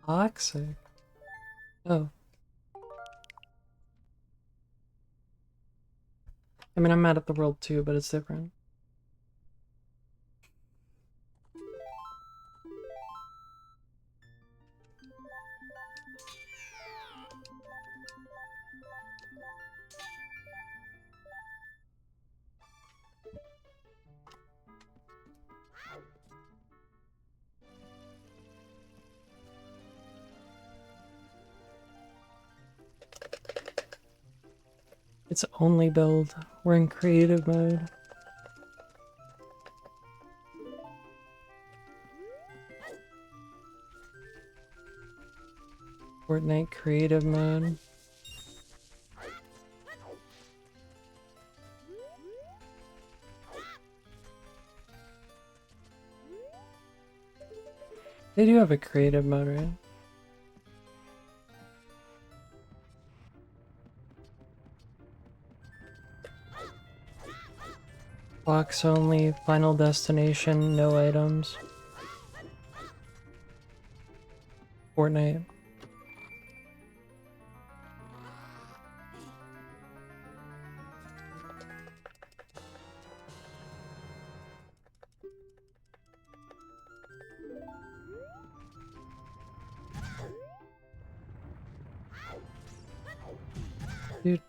Toxic. Oh. I mean, I'm mad at the world too, but it's different. It's only build. We're in creative mode. Fortnite creative mode. They do have a creative mode, right? Box only, final destination, no items. Fortnite. Dude.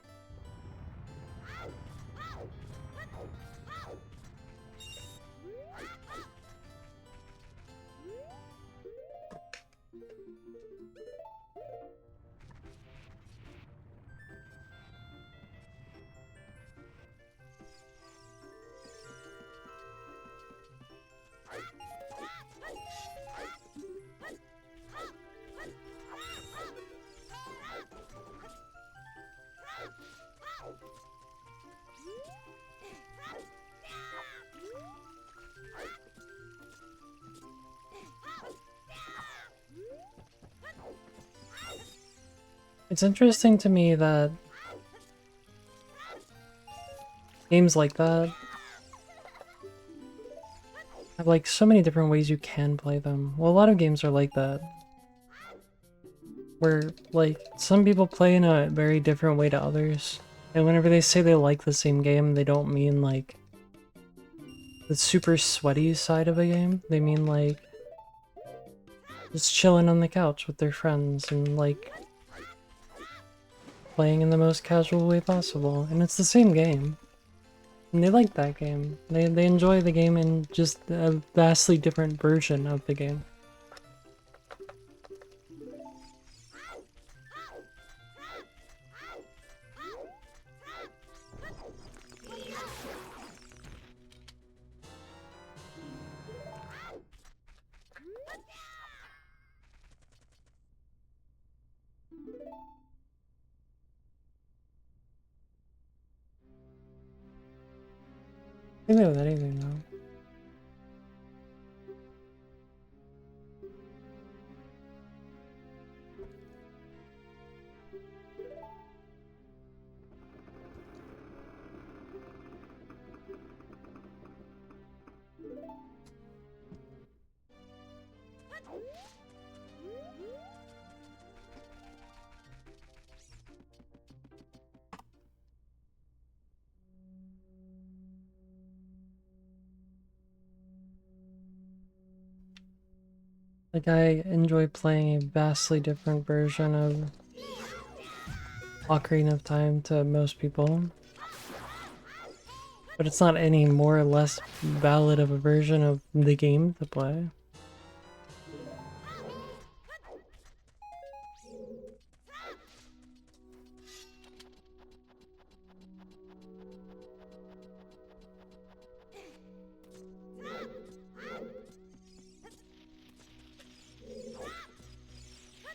It's interesting to me that games like that have like so many different ways you can play them. Well, a lot of games are like that. Where like some people play in a very different way to others. And whenever they say they like the same game, they don't mean like the super sweaty side of a game. They mean like just chilling on the couch with their friends and like playing in the most casual way possible. And it's the same game. And they like that game. They enjoy the game in just a vastly different version of the game. I think with anything though. Like, I enjoy playing a vastly different version of Ocarina of Time to most people. But it's not any more or less valid of a version of the game to play.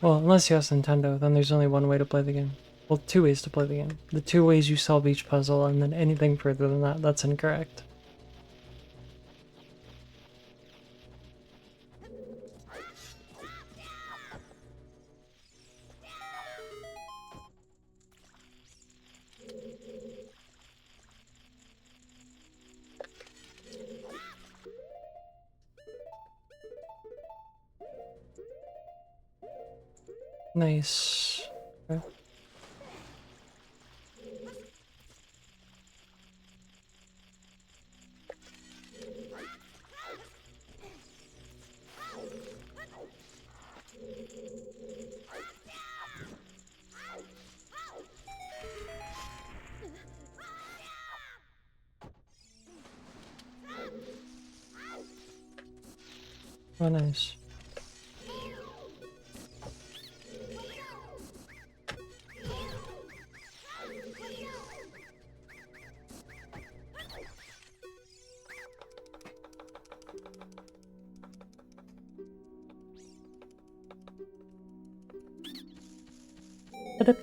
Well, unless you ask Nintendo, then there's only one way to play the game. Well, two ways to play the game. The two ways you solve each puzzle, and then anything further than that, that's incorrect. Nice. Okay. Oh, nice. Ta-da.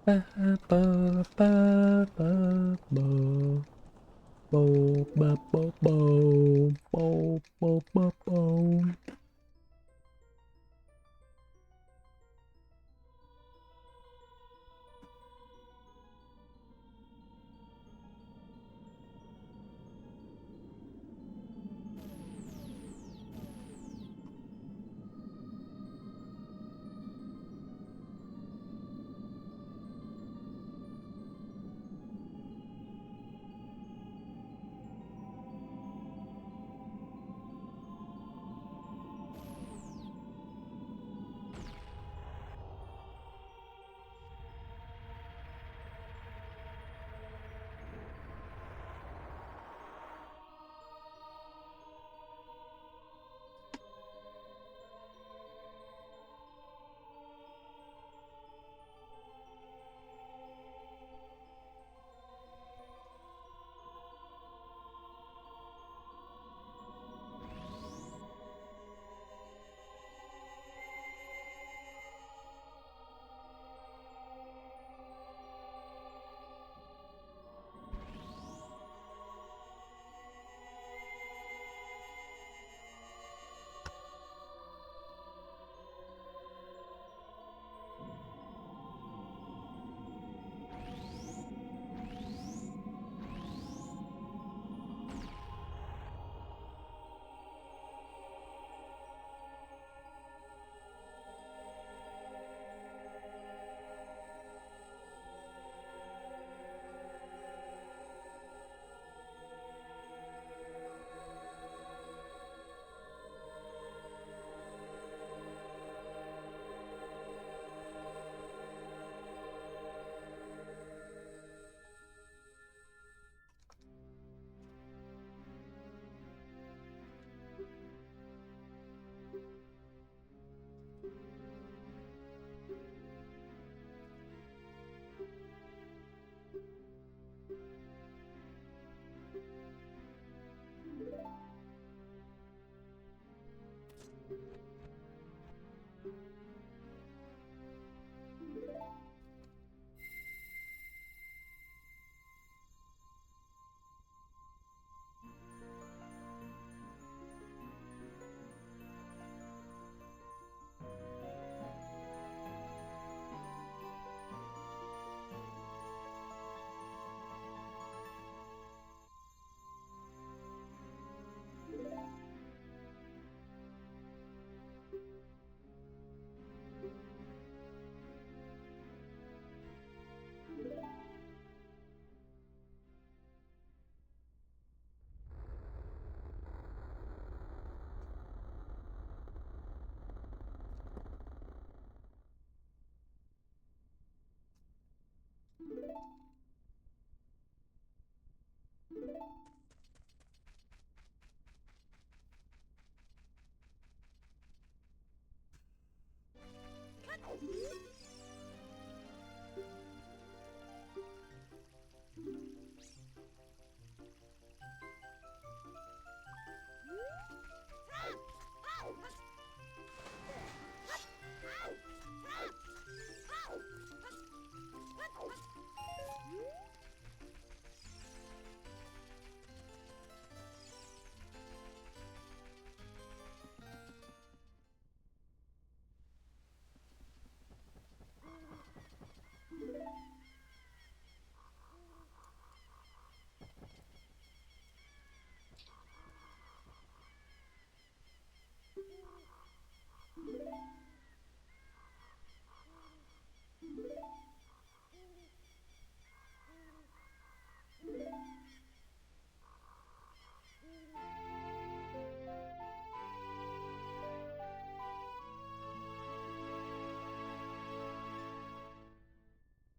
Ba, ba, ba, ba, ba. Bo, ba, bo, bo, bo, bo, bo, bo.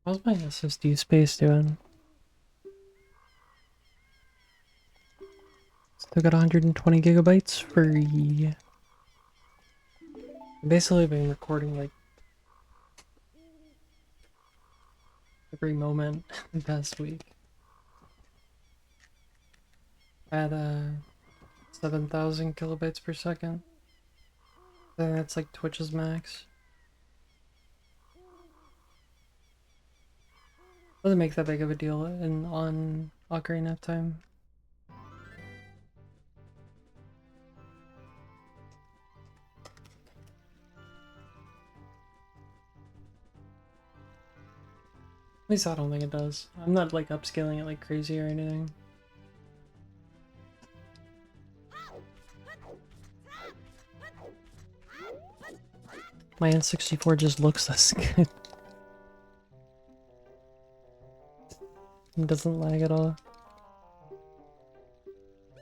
How's my SSD space doing? Still got 120 gigabytes free. I've basically been recording like every moment the past week. At 7,000 kilobytes per second. I think that's like Twitch's max. Doesn't make that big of a deal on Ocarina of Time. At least I don't think it does. I'm not like upscaling it like crazy or anything. My N64 just looks this good. It doesn't lag at all.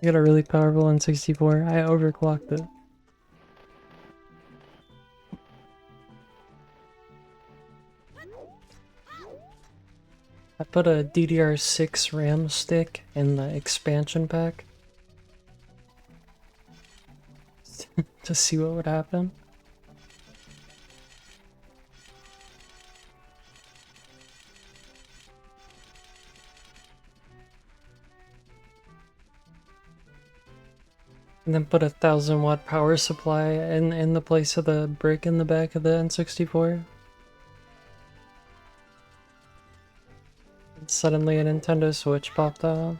I got a really powerful N64. I overclocked it. I put a DDR6 RAM stick in the expansion pack to see what would happen. And then put a 1,000-watt power supply in the place of the brick in the back of the N64. And suddenly a Nintendo Switch popped out.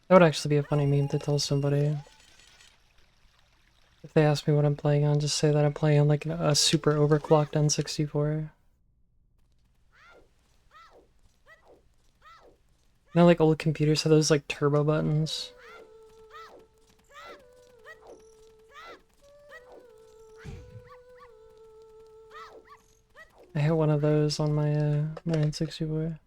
That would actually be a funny meme to tell somebody. If they ask me what I'm playing on, just say that I'm playing on like a super overclocked N64. You know, like old computers have those like turbo buttons. I hit one of those on my my N64.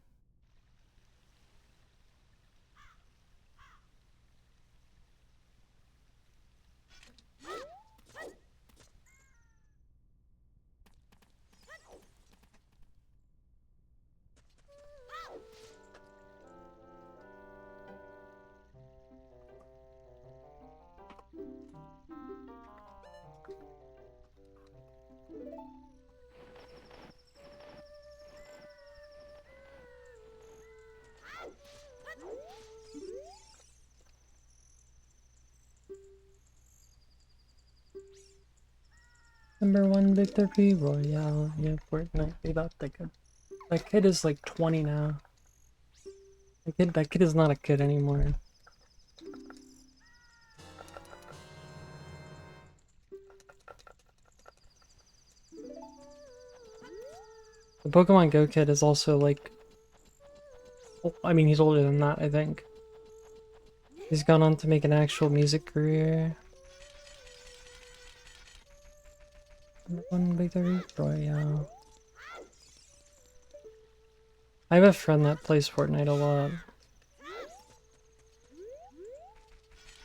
#1 victory royale. Yeah, Fortnite. They about that good. That kid is like 20 now. That kid is not a kid anymore. The Pokemon Go kid is also like, I mean, he's older than that, I think. He's gone on to make an actual music career. #1 victory royale. I have a friend that plays Fortnite a lot.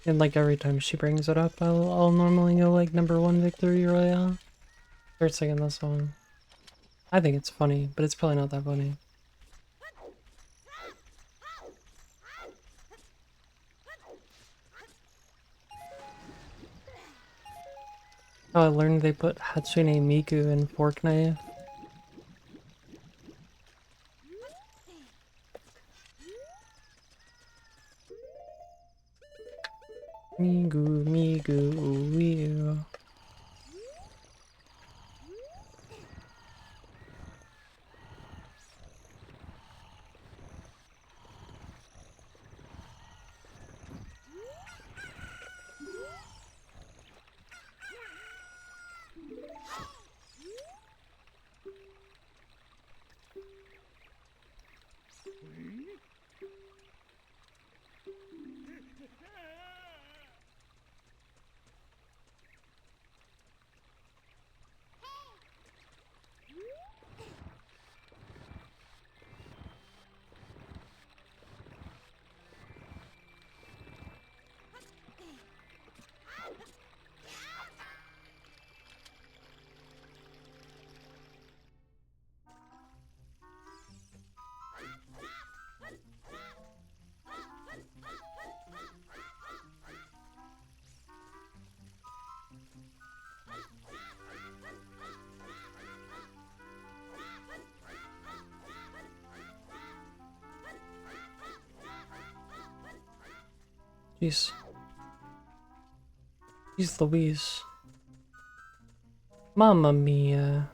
And like every time she brings it up, I'll normally go like #1 victory royale. Start singing this song. I think it's funny, but it's probably not that funny. Oh, I learned they put Hatsune Miku in Fork Knife. Migu, Migu, Wii. Jeez. Jeez Louise. Mamma mia.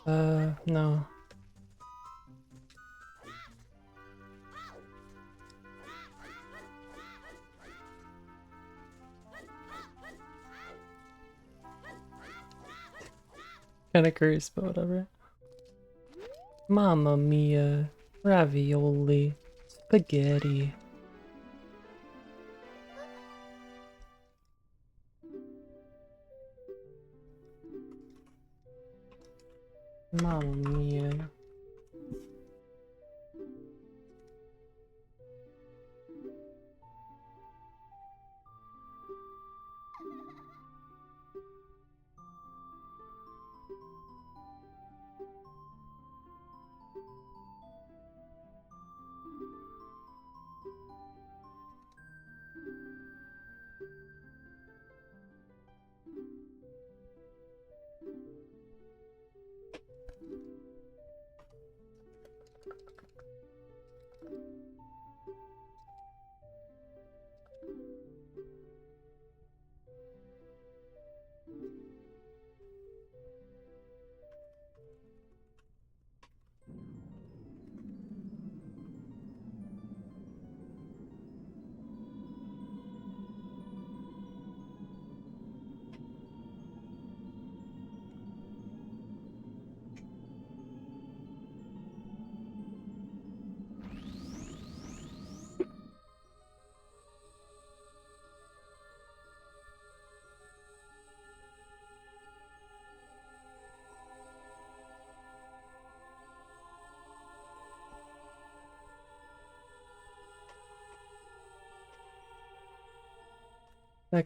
No. Kinda curious, but whatever. Mamma mia. Ravioli. Spaghetti. Mamma mia.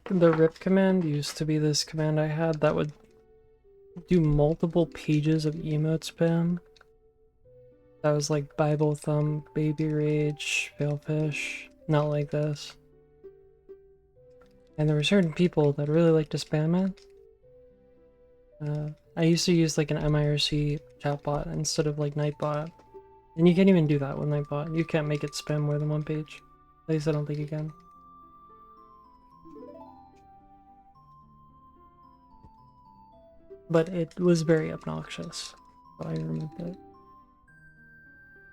The rip command used to be this command I had that would do multiple pages of emote spam. That was like Bible Thumb, Baby Rage, Failfish, not like this. And there were certain people that really liked to spam it. I used to use like an MIRC chatbot instead of like Nightbot. And you can't even do that with Nightbot. You can't make it spam more than one page. At least I don't think you can. But it was very obnoxious, so I removed it.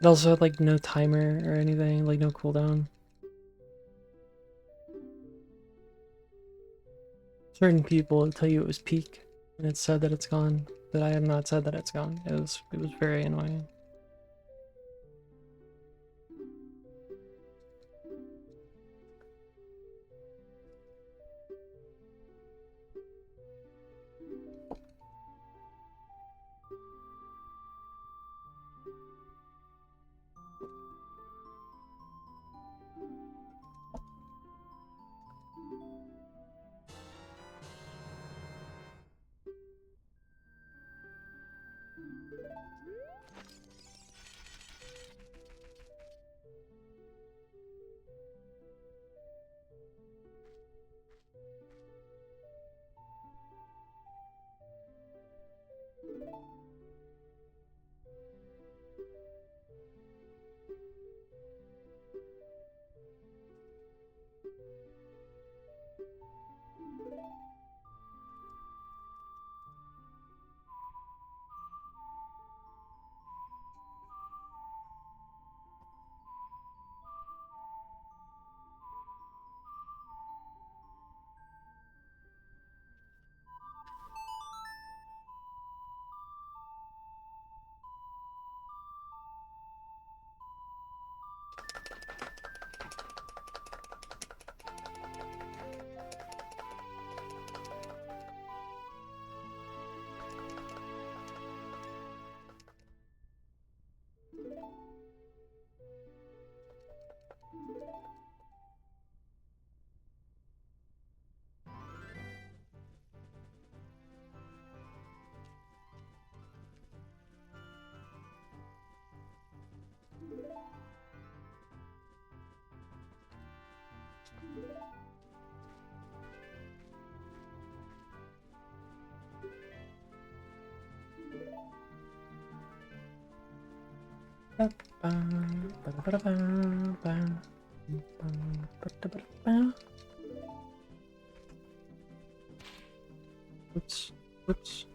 It also had like no timer or anything, like no cooldown. Certain people tell you it was peak, and it said that it's gone, but I have not said that it's gone. It was very annoying. Oops. Oops.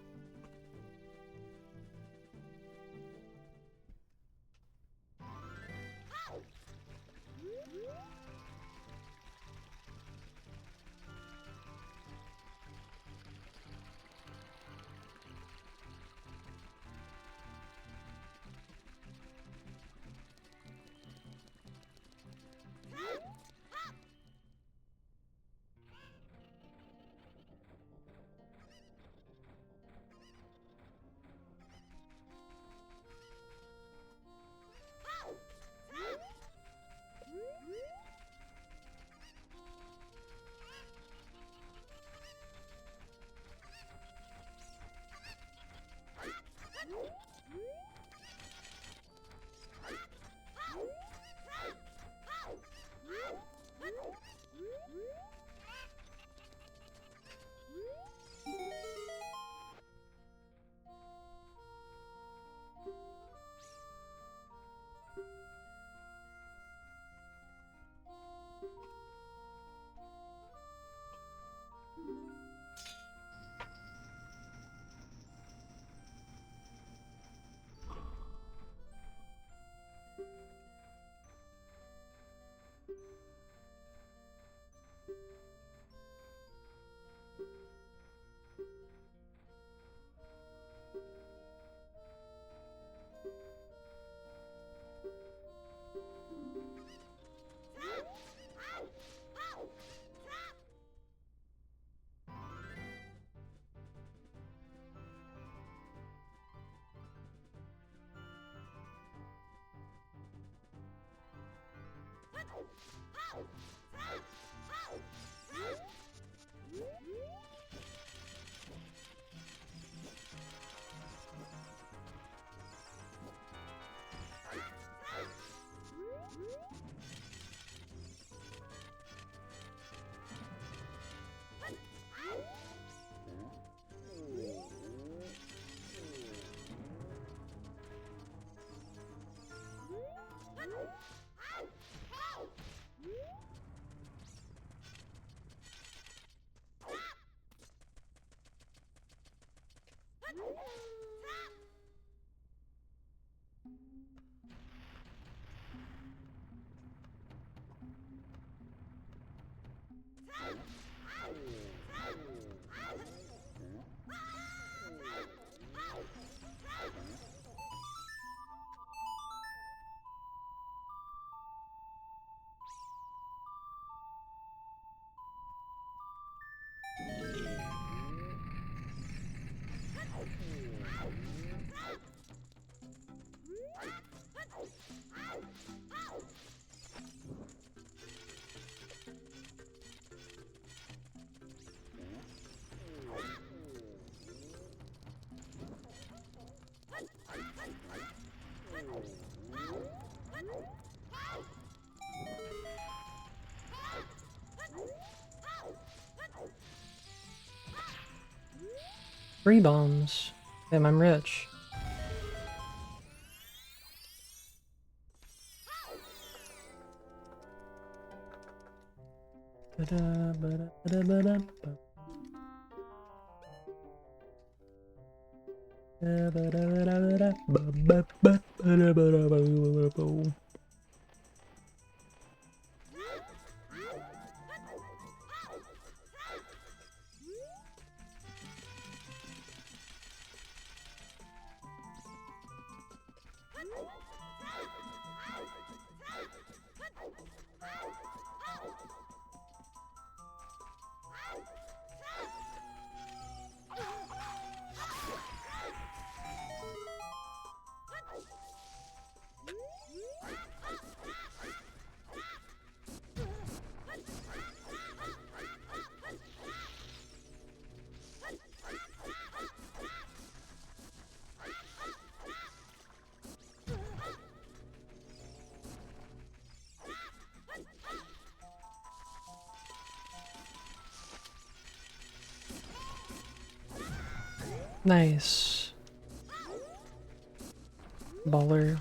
Three bombs. Damn, I'm rich. Nice. Baller.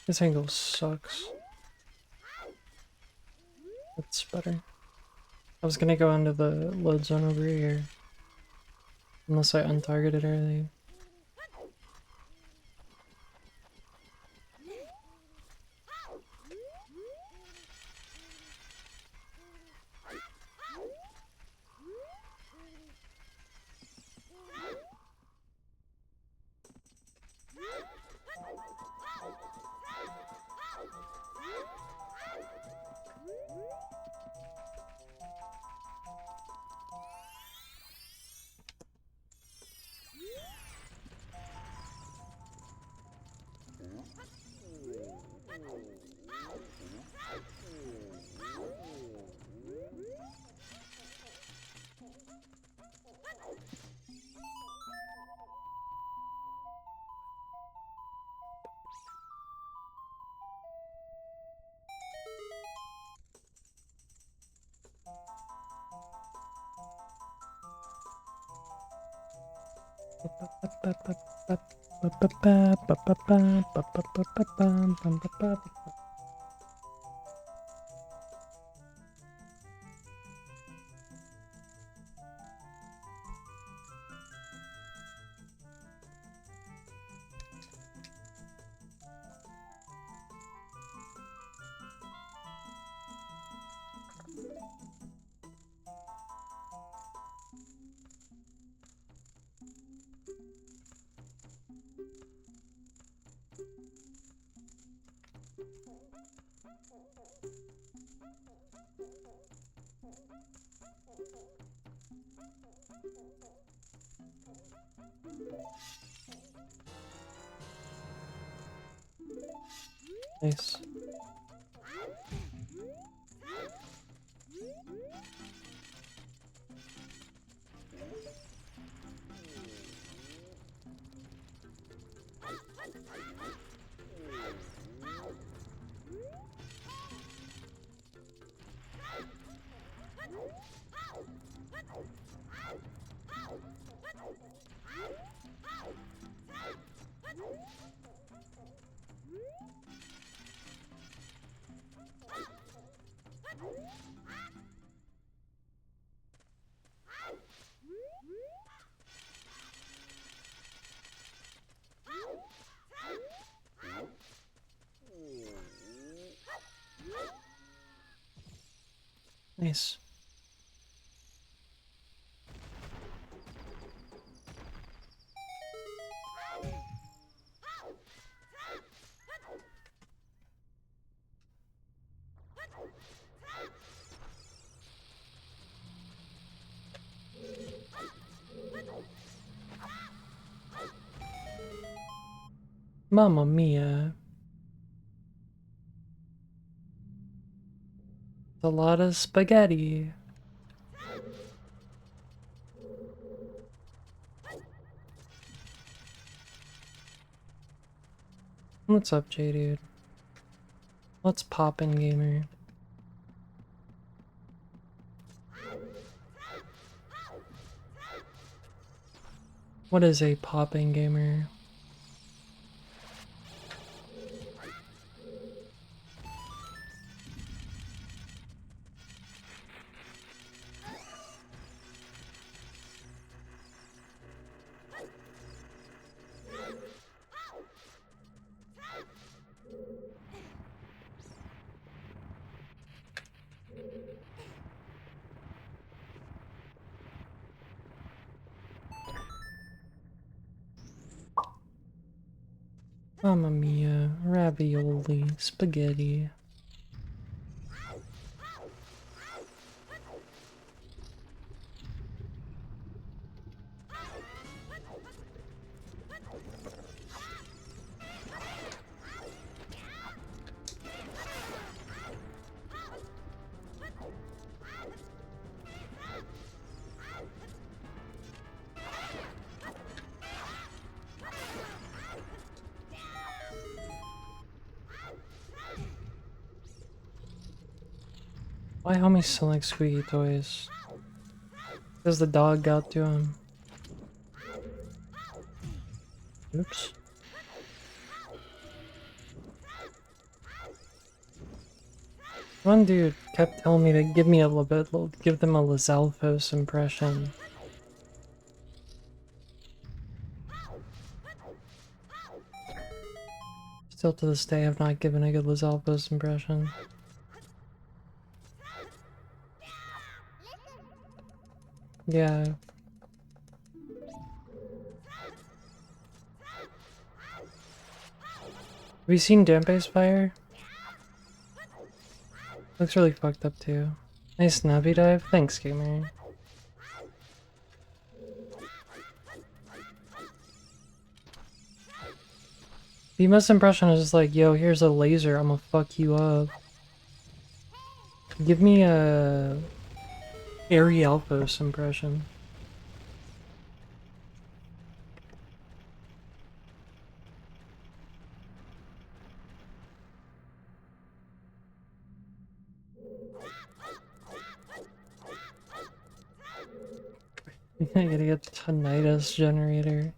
This angle sucks. That's better. I was gonna go into the load zone over here. Unless I untargeted early. Nice. Nice. Mamma mia. A lot of spaghetti. What's up, J dude? What's poppin', gamer? What is a poppin' gamer? Mamma mia, ravioli, spaghetti. Why homies still like squeaky toys? Because the dog got to him. Oops. One dude kept telling me to give me a little bit, give them a Lizalfos impression. Still to this day, I've not given a good Lizalfos impression. Yeah. Have you seen Dampe's Fire? Looks really fucked up too. Nice Navi dive. Thanks, gamer. Beamus impression is just like, yo, here's a laser, I'ma fuck you up. Give me a Arialphos impression. I gotta get the tinnitus generator.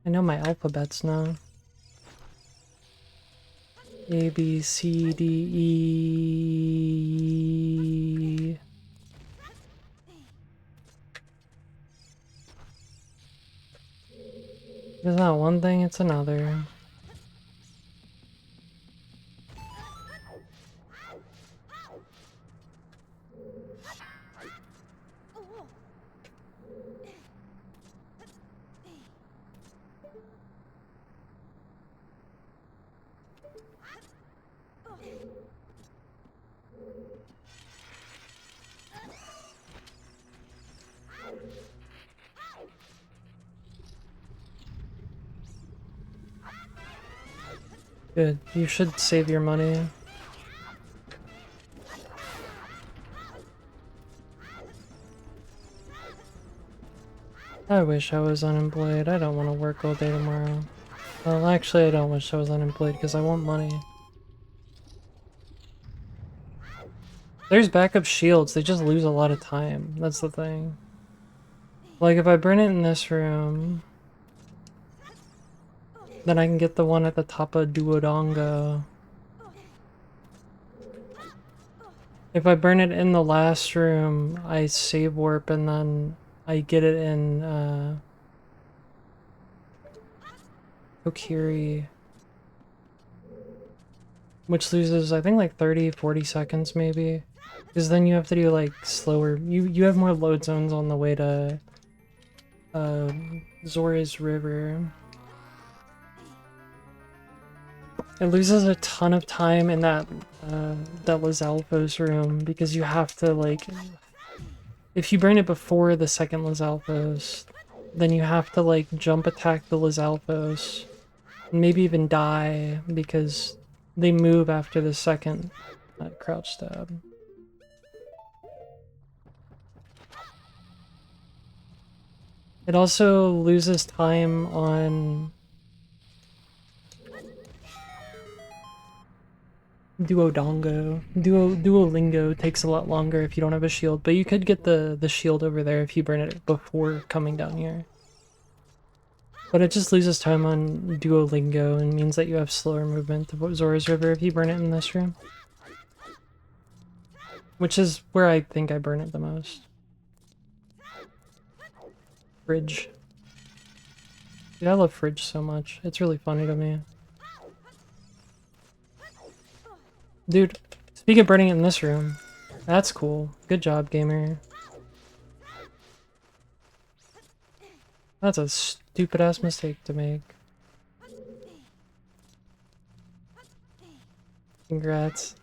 I know my alphabets now. A, B, C, D, E. It's not one thing, it's another. Good. You should save your money. I wish I was unemployed. I don't want to work all day tomorrow. Well, actually, I don't wish I was unemployed because I want money. There's backup shields. They just lose a lot of time. That's the thing. Like, if I burn it in this room, then I can get the one at the top of Duodongo. If I burn it in the last room, I save warp and then I get it in Kokiri. Which loses, I think, like 30, 40 seconds maybe. Because then you have to do like slower, you have more load zones on the way to Zora's River. It loses a ton of time in that Lizalfos room because you have to like, if you burn it before the second Lizalfos, then you have to like jump attack the Lizalfos, and maybe even die because they move after the second crouch stab. It also loses time on Duolingo takes a lot longer if you don't have a shield, but you could get the shield over there if you burn it before coming down here. But it just loses time on Duolingo and means that you have slower movement to Zora's River if you burn it in this room. Which is where I think I burn it the most. Fridge. Dude, I love Fridge so much. It's really funny to me. Dude, speaking of burning it in this room, that's cool. Good job, gamer. That's a stupid ass mistake to make. Congrats.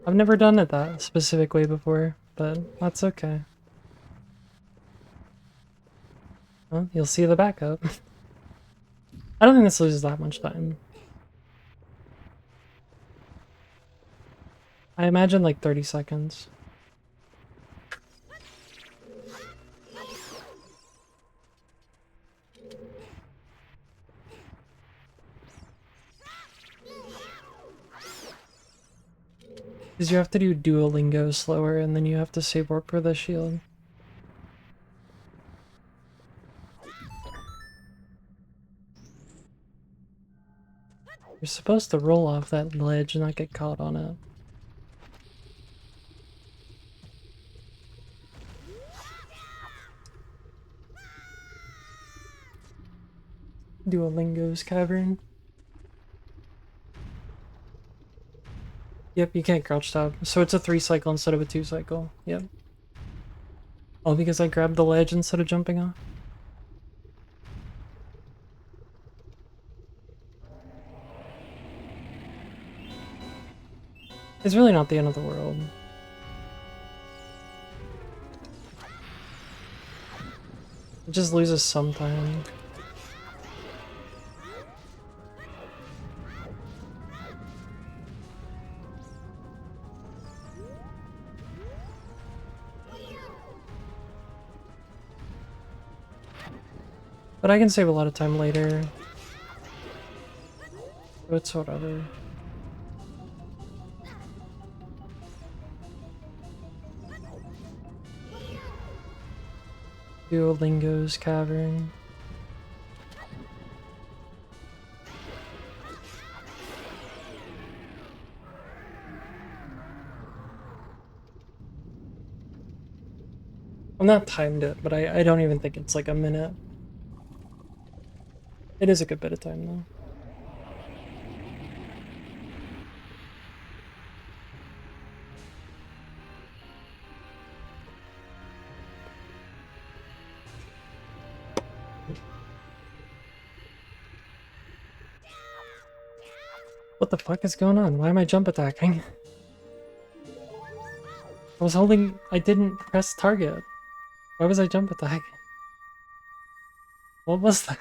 I've never done it that specific way before, but that's okay. Well, you'll see the backup. I don't think this loses that much time. I imagine like 30 seconds. Because you have to do Duolingo slower and then you have to save warp for the shield. You're supposed to roll off that ledge and not get caught on it. Duolingo's cavern. Yep, you can't crouch tap. So it's a 3 cycle instead of a 2 cycle. Yep. All because I grabbed the ledge instead of jumping off. It's really not the end of the world. It just loses some time. But I can save a lot of time later. So it's whatever. Duolingo's cavern. I'm not timed it, but I don't even think it's like a minute. It is a good bit of time though. What the fuck is going on? Why am I jump attacking? I was holding... I didn't press target. Why was I jump attacking? What was that?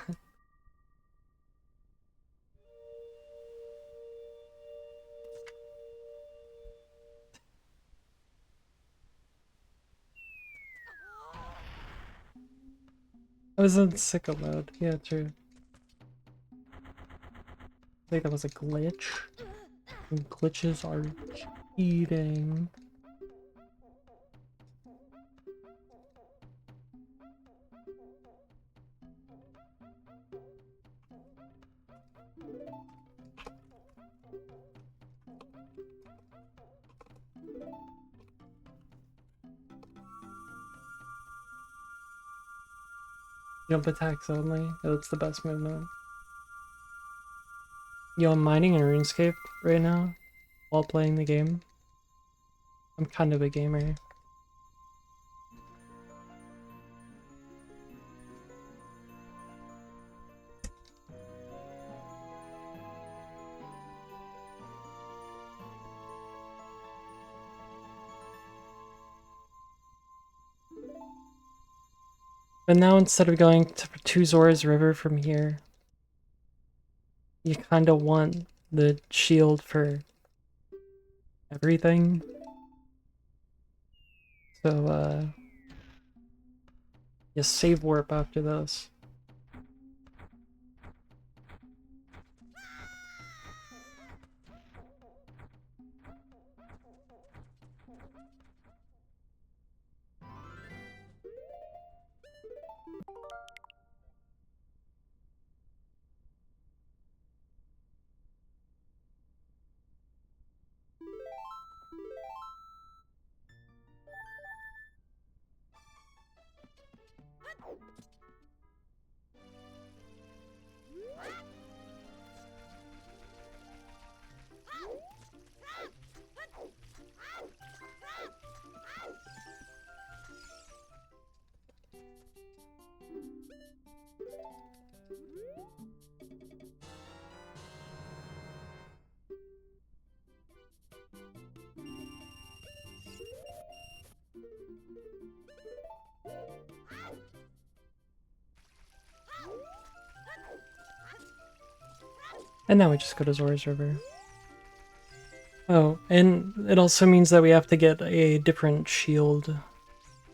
I was in sicko mode. Yeah, true. I think that was a glitch. And glitches are cheating. Jump attacks only. That's the best movement. Yo, I'm mining in RuneScape right now while playing the game. I'm kind of a gamer. But now instead of going to Zora's River from here, you kind of want the shield for everything. So, you save warp after this. And now we just go to Zora's River. Oh, and it also means that we have to get a different shield.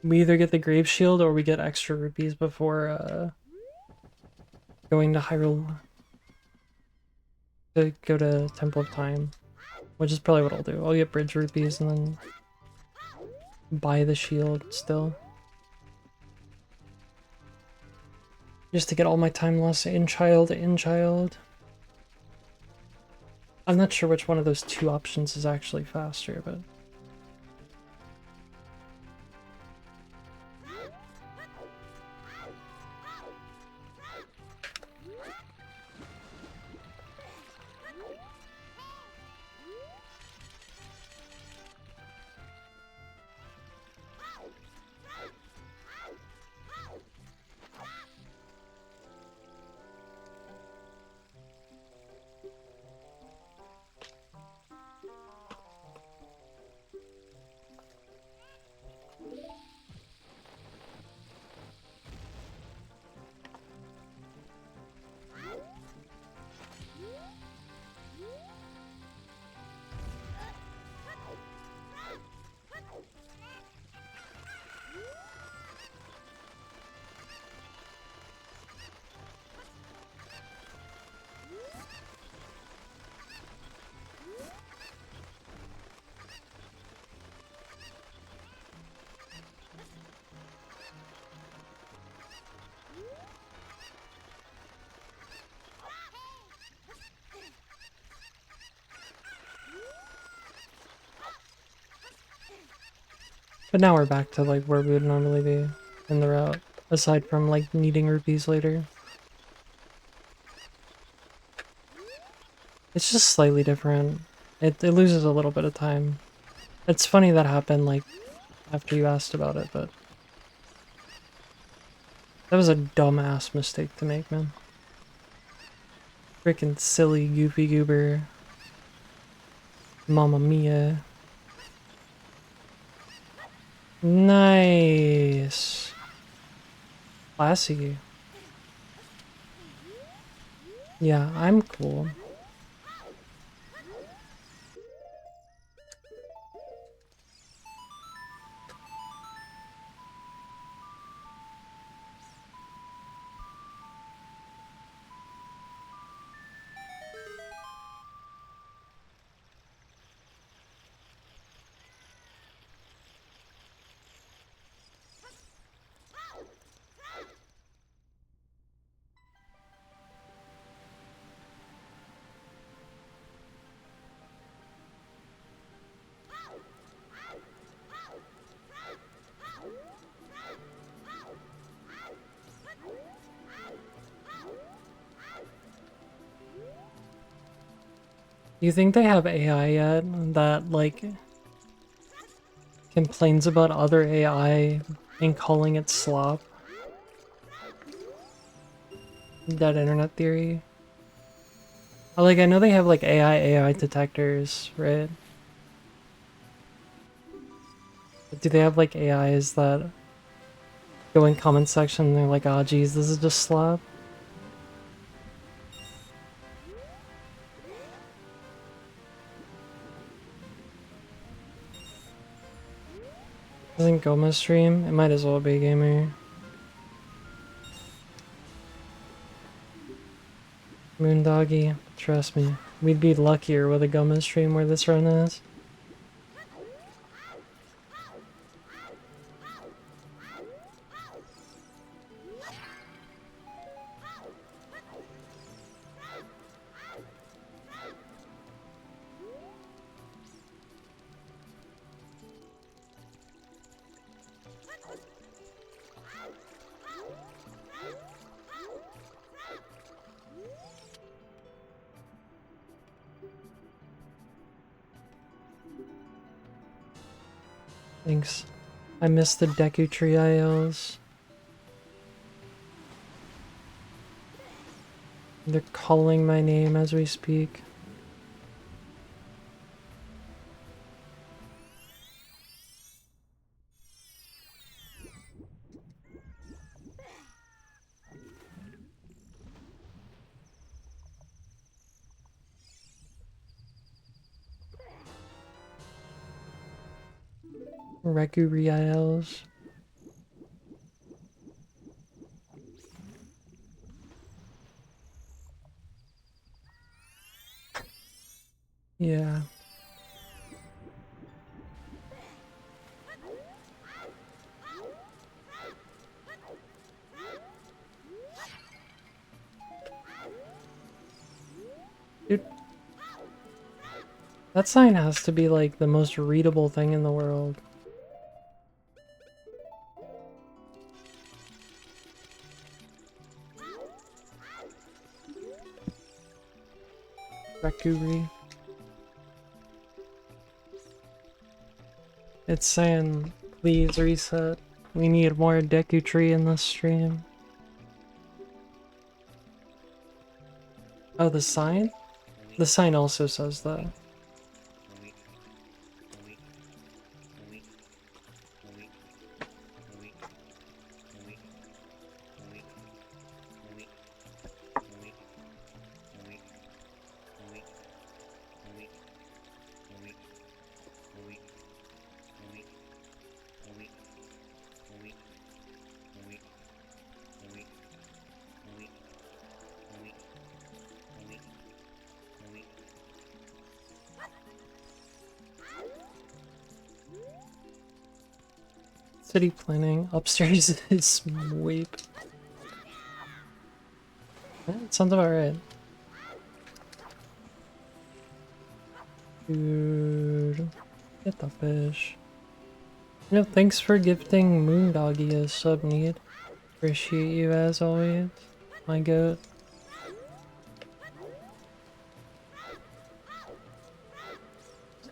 We either get the Grave Shield or we get extra rupees before going to Hyrule to go to Temple of Time, which is probably what I'll do. I'll get bridge rupees and then buy the shield still. Just to get all my time lost in child. I'm not sure which one of those two options is actually faster, but... But now we're back to like where we would normally be in the route, aside from like needing rupees later. It's just slightly different. It loses a little bit of time. It's funny that happened like after you asked about it, but that was a dumbass mistake to make, man. Freaking silly goofy goober. Mamma mia. Nice. Classy. Yeah, I'm cool. Do you think they have AI yet that, like, complains about other AI and calling it slop? That internet theory? Like, I know they have, like, AI detectors, right? But do they have, like, AIs that go in comment section and they're like, oh, geez, this is just slop? I think Goma stream? It might as well be gamer. Moondoggy, trust me. We'd be luckier with a Goma stream where this run is. Thanks. I missed the Deku Tree ILs. They're calling my name as we speak. Reguriels. Yeah. Dude, that sign has to be like the most readable thing in the world. Rekuri. It's saying, please reset. We need more Deku Tree in this stream. Oh, the sign? The sign also says that. City planning. Upstairs is weep. It sounds about right. Dude. Get the fish. You know, thanks for gifting Moondoggy a sub need. Appreciate you as always. My goat.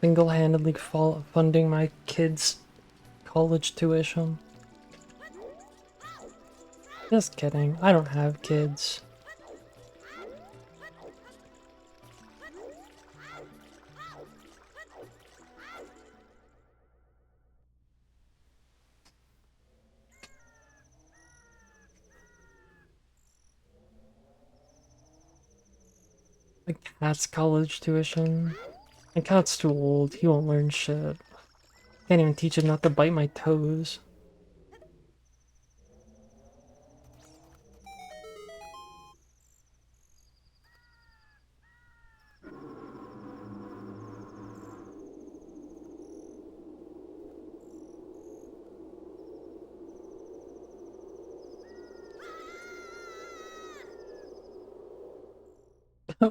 Single-handedly funding my kids' college tuition. Just kidding. I don't have kids. My cat's college tuition. My cat's too old. He won't learn shit. Can't even teach him not to bite my toes.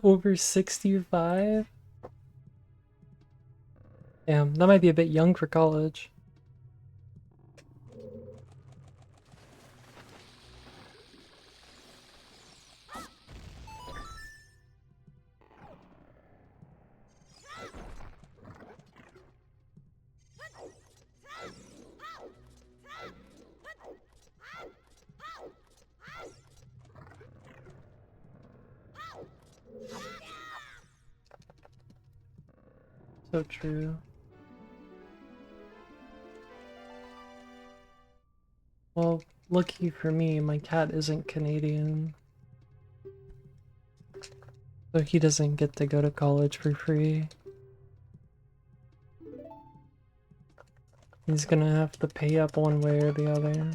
Over 65? Damn, that might be a bit young for college. So true. Well, lucky for me, my cat isn't Canadian. So he doesn't get to go to college for free. He's gonna have to pay up one way or the other.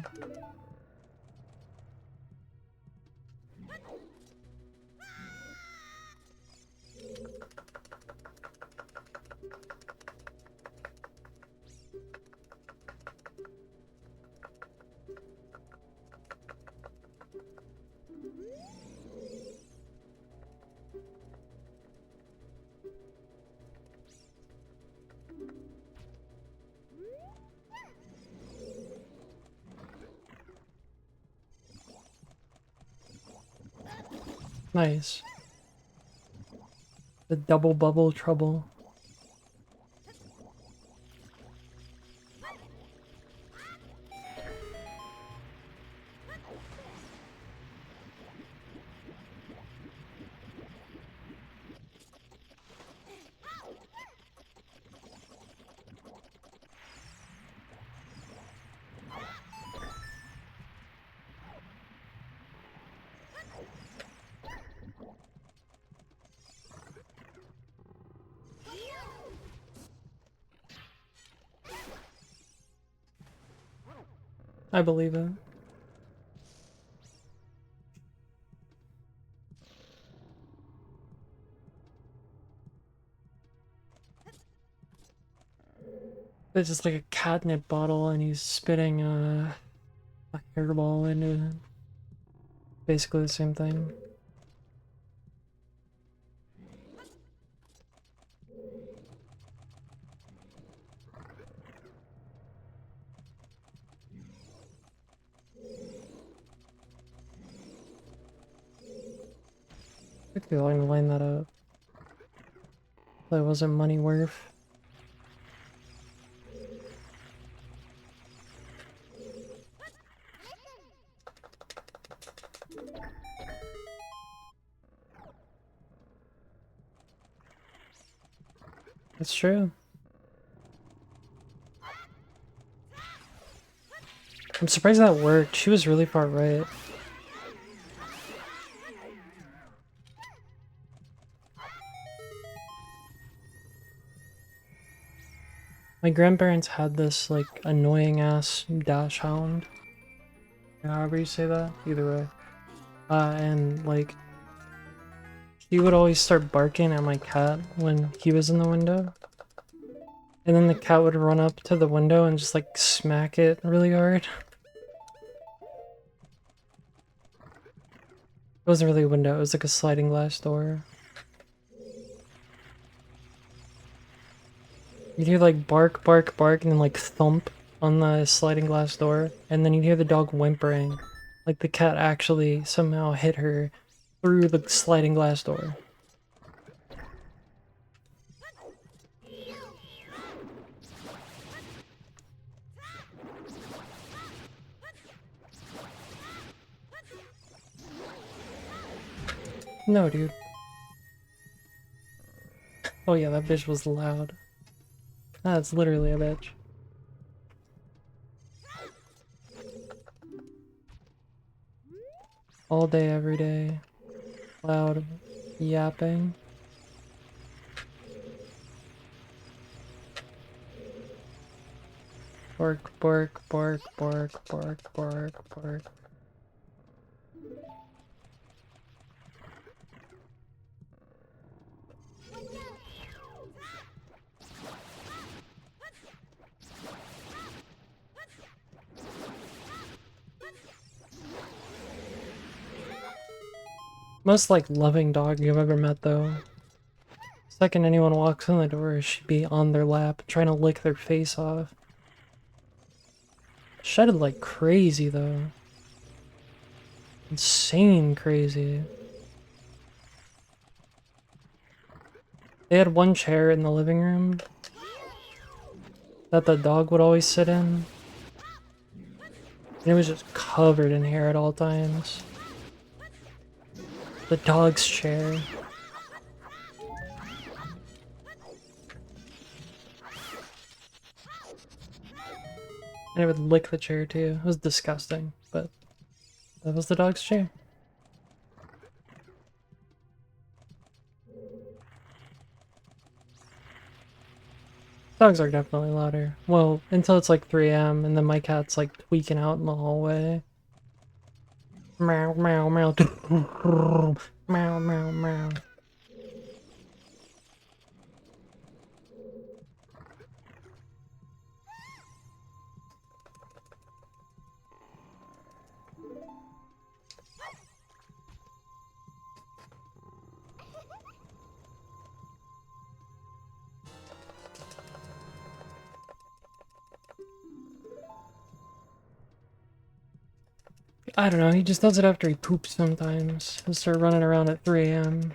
Nice. The double bubble trouble. I believe it. It's just like a catnip bottle and he's spitting a hairball into it. Basically the same thing. Took too long to line that up. That wasn't money worth. That's true. I'm surprised that worked. She was really far right. My grandparents had this, like, annoying ass dash hound. However you say that, either way. And, like, he would always start barking at my cat when he was in the window. And then the cat would run up to the window and just, like, smack it really hard. It wasn't really a window, it was like a sliding glass door. You'd hear like bark, bark, bark, and then like thump on the sliding glass door, and then you'd hear the dog whimpering. Like the cat actually somehow hit her through the sliding glass door. No, dude. Oh yeah, that bitch was loud. That's literally a bitch. All day, every day. Loud yapping. Bark, bark, bark, bark, bark, bark, bark. Most like loving dog you've ever met though. Second anyone walks in the door, she'd be on their lap, trying to lick their face off. Shedded like crazy though. Insane crazy. They had one chair in the living room that the dog would always sit in. And it was just covered in hair at all times. The dog's chair. And it would lick the chair too. It was disgusting, but that was the dog's chair. Dogs are definitely louder. Well, until it's like 3 a.m. and then my cat's like tweaking out in the hallway. Meow, meow, meow. Meow, meow, meow. I don't know, he just does it after he poops sometimes. He'll start running around at 3 a.m.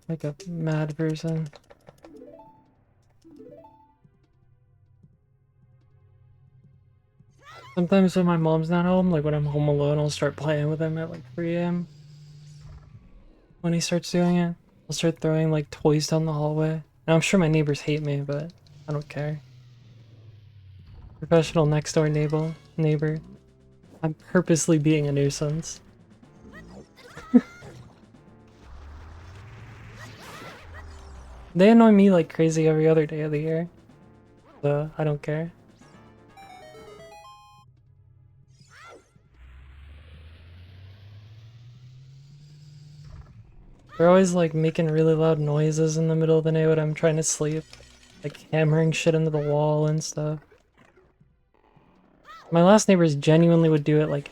like a mad person. Sometimes when my mom's not home, like when I'm home alone, I'll start playing with him at like 3 a.m. When he starts doing it, I'll start throwing like toys down the hallway. Now I'm sure my neighbors hate me, but I don't care. Professional next door neighbor. I'm purposely being a nuisance. They annoy me like crazy every other day of the year, so I don't care. They're always like making really loud noises in the middle of the night when I'm trying to sleep. Like hammering shit into the wall and stuff. My last neighbors genuinely would do it like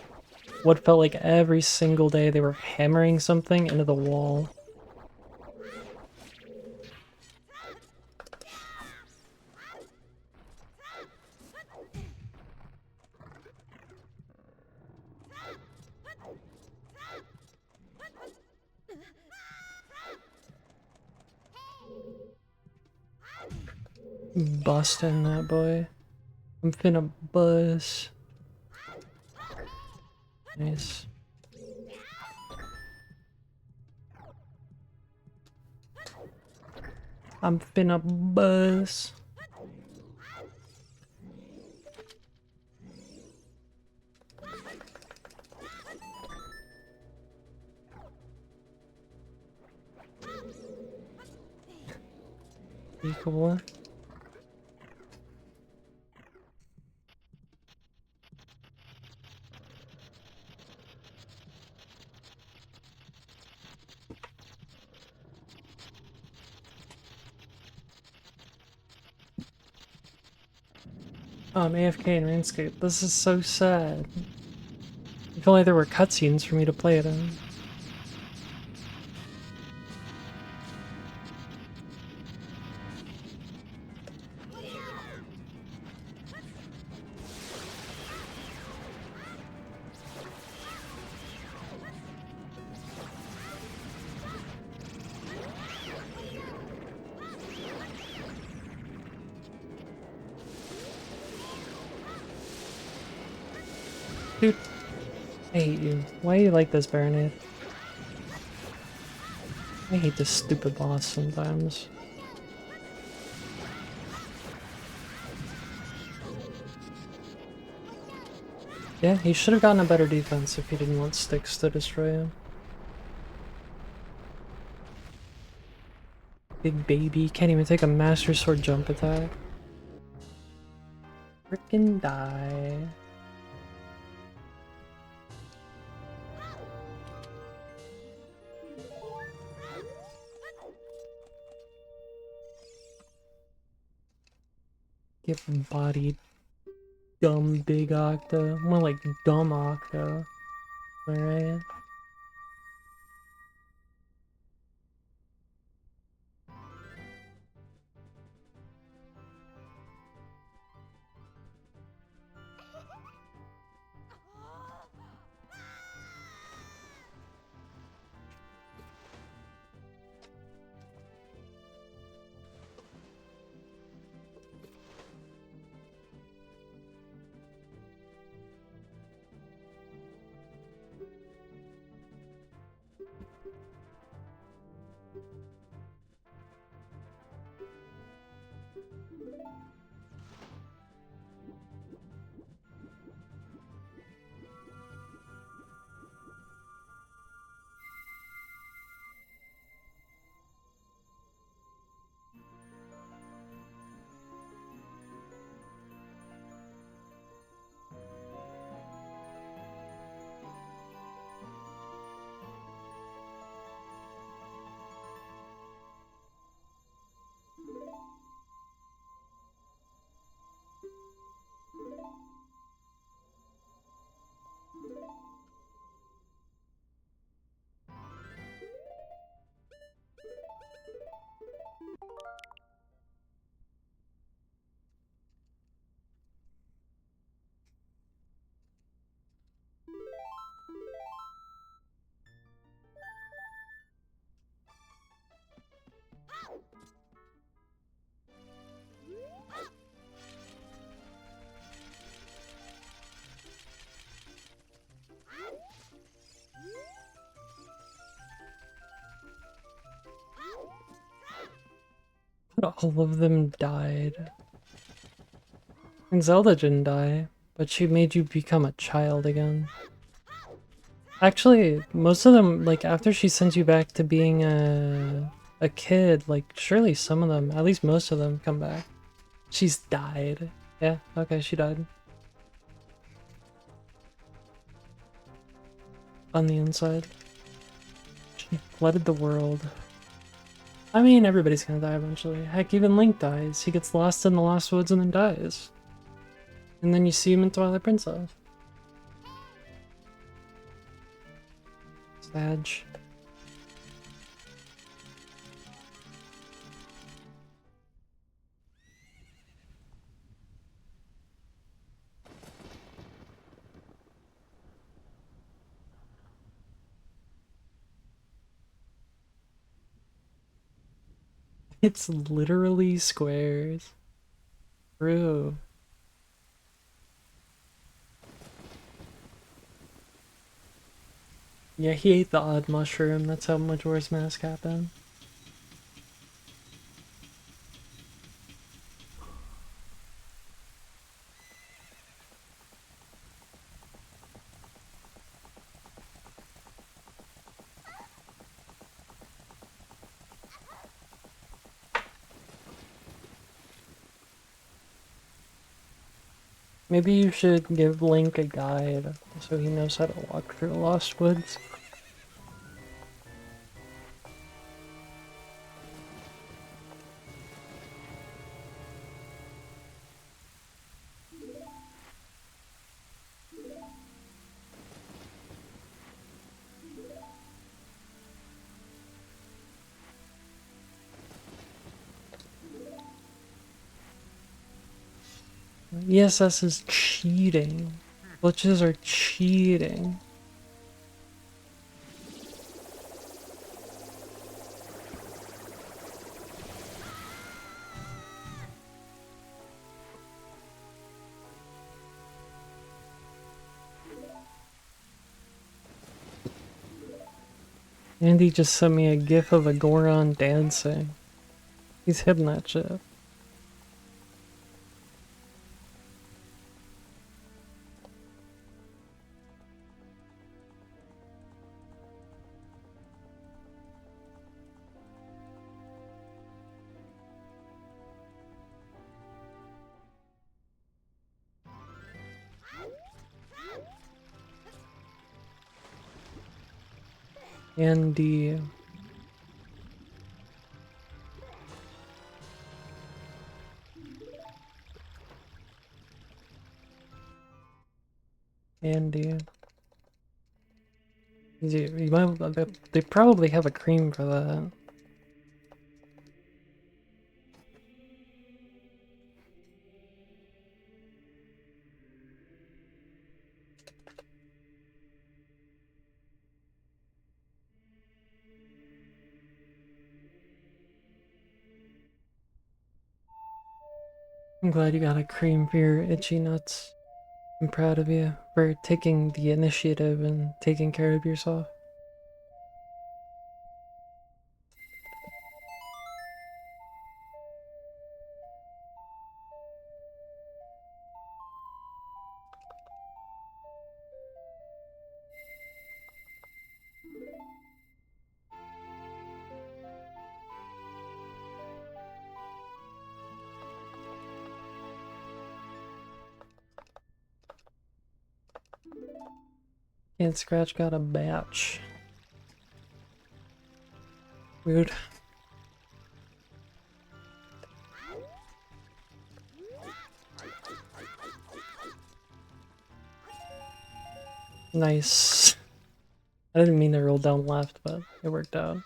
what felt like every single day. They were hammering something into the wall. Busting that boy. I'm finna bust. Nice. I'm finna buzz. Equal. Oh, I'm AFK in RuneScape. This is so sad. If only there were cutscenes for me to play it in. Dude, I hate you. Why are you like this, Baronade? I hate this stupid boss sometimes. Yeah, he should have gotten a better defense if he didn't want sticks to destroy him. Big baby, can't even take a Master Sword jump attack. Frickin' die. Get bodied. Dumb big Octo. More like dumb Octo. Alright. But all of them died. And Zelda didn't die, but she made you become a child again. Actually, most of them, like, after she sends you back to being a kid, like, surely some of them, at least most of them, come back. She's died. Yeah, okay, she died. On the inside. He flooded the world. I mean, everybody's gonna die eventually. Heck, even Link dies. He gets lost in the Lost Woods and then dies. And then you see him in Twilight Princess. Sag. It's literally squares. True. Yeah, he ate the odd mushroom. That's how Majora's Mask happened. Maybe you should give Link a guide so he knows how to walk through the Lost Woods. ESS is cheating. Glitches are cheating. Andy just sent me a gif of a Goron dancing. He's hidden that shit. Andy. Andy. You might, they probably have a cream for that. I'm glad you got a cream for your itchy nuts. I'm proud of you for taking the initiative and taking care of yourself. And Scratch got a batch. Weird. Nice. I didn't mean to roll down left, but it worked out.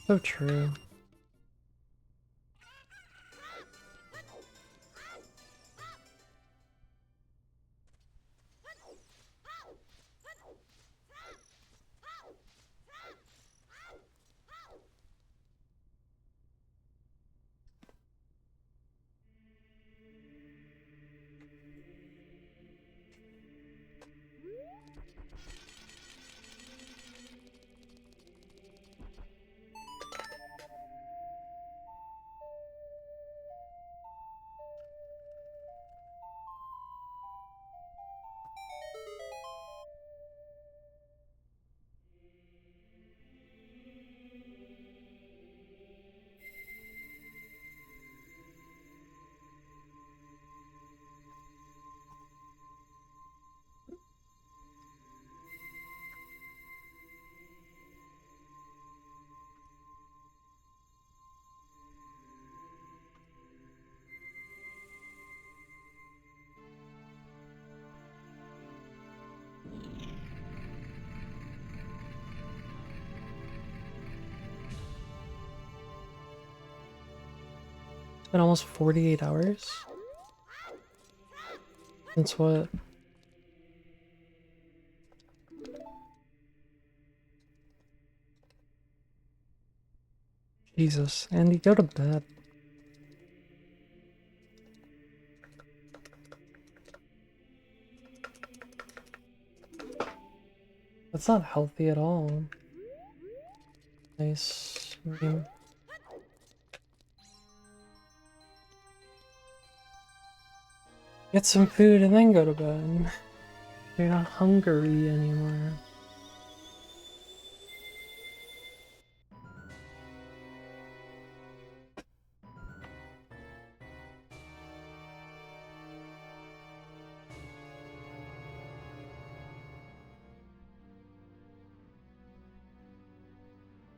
So true. been almost 48 hours? Since what? Jesus, Andy, go to bed. That's not healthy at all. Nice meme. Get some food and then go to bed. You're not hungry anymore.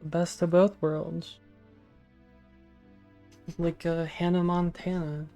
The best of both worlds. Like Hannah Montana.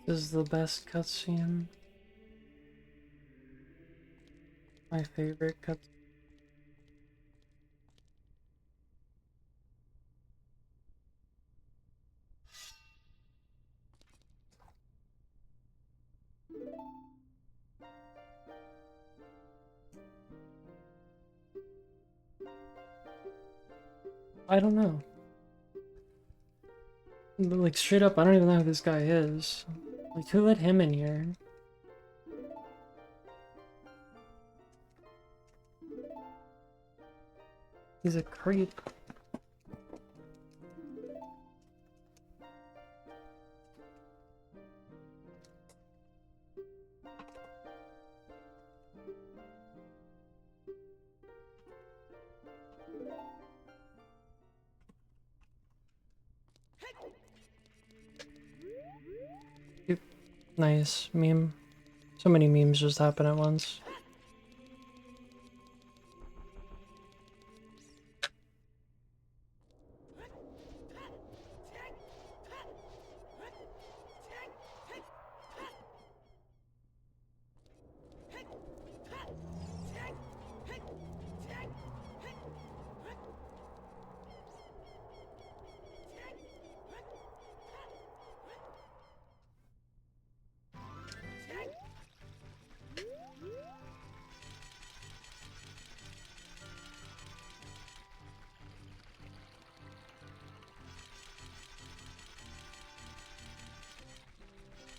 This is the best cutscene. My favorite cutscene. I don't know. Like, straight up, I don't even know who this guy is. Like, who let him in here? He's a creep. Nice meme. So many memes just happen at once.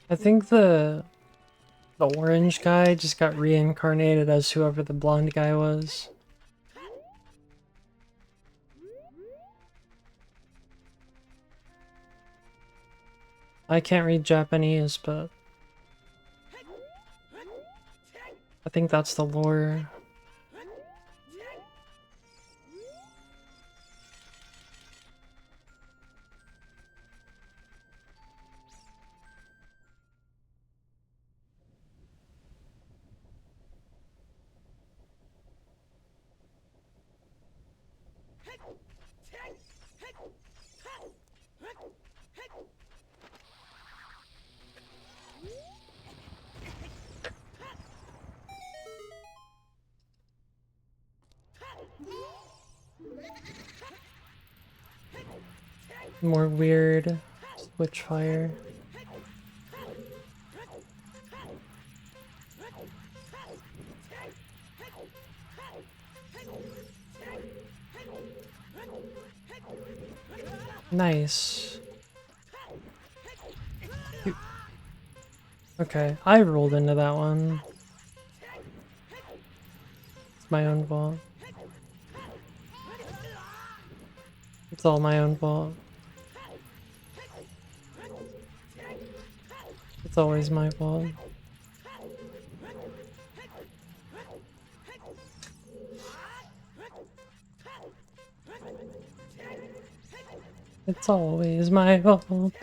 I think the orange guy just got reincarnated as whoever the blonde guy was. I can't read Japanese, but I think that's the lore. More weird switch fire. Nice. Okay, I rolled into that one. It's my own fault. It's all my own fault. It's always my fault. It's always my fault.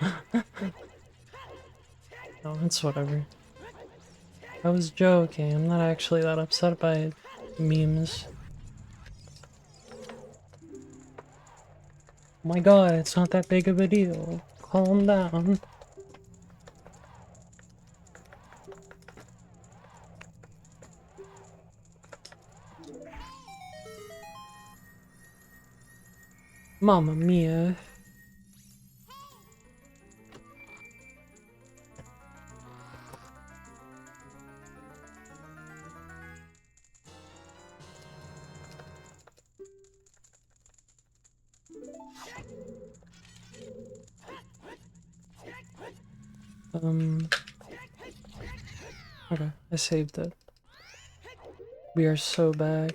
No, it's whatever. I was joking. I'm not actually that upset by memes. Oh my god, it's not that big of a deal. Calm down. Mamma mia. Okay, I saved it. We are so bad.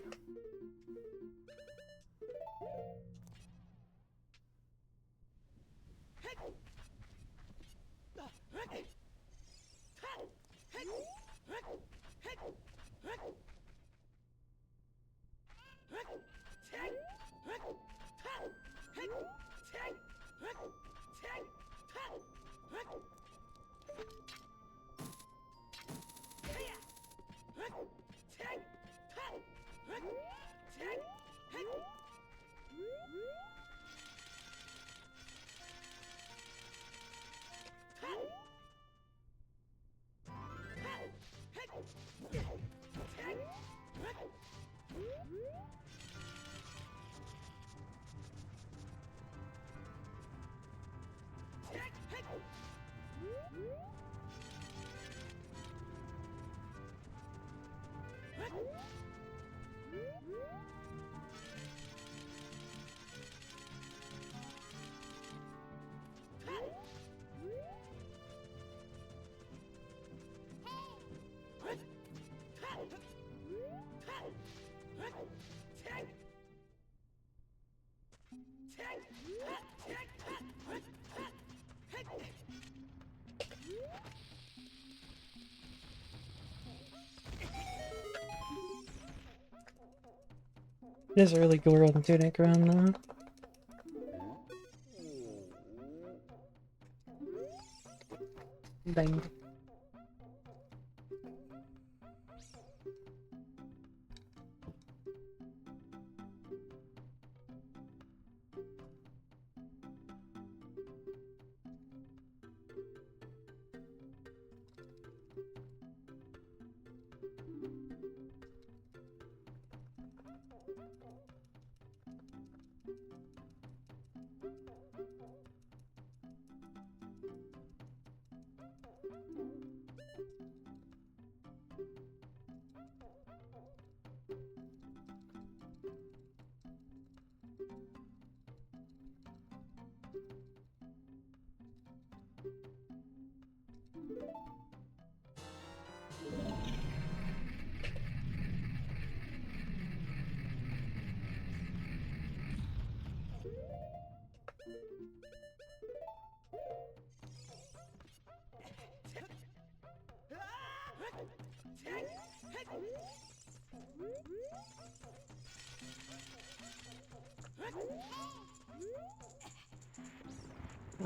It is a really cool on tunic around though. Bang.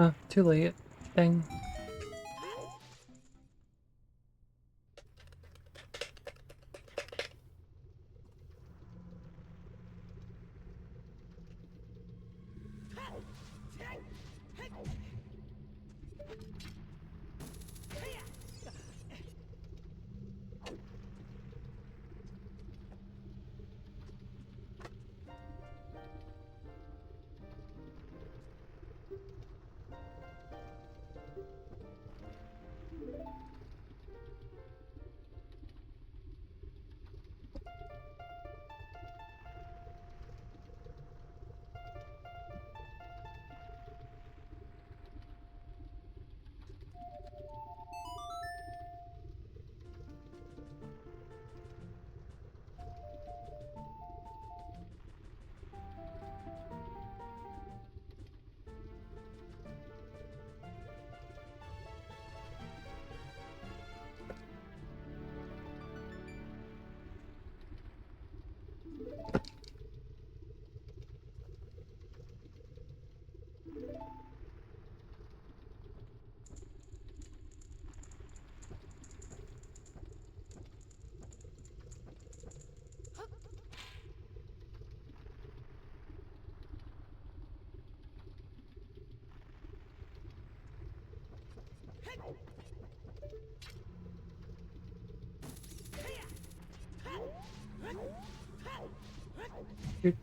Ah, too late. Dang. Dude.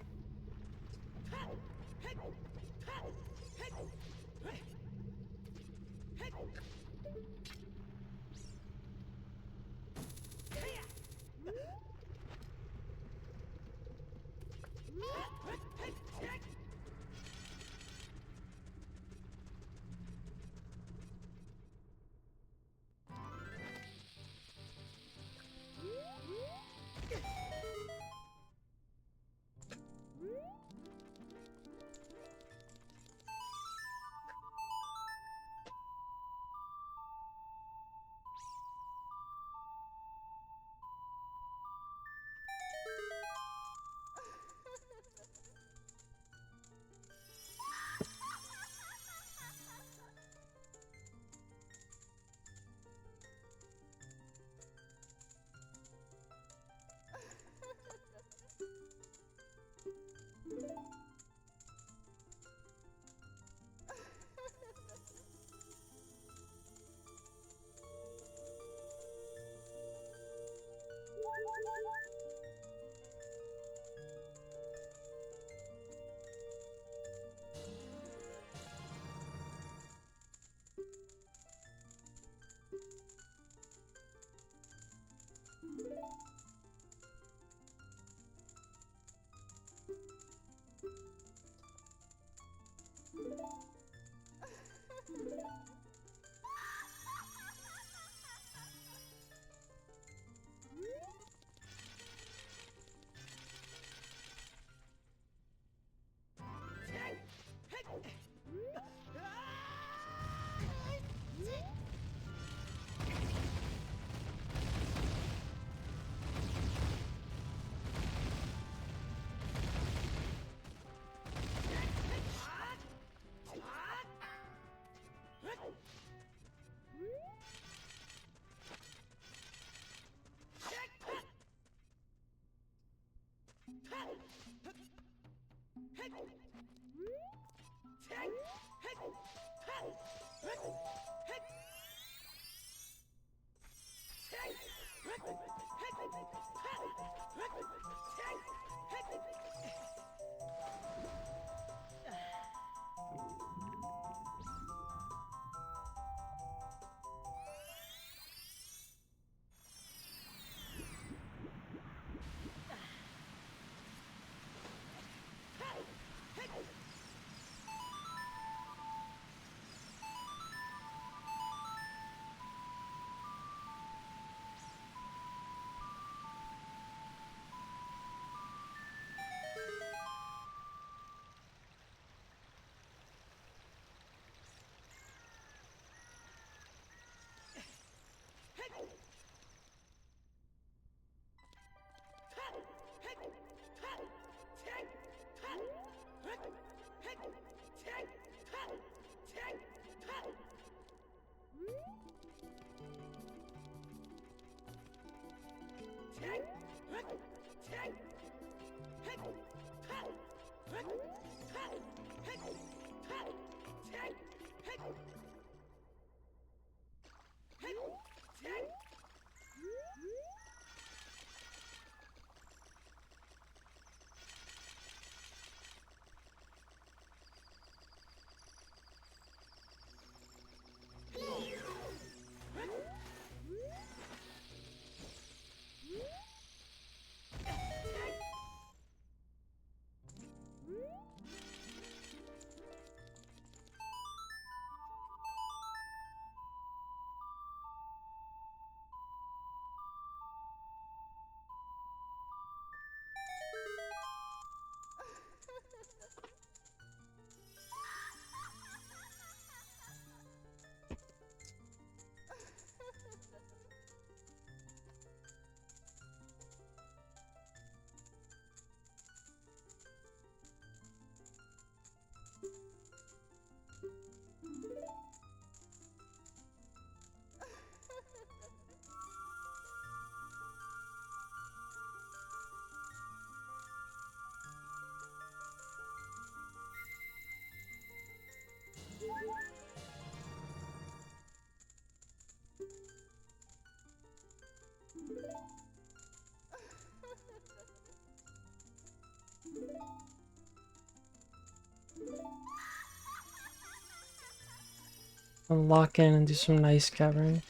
I'll lock in and do some nice covering.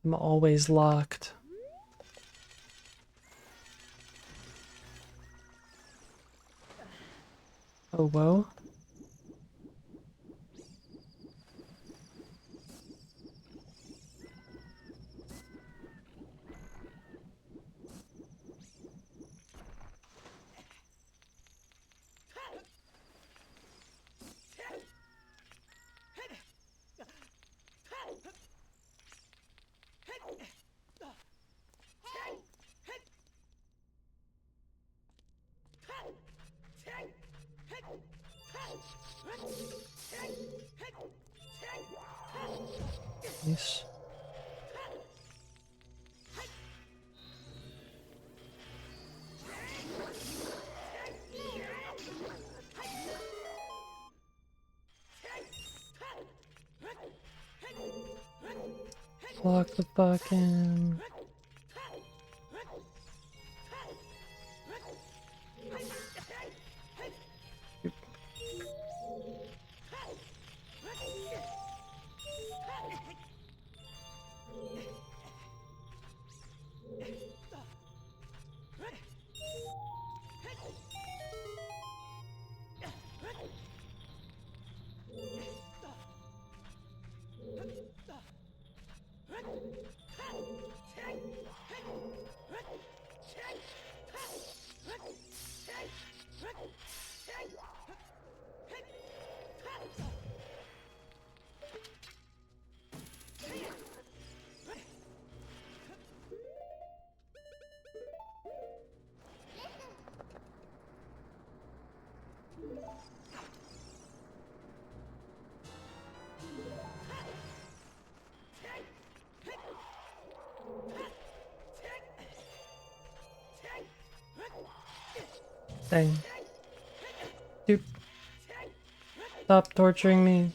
I'm always locked. Oh, whoa. Nice. Lock the fuck in. Dang. Dude. Stop torturing me.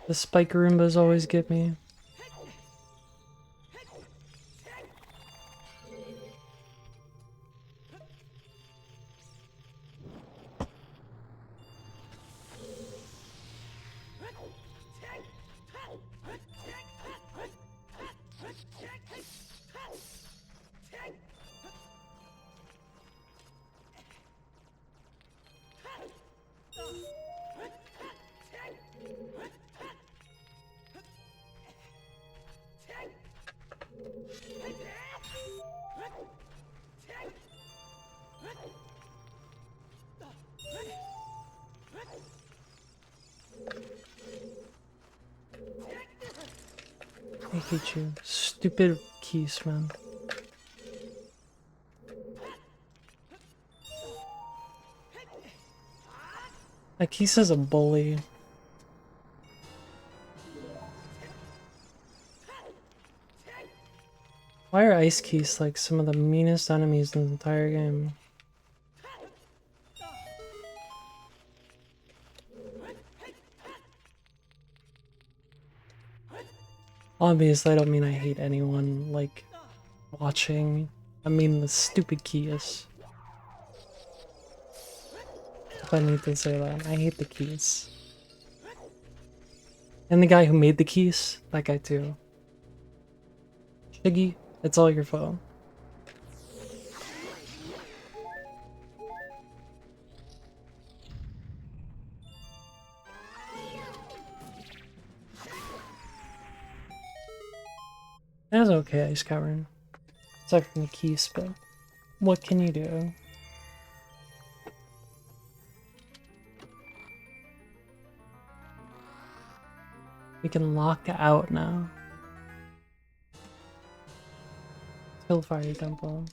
The spike Roombas always get me. I hate you. Stupid keys, man. That Keys is a bully. Why are ice keys like some of the meanest enemies in the entire game? Obviously, I don't mean I hate anyone, like, watching. I mean the stupid keys. If I need to say that, I hate the keys. And the guy who made the keys, that guy too. Shiggy, it's all your fault. That's okay, Ice Cavern. Aside from the keys, but what can you do? We can lock out now. Hillfire Temple.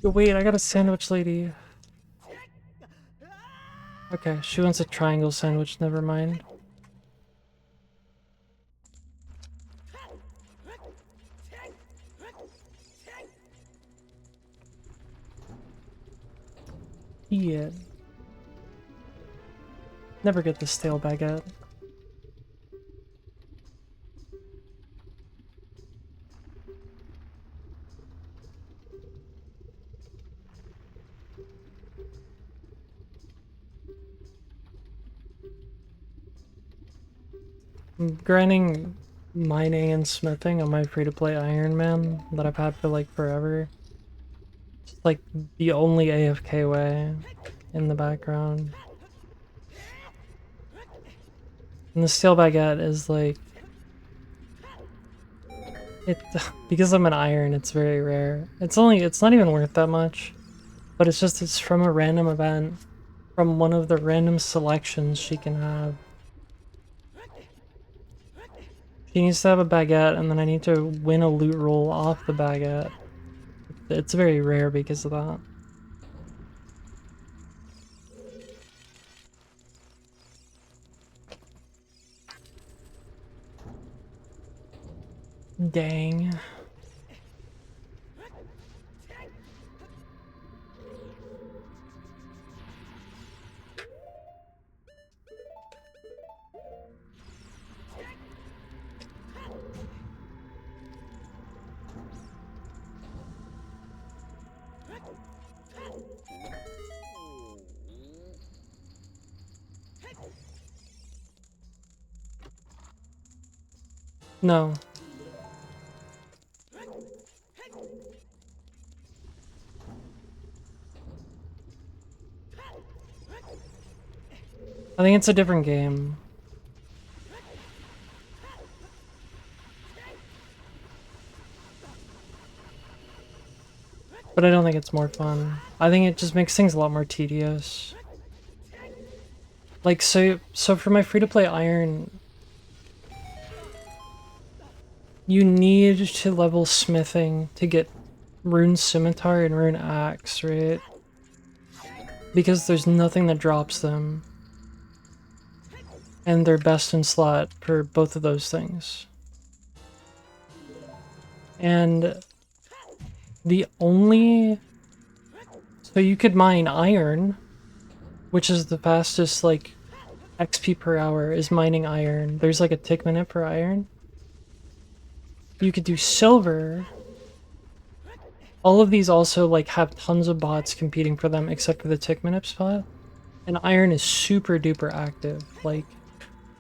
Yo, wait, I got a sandwich lady. Okay, she wants a triangle sandwich, never mind. Yeah. Never get the stale baguette. I'm grinding mining and smithing on my free-to-play Iron Man that I've had for like forever. It's like the only AFK way in the background. And the steel baguette is like it because I'm an iron, it's very rare. It's not even worth that much. But it's from a random event. From one of the random selections she can have. She needs to have a baguette and then I need to win a loot roll off the baguette. It's very rare because of that. Dang. No. I think it's a different game. But I don't think it's more fun. I think it just makes things a lot more tedious. Like, so for my free-to-play Iron, you need to level smithing to get Rune Scimitar and Rune Axe, right? Because there's nothing that drops them. And they're best in slot for both of those things. And the only... So you could mine iron, which is the fastest, like, XP per hour is mining iron. There's like a tick minute per iron. You could do silver. All of these also like have tons of bots competing for them except for the tick minute spot. And iron is super duper active. Like,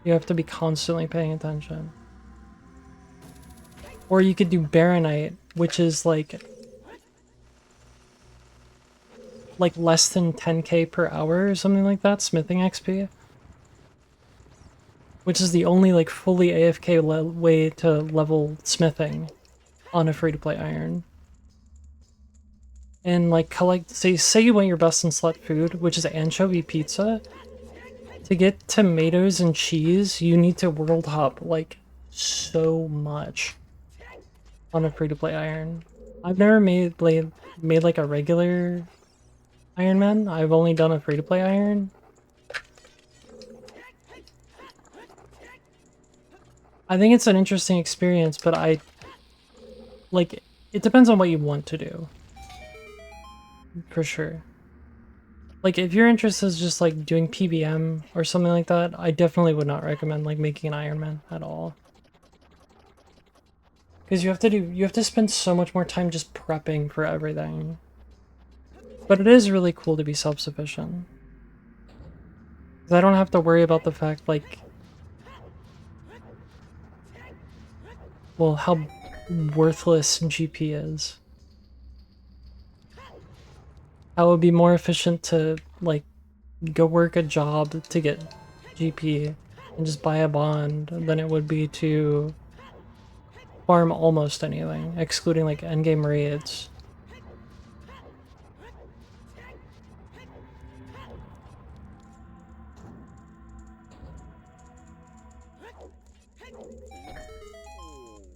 you have to be constantly paying attention. Or you could do baronite, which is like less than 10k per hour or something like that, smithing XP. Which is the only like fully AFK way to level smithing on a free-to-play iron. And like collect, say you want your best in slot food, which is anchovy pizza. To get tomatoes and cheese, you need to world hop like so much on a free-to-play iron. I've never made like a regular Iron Man. I've only done a free-to-play iron. I think it's an interesting experience, but it depends on what you want to do. For sure. Like, if your interest is just, like, doing PVM or something like that, I definitely would not recommend, like, making an Iron Man at all. Because you have to spend so much more time just prepping for everything. But it is really cool to be self-sufficient. Because I don't have to worry about the fact, like... Well, how worthless GP is. How it would be more efficient to, like, go work a job to get GP and just buy a bond than it would be to farm almost anything, excluding, like, endgame raids.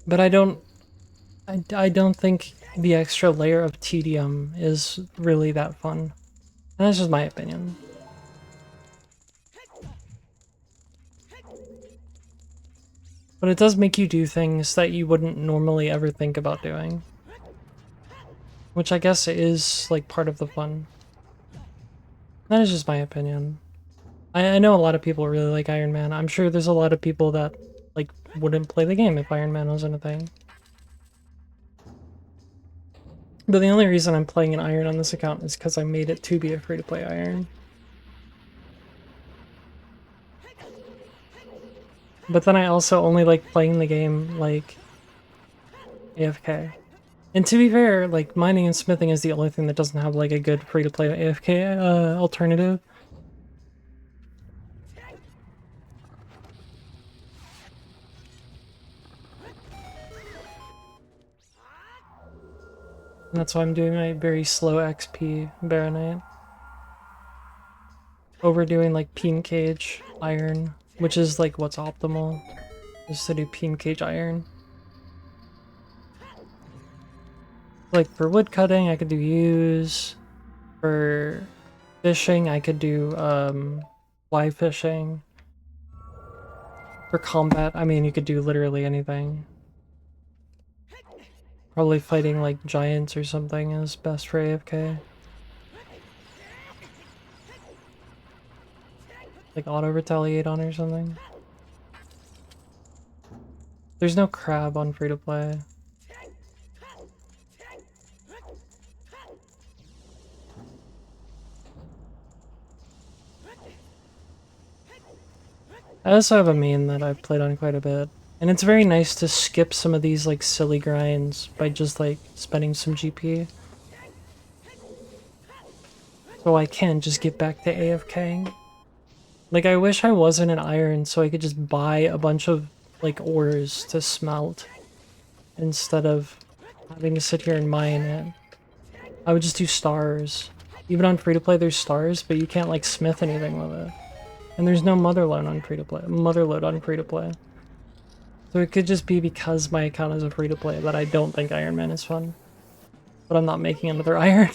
But I don't think the extra layer of tedium is really that fun. And that's just my opinion. But it does make you do things that you wouldn't normally ever think about doing. Which I guess is, like, part of the fun. That is just my opinion. I know a lot of people really like Iron Man. I'm sure there's a lot of people that, like, wouldn't play the game if Iron Man wasn't a thing. But the only reason I'm playing an Iron on this account is because I made it to be a free-to-play Iron. But then I also only like playing the game, like, AFK. And to be fair, like, mining and smithing is the only thing that doesn't have, like, a good free-to-play AFK alternative. And that's why I'm doing my very slow XP Baronite. Overdoing, like, Peen Cage Iron, which is, like, what's optimal, is to do Peen Cage Iron. Like, for wood cutting, I could do use. For fishing, I could do, fly fishing. For combat, I mean, you could do literally anything. Probably fighting, like, giants or something is best for AFK. Like, auto-retaliate on or something. There's no crab on free-to-play. I also have a main that I've played on quite a bit. And it's very nice to skip some of these, like, silly grinds by just, like, spending some GP. So I can just get back to AFKing. Like, I wish I wasn't an iron so I could just buy a bunch of, like, ores to smelt instead of having to sit here and mine it. I would just do stars. Even on free-to-play there's stars, but you can't, like, smith anything with it. And there's no motherload on free-to-play. So it could just be because my account is a free-to-play that I don't think Iron Man is fun. But I'm not making another iron.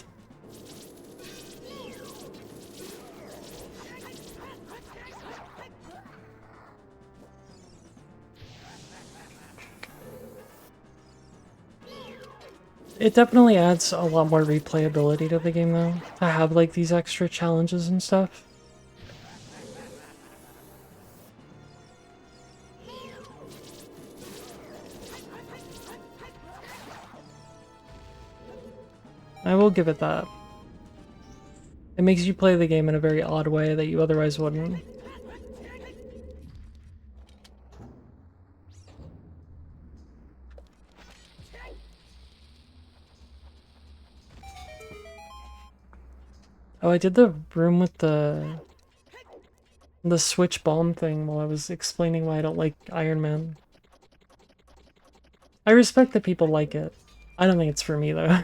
It definitely adds a lot more replayability to the game though, to have like these extra challenges and stuff. I will give it that. It makes you play the game in a very odd way that you otherwise wouldn't. Oh, I did the room with the switch bomb thing while I was explaining why I don't like Iron Man. I respect that people like it. I don't think it's for me though.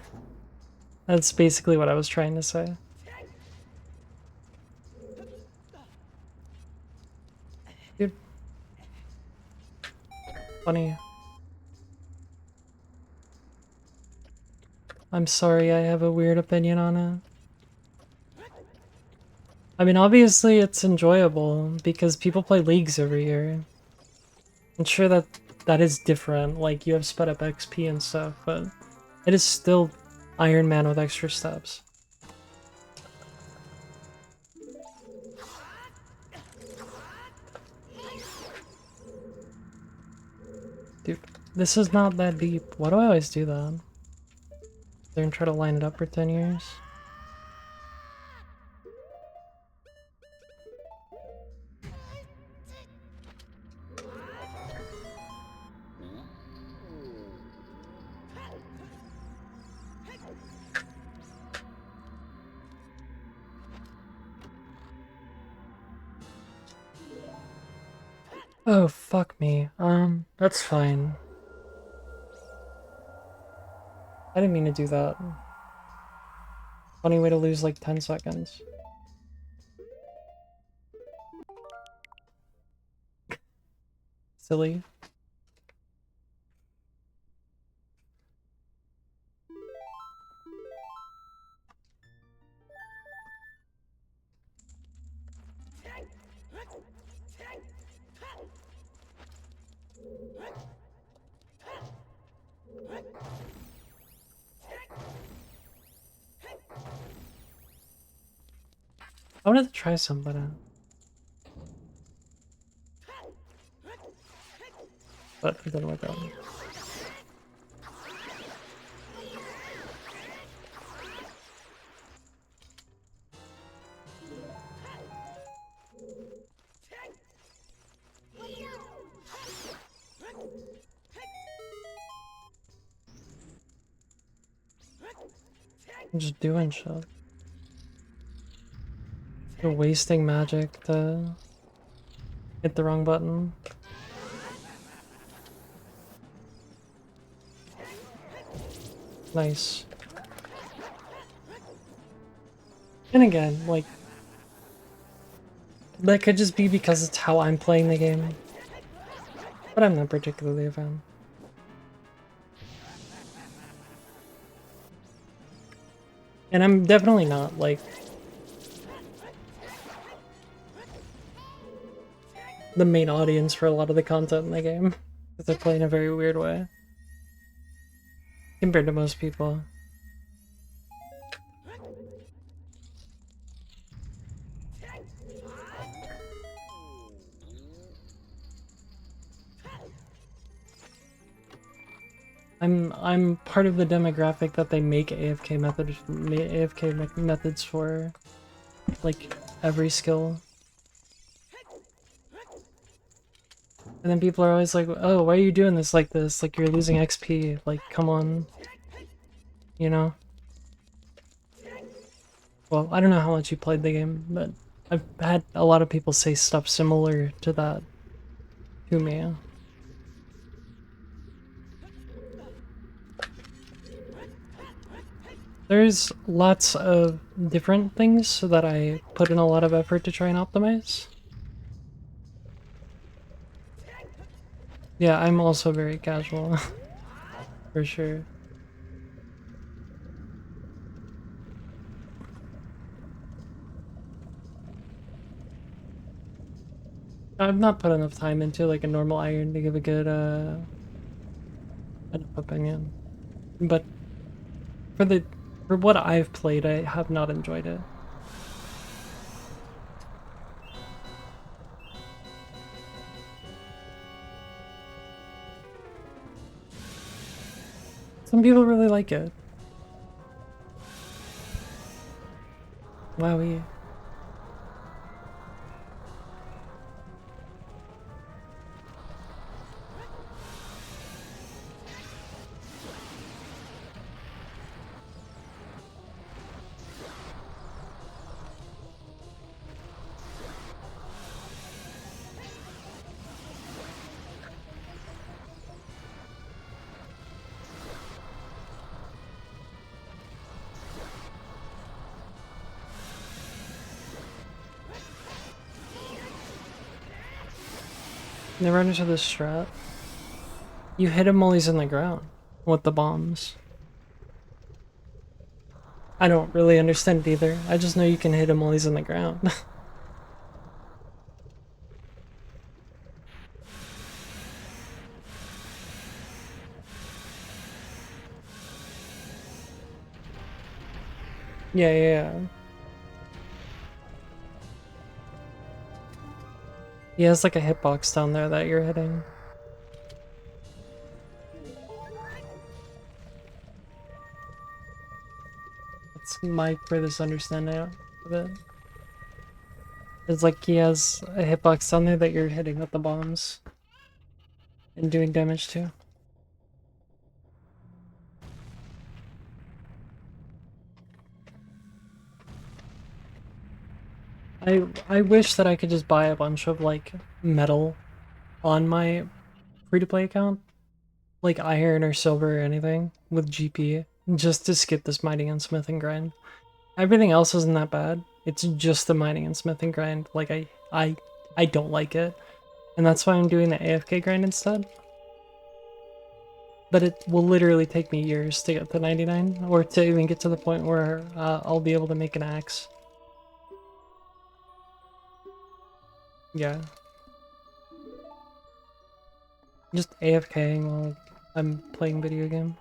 That's basically what I was trying to say. Dude. Funny. I'm sorry, I have a weird opinion on it. I mean, obviously it's enjoyable because people play leagues every year. I'm sure that that is different, like you have sped up XP and stuff, but it is still Iron Man with extra steps. Dude, this is not that deep. Why do I always do that? Then try to line it up for 10 years? Oh, fuck me. That's fine. I didn't mean to do that. Funny way to lose like 10 seconds. Silly. I wanted to try some, but it didn't work out. I'm just doing shit. You're wasting magic to hit the wrong button. Nice. And again, like, that could just be because it's how I'm playing the game. But I'm not particularly a fan. And I'm definitely not, like, the main audience for a lot of the content in the game. Because I play in a very weird way. Compared to most people. I'm part of the demographic that they make AFK methods for, like, every skill. And then people are always like, oh, why are you doing this like this? Like, you're losing XP. Like, come on. You know? Well, I don't know how much you played the game, but I've had a lot of people say stuff similar to that to me. There's lots of different things that I put in a lot of effort to try and optimize. Yeah, I'm also very casual, for sure. I've not put enough time into like a normal iron to give a good enough opinion. But for what I've played, I have not enjoyed it. Some people really like it. Wowie. They run into this strat. You hit him while he's in the ground with the bombs. I don't really understand it either. I just know you can hit him while he's in the ground. Yeah, yeah, yeah. He has like a hitbox down there that you're hitting. That's my furthest understanding of it. It's like he has a hitbox down there that you're hitting with the bombs and doing damage to. I wish that I could just buy a bunch of like metal on my free-to-play account, like iron or silver or anything with GP, just to skip this mining and smithing grind. Everything else isn't that bad. It's just the mining and smithing grind. Like I don't like it, and that's why I'm doing the AFK grind instead. But it will literally take me years to get to 99, or to even get to the point where I'll be able to make an axe. Yeah. Just AFKing while I'm playing video game.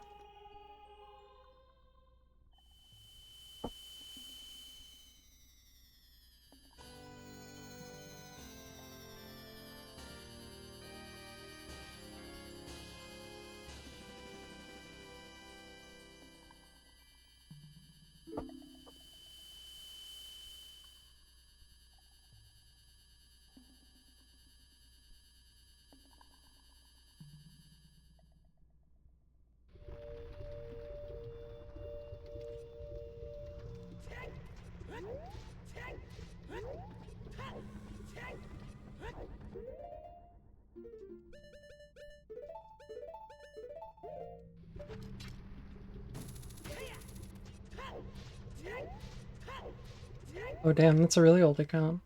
Oh damn, that's a really old account.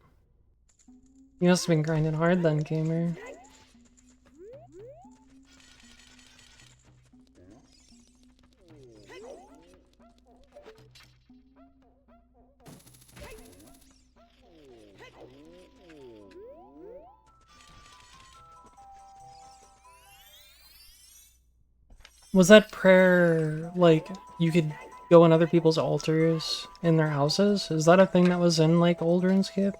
You must have been grinding hard then, gamer. Was that prayer, like, you could go on other people's altars in their houses? Is that a thing that was in, like, old RuneScape?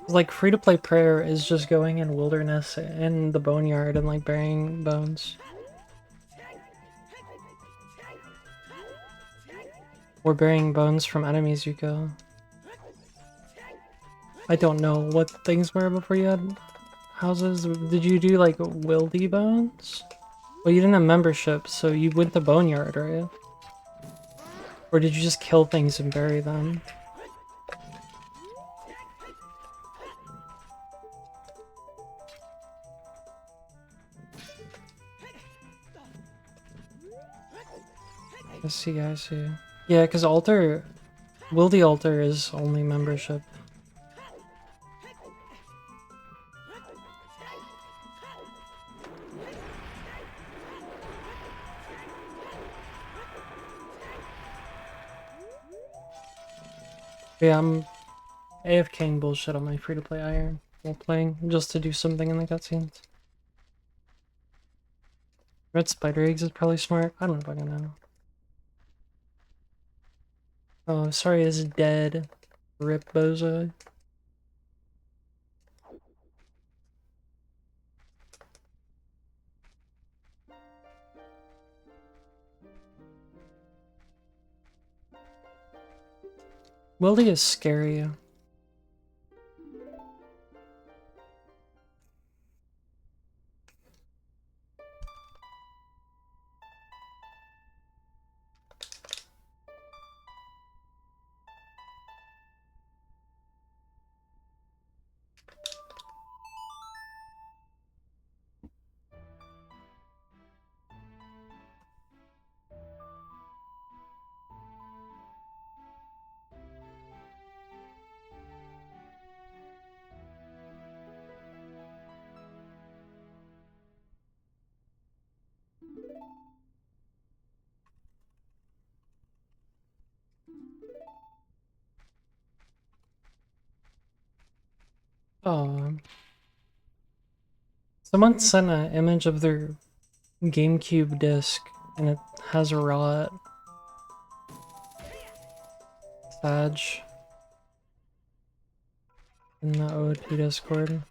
Like, free-to-play prayer is just going in wilderness in the boneyard and, like, burying bones. Or burying bones from enemies you kill. I don't know what things were before you had houses. Did you do, like, wildy bones? Well, you didn't have membership, so you went to boneyard, right? Or did you just kill things and bury them? I see, I see. Yeah, because altar... Wildy altar is only membership. Yeah, I'm AFKing bullshit on my free-to-play iron while playing, just to do something in the cutscenes. Red spider eggs is probably smart. I don't fucking know. Oh, sorry, is dead. Rip Bozo. Wildy is scary. Oh. Someone sent an image of their GameCube disc, and it has a rot. Sag. In the O2 Discord.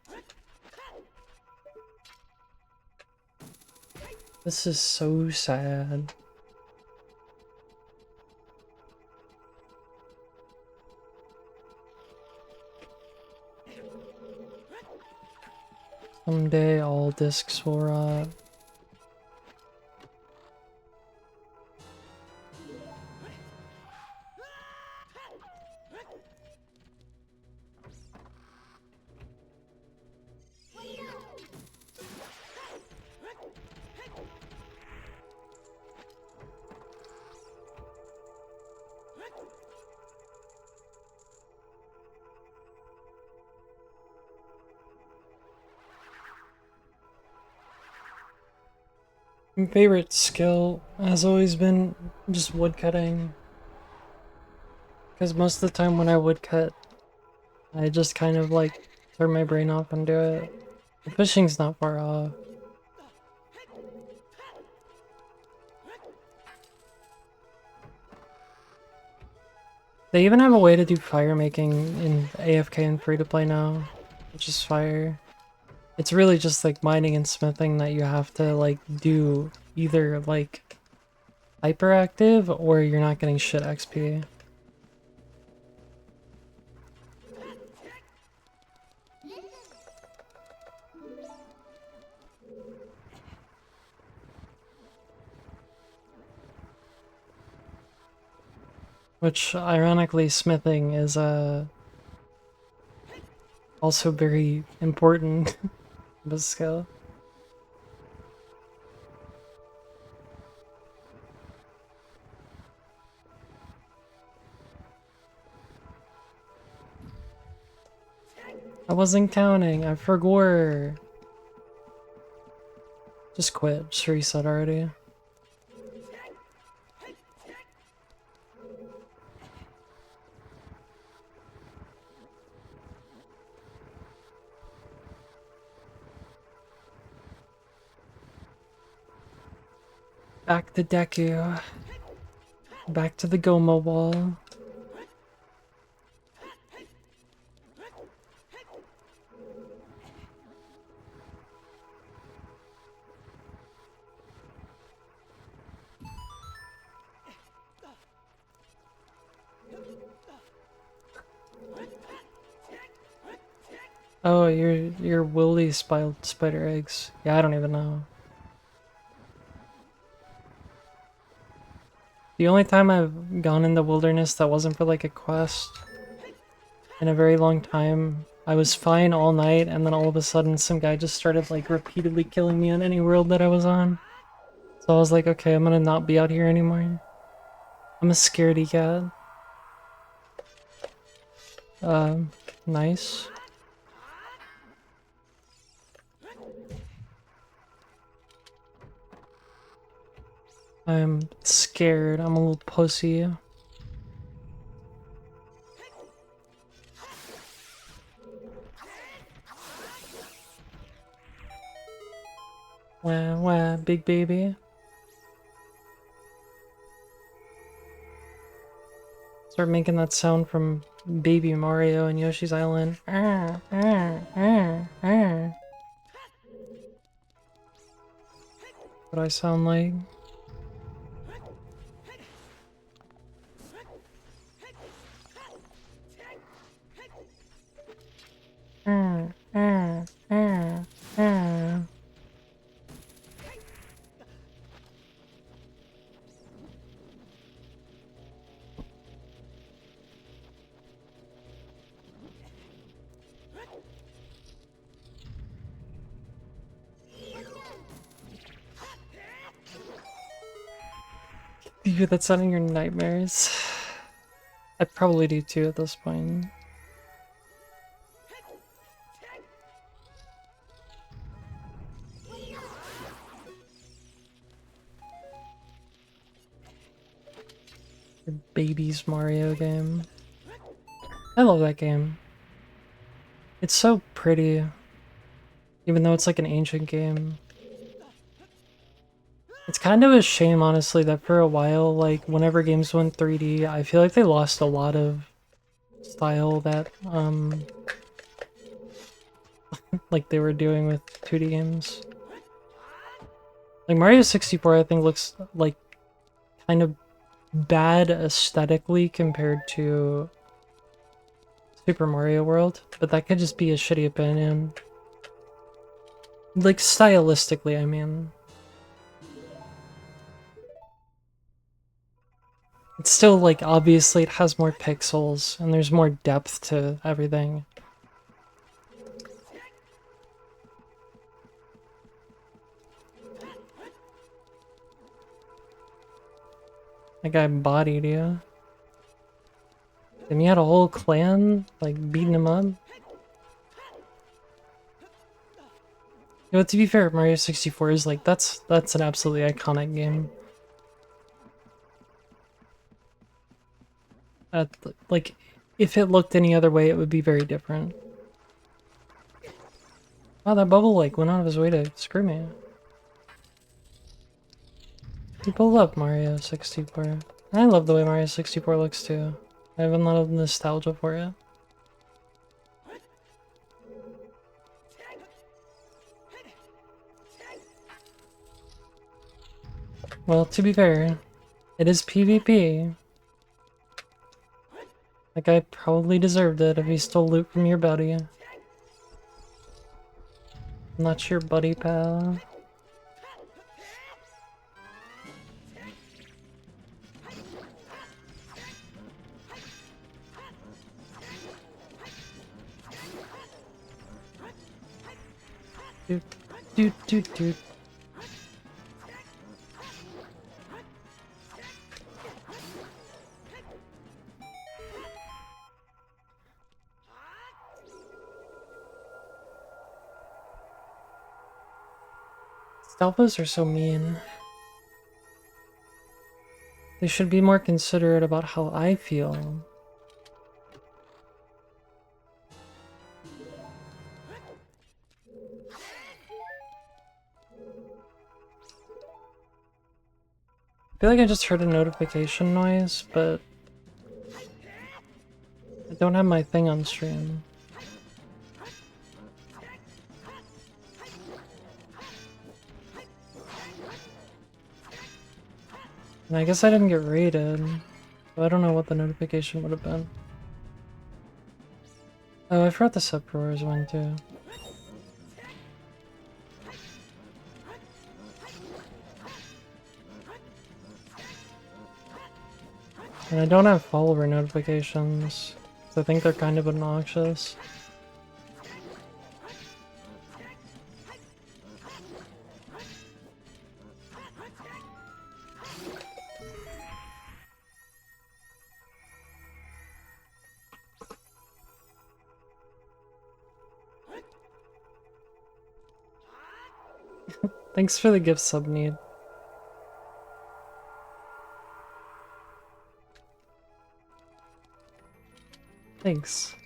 This is so sad. Someday all discs will rot. My favorite skill has always been just woodcutting. Because most of the time when I woodcut, I just kind of like turn my brain off and do it. The fishing's not far off. They even have a way to do fire making in AFK and free to play now, which is fire. It's really just like mining and smithing that you have to like do either like hyperactive or you're not getting shit XP. Which ironically smithing is also very important of a skill. I wasn't counting, I forgot. Just quit, just reset already. Back to Deku. Back to the Goma wall. Oh, you're woolly spider eggs. Yeah, I don't even know. The only time I've gone in the wilderness that wasn't for like a quest in a very long time, I was fine all night, and then all of a sudden some guy just started like repeatedly killing me on any world that I was on. So I was like, okay, I'm gonna not be out here anymore. I'm a scaredy cat. Nice. I'm scared. I'm a little pussy. Wah wah, big baby. Start making that sound from Baby Mario and Yoshi's Island. What I sound like? You hear that sound in your nightmares? I probably do too at this point. Your baby's Mario game. I love that game. It's so pretty, even though it's like an ancient game. It's kind of a shame, honestly, that for a while, like, whenever games went 3D, I feel like they lost a lot of style that, like they were doing with 2D games. Like, Mario 64, I think, looks, like, kind of bad aesthetically compared to Super Mario World, but that could just be a shitty opinion. Like, stylistically, I mean. It's still, like, obviously it has more pixels, and there's more depth to everything. That guy bodied you. And you had a whole clan, like, beating him up. You know, to be fair, Mario 64 is, like, that's an absolutely iconic game. Like, if it looked any other way, it would be very different. Wow, that bubble, like, went out of his way to screw me. People love Mario 64. I love the way Mario 64 looks, too. I have a lot of nostalgia for it. Well, to be fair, it is PvP. That guy probably deserved it if he stole loot from your buddy. Not your buddy, pal. Dude, dude. Alphas are so mean. They should be more considerate about how I feel. I feel like I just heard a notification noise, but I don't have my thing on stream. And I guess I didn't get raided, so I don't know what the notification would have been. Oh, I forgot the Subroars one too. And I don't have follower notifications, so I think they're kind of obnoxious. Thanks for the gift sub need. Thanks.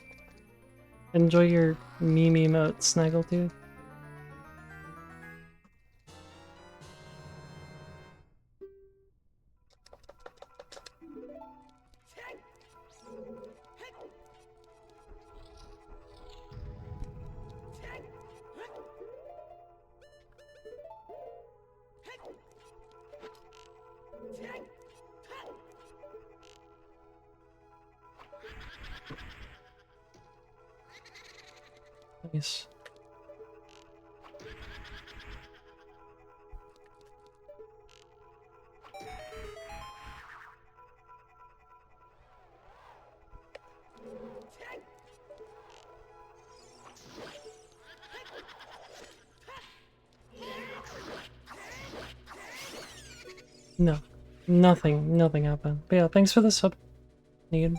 Enjoy your meme emote, Snaggletooth. Nice. No. Nothing happened. But yeah, thanks for the sub need.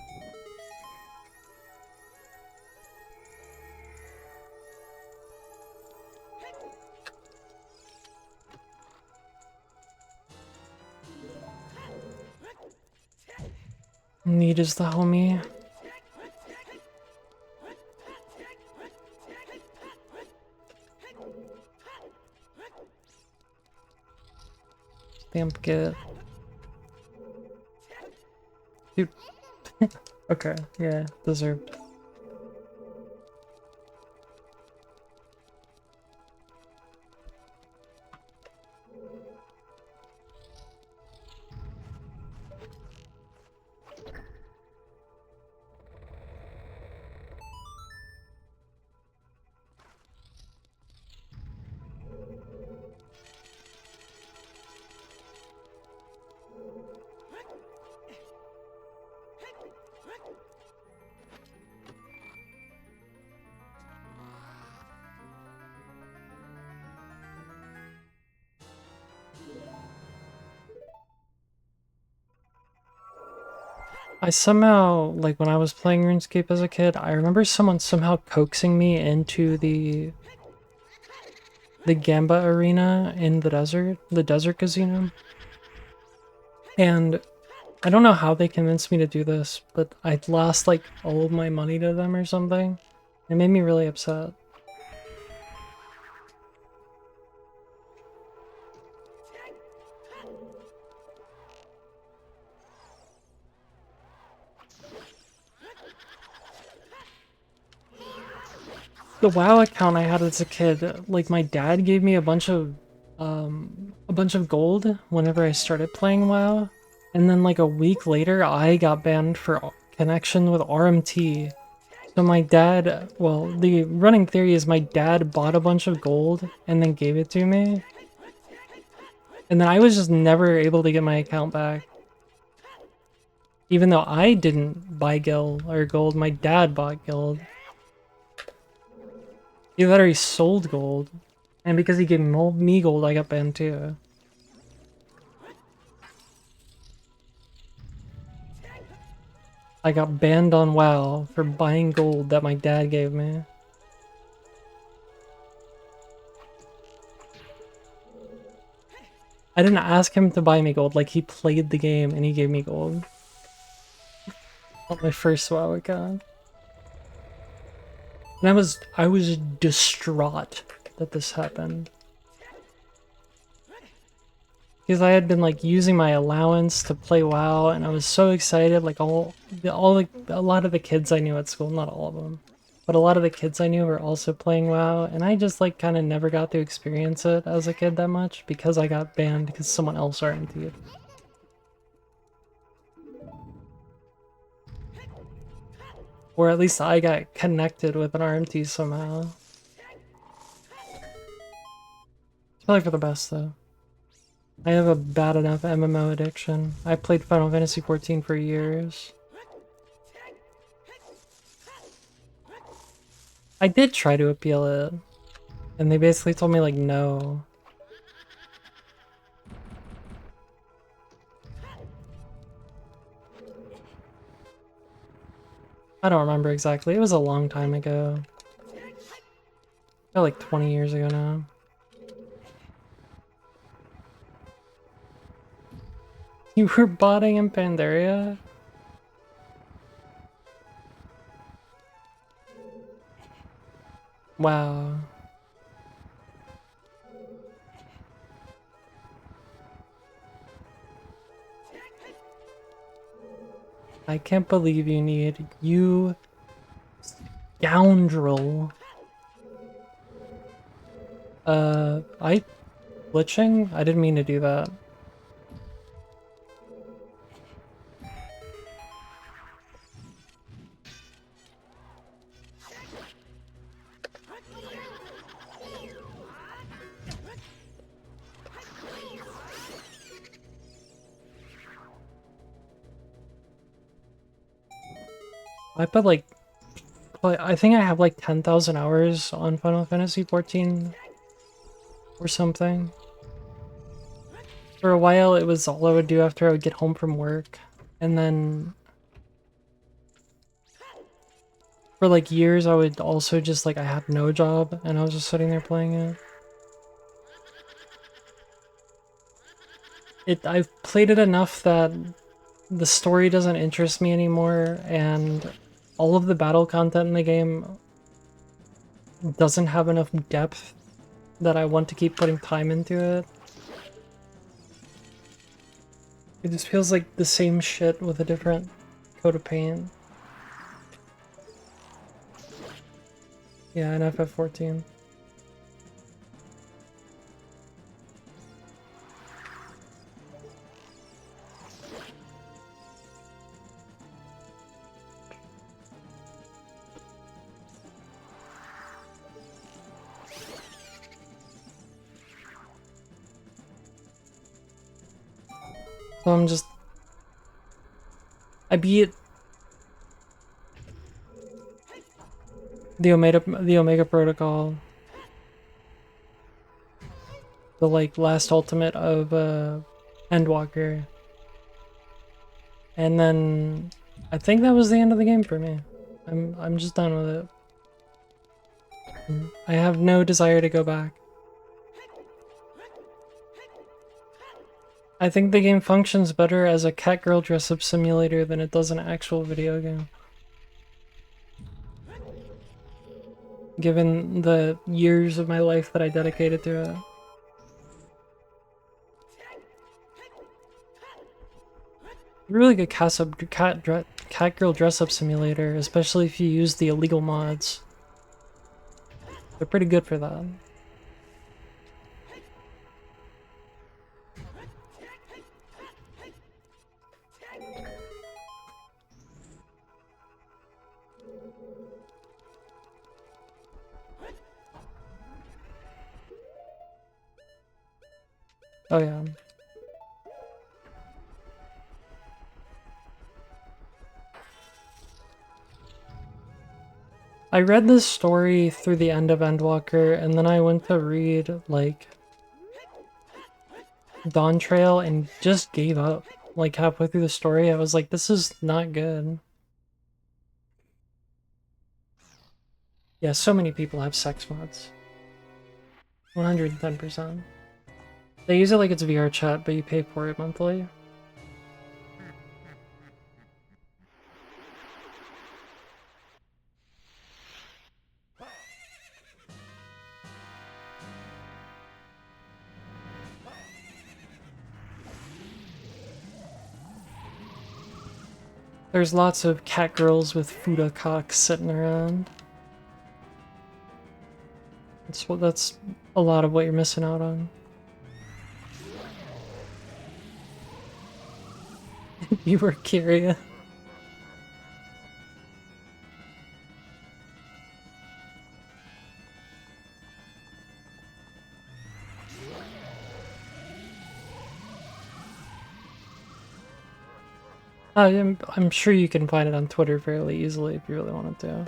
Need is the homie. Stamp get. Dude. Okay, yeah, deserved. I somehow, like when I was playing RuneScape as a kid, I remember someone somehow coaxing me into the Gamba arena in the desert casino. And I don't know how they convinced me to do this, but I lost like all of my money to them or something. It made me really upset. The WoW account I had as a kid, like my dad gave me a bunch of gold whenever I started playing WoW, and then like a week later I got banned for connection with RMT. So my dad, well, the running theory is my dad bought a bunch of gold and then gave it to me. And then I was just never able to get my account back. Even though I didn't buy gil or gold, my dad bought gold. Either that or he sold gold. And because he gave me gold, I got banned too. I got banned on WoW for buying gold that my dad gave me. I didn't ask him to buy me gold, like he played the game and he gave me gold. On my first WoW account. And I was distraught that this happened. Because I had been like using my allowance to play WoW and I was so excited, like a lot of the kids I knew at school, not all of them, but a lot of the kids I knew were also playing WoW, and I just like kind of never got to experience it as a kid that much because I got banned because someone else RMT'd. Or at least I got connected with an RMT somehow. It's probably for the best though. I have a bad enough MMO addiction. I played Final Fantasy XIV for years. I did try to appeal it, and they basically told me like no. I don't remember exactly. It was a long time ago. About like 20 years ago now. You were botting in Pandaria? Wow. I can't believe you scoundrel. I glitching? I didn't mean to do that. I put like, I think I have like 10,000 hours on Final Fantasy XIV or something. For a while, it was all I would do after I would get home from work. And then for like years, I would also just like, I had no job and I was just sitting there playing it. I've played it enough that the story doesn't interest me anymore, and all of the battle content in the game doesn't have enough depth that I want to keep putting time into it. It just feels like the same shit with a different coat of paint. Yeah, and FF14. So I beat the Omega Protocol, the like last ultimate of Endwalker, and then I think that was the end of the game for me. I'm just done with it. I have no desire to go back. I think the game functions better as a cat girl dress-up simulator than it does an actual video game. Given the years of my life that I dedicated to it. Really good cat girl dress-up simulator, especially if you use the illegal mods. They're pretty good for that. Oh yeah. I read this story through the end of Endwalker, and then I went to read, like, Dawn Trail and just gave up. Like, halfway through the story, I was like, this is not good. Yeah, so many people have sex mods. 110%. They use it like it's VR chat, but you pay for it monthly. There's lots of cat girls with Fuda cocks sitting around. That's a lot of what you're missing out on. You were curious. I'm sure you can find it on Twitter fairly easily if you really wanted to.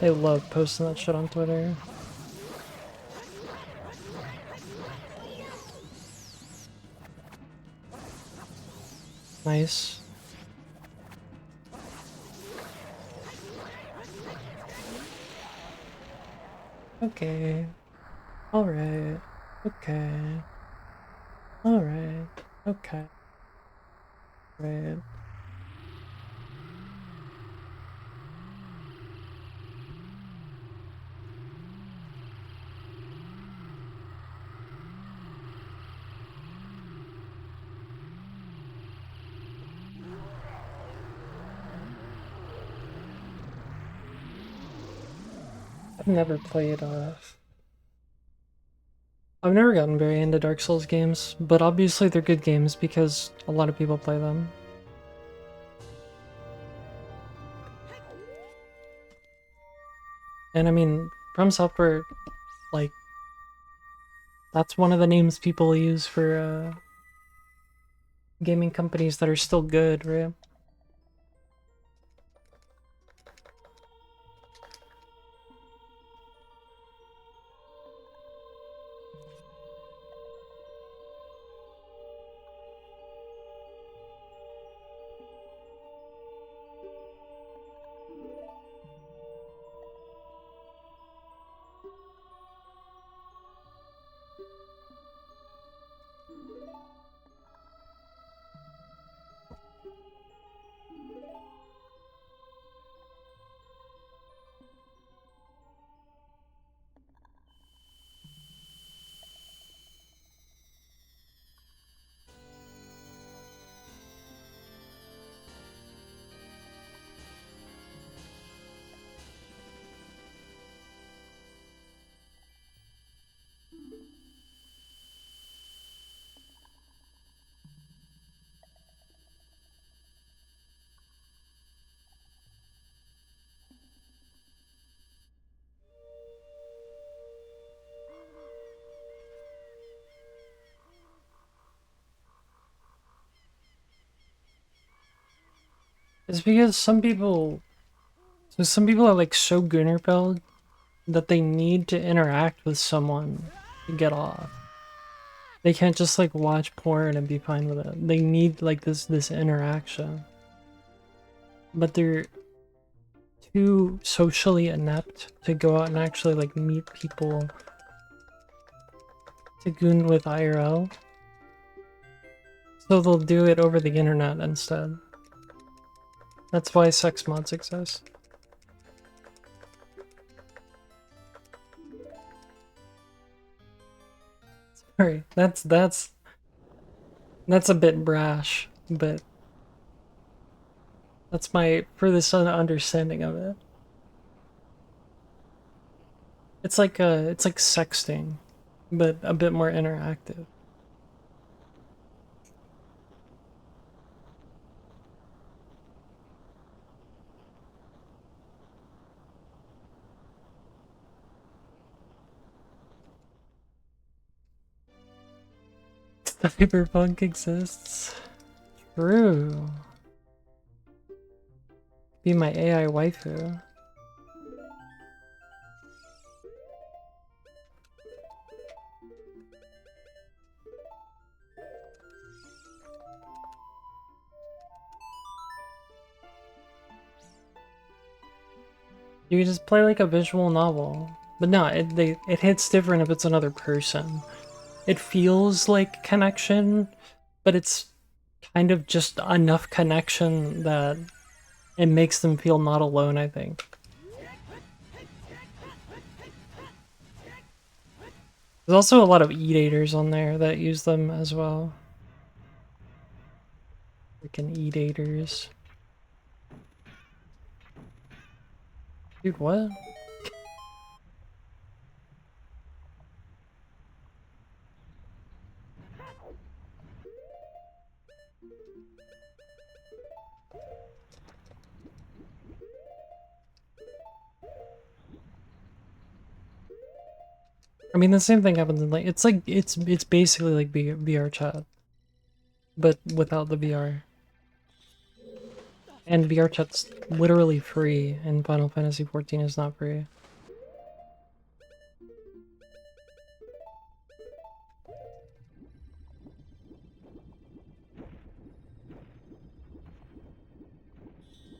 They love posting that shit on Twitter. Nice. Okay. Alright. Okay. Alright. Okay. Right. I've never played I've never gotten very into Dark Souls games, but obviously they're good games because a lot of people play them. And I mean, From Software, like, that's one of the names people use for gaming companies that are still good, right? It's because some people are like so Gunnerfeld that they need to interact with someone to get off. They can't just like watch porn and be fine with it. They need like this interaction. But they're too socially inept to go out and actually like meet people to goon with IRL. So they'll do it over the internet instead. That's why sex mods exist. Sorry, that's a bit brash, but that's my furthest understanding of it. It's like sexting, but a bit more interactive. Cyberpunk exists. True. Be my AI waifu. You can just play like a visual novel. But no, it hits different if it's another person. It feels like connection, but it's kind of just enough connection that it makes them feel not alone, I think. There's also a lot of eat-aters on there that use them as well. Freaking eat-aters. Dude, what? I mean, the same thing happens in like it's basically like VR chat, but without the VR. And VR chat's literally free, and Final Fantasy XIV is not free.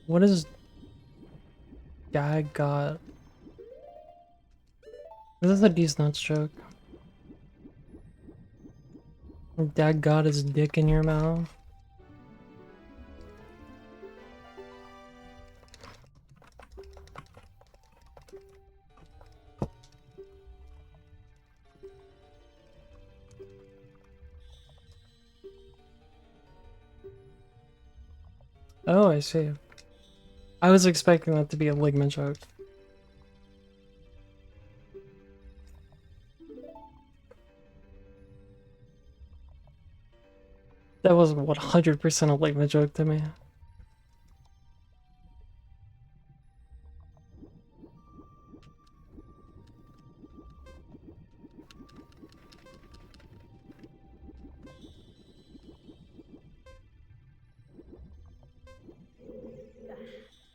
What is Gag got? This is a D's nuts joke. Dad got his dick in your mouth. Oh, I see. I was expecting that to be a Ligma joke. That was 100% a Ligma joke to me.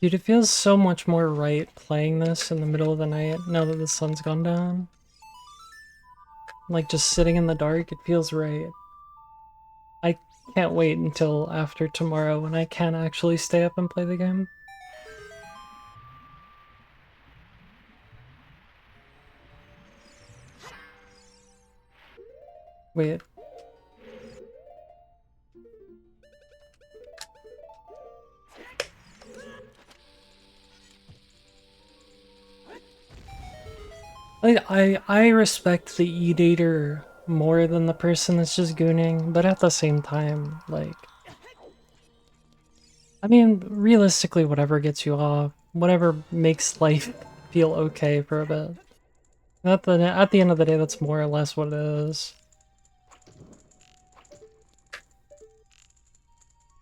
Dude, it feels so much more right playing this in the middle of the night now that the sun's gone down. Like, just sitting in the dark, it feels right. I can't wait until after tomorrow when I can actually stay up and play the game. Wait. I respect the eat-ater more than the person that's just gooning, but at the same time, like... I mean, realistically, whatever gets you off, whatever makes life feel okay for a bit. At the end of the day, that's more or less what it is.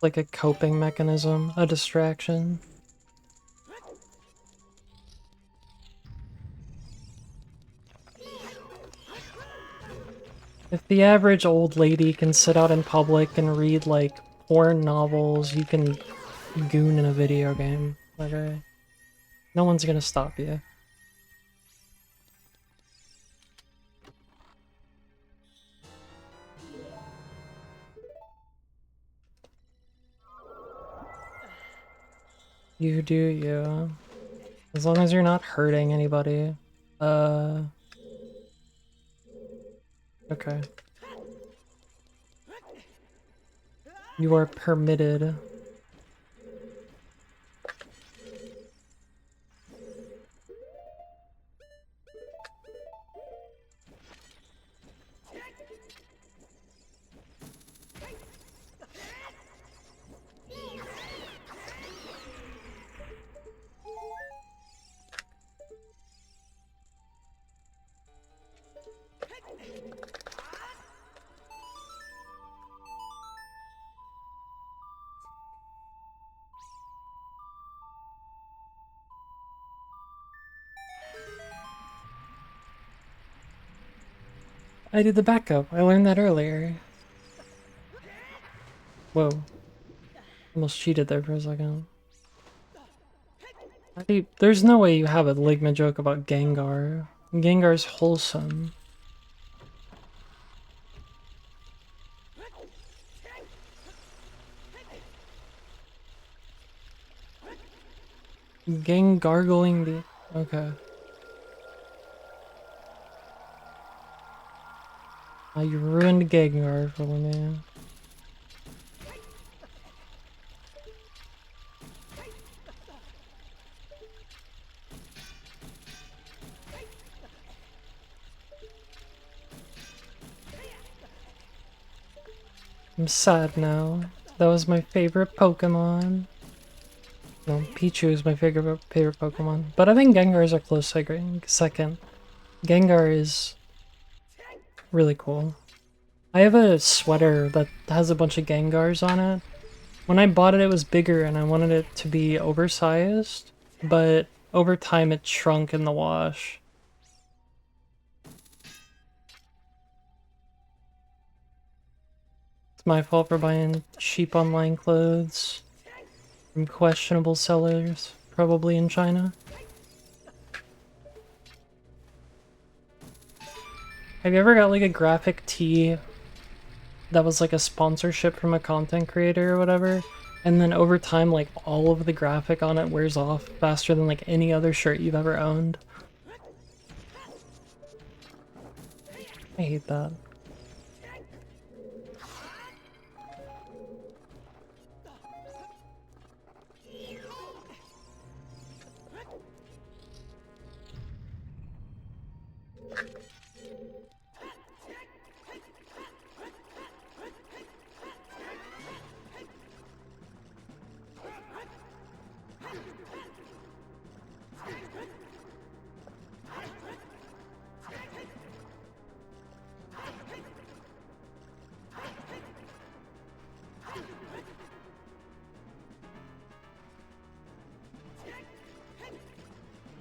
Like a coping mechanism, a distraction. If the average old lady can sit out in public and read, like, porn novels, you can goon in a video game, okay? No one's gonna stop you. You do you. As long as you're not hurting anybody. Okay. You are permitted. I did the backup. I learned that earlier. Whoa. Almost cheated there for a second. There's no way you have a Ligma joke about Gengar. Gengar's wholesome. Gargling the... Okay. You ruined Gengar for me. I'm sad now. That was my favorite Pokemon. No, Pichu is my favorite Pokemon. But I think Gengar is a close second. Gengar is really cool. I have a sweater that has a bunch of Gengars on it. When I bought it, it was bigger and I wanted it to be oversized, but over time it shrunk in the wash. It's my fault for buying cheap online clothes from questionable sellers, probably in China. Have you ever got like a graphic tee that was like a sponsorship from a content creator or whatever, and then over time like all of the graphic on it wears off faster than like any other shirt you've ever owned? I hate that.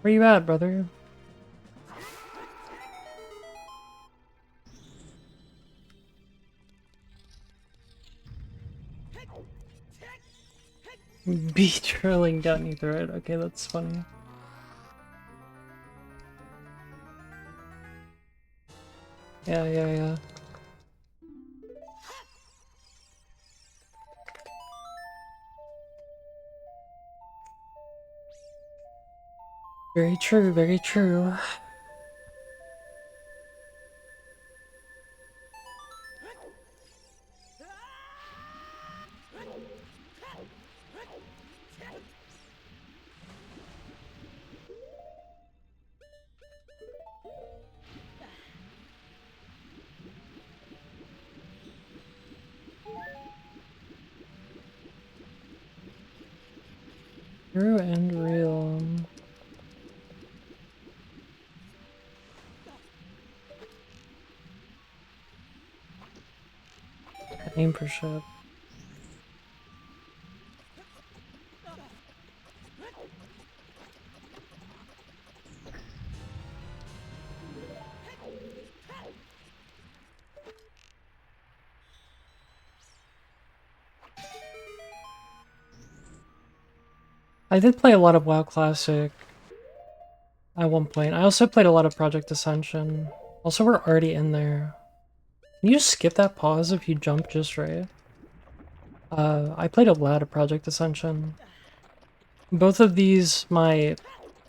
Where you at, brother? Be trolling down you through it. Okay, that's funny. Yeah. Very true, very true. True and real. Aim for shit. I did play a lot of WoW Classic at one point. I also played a lot of Project Ascension. Also, we're already in there. Can you skip that pause if you jump just right? I played a lot of Project Ascension. Both of these, my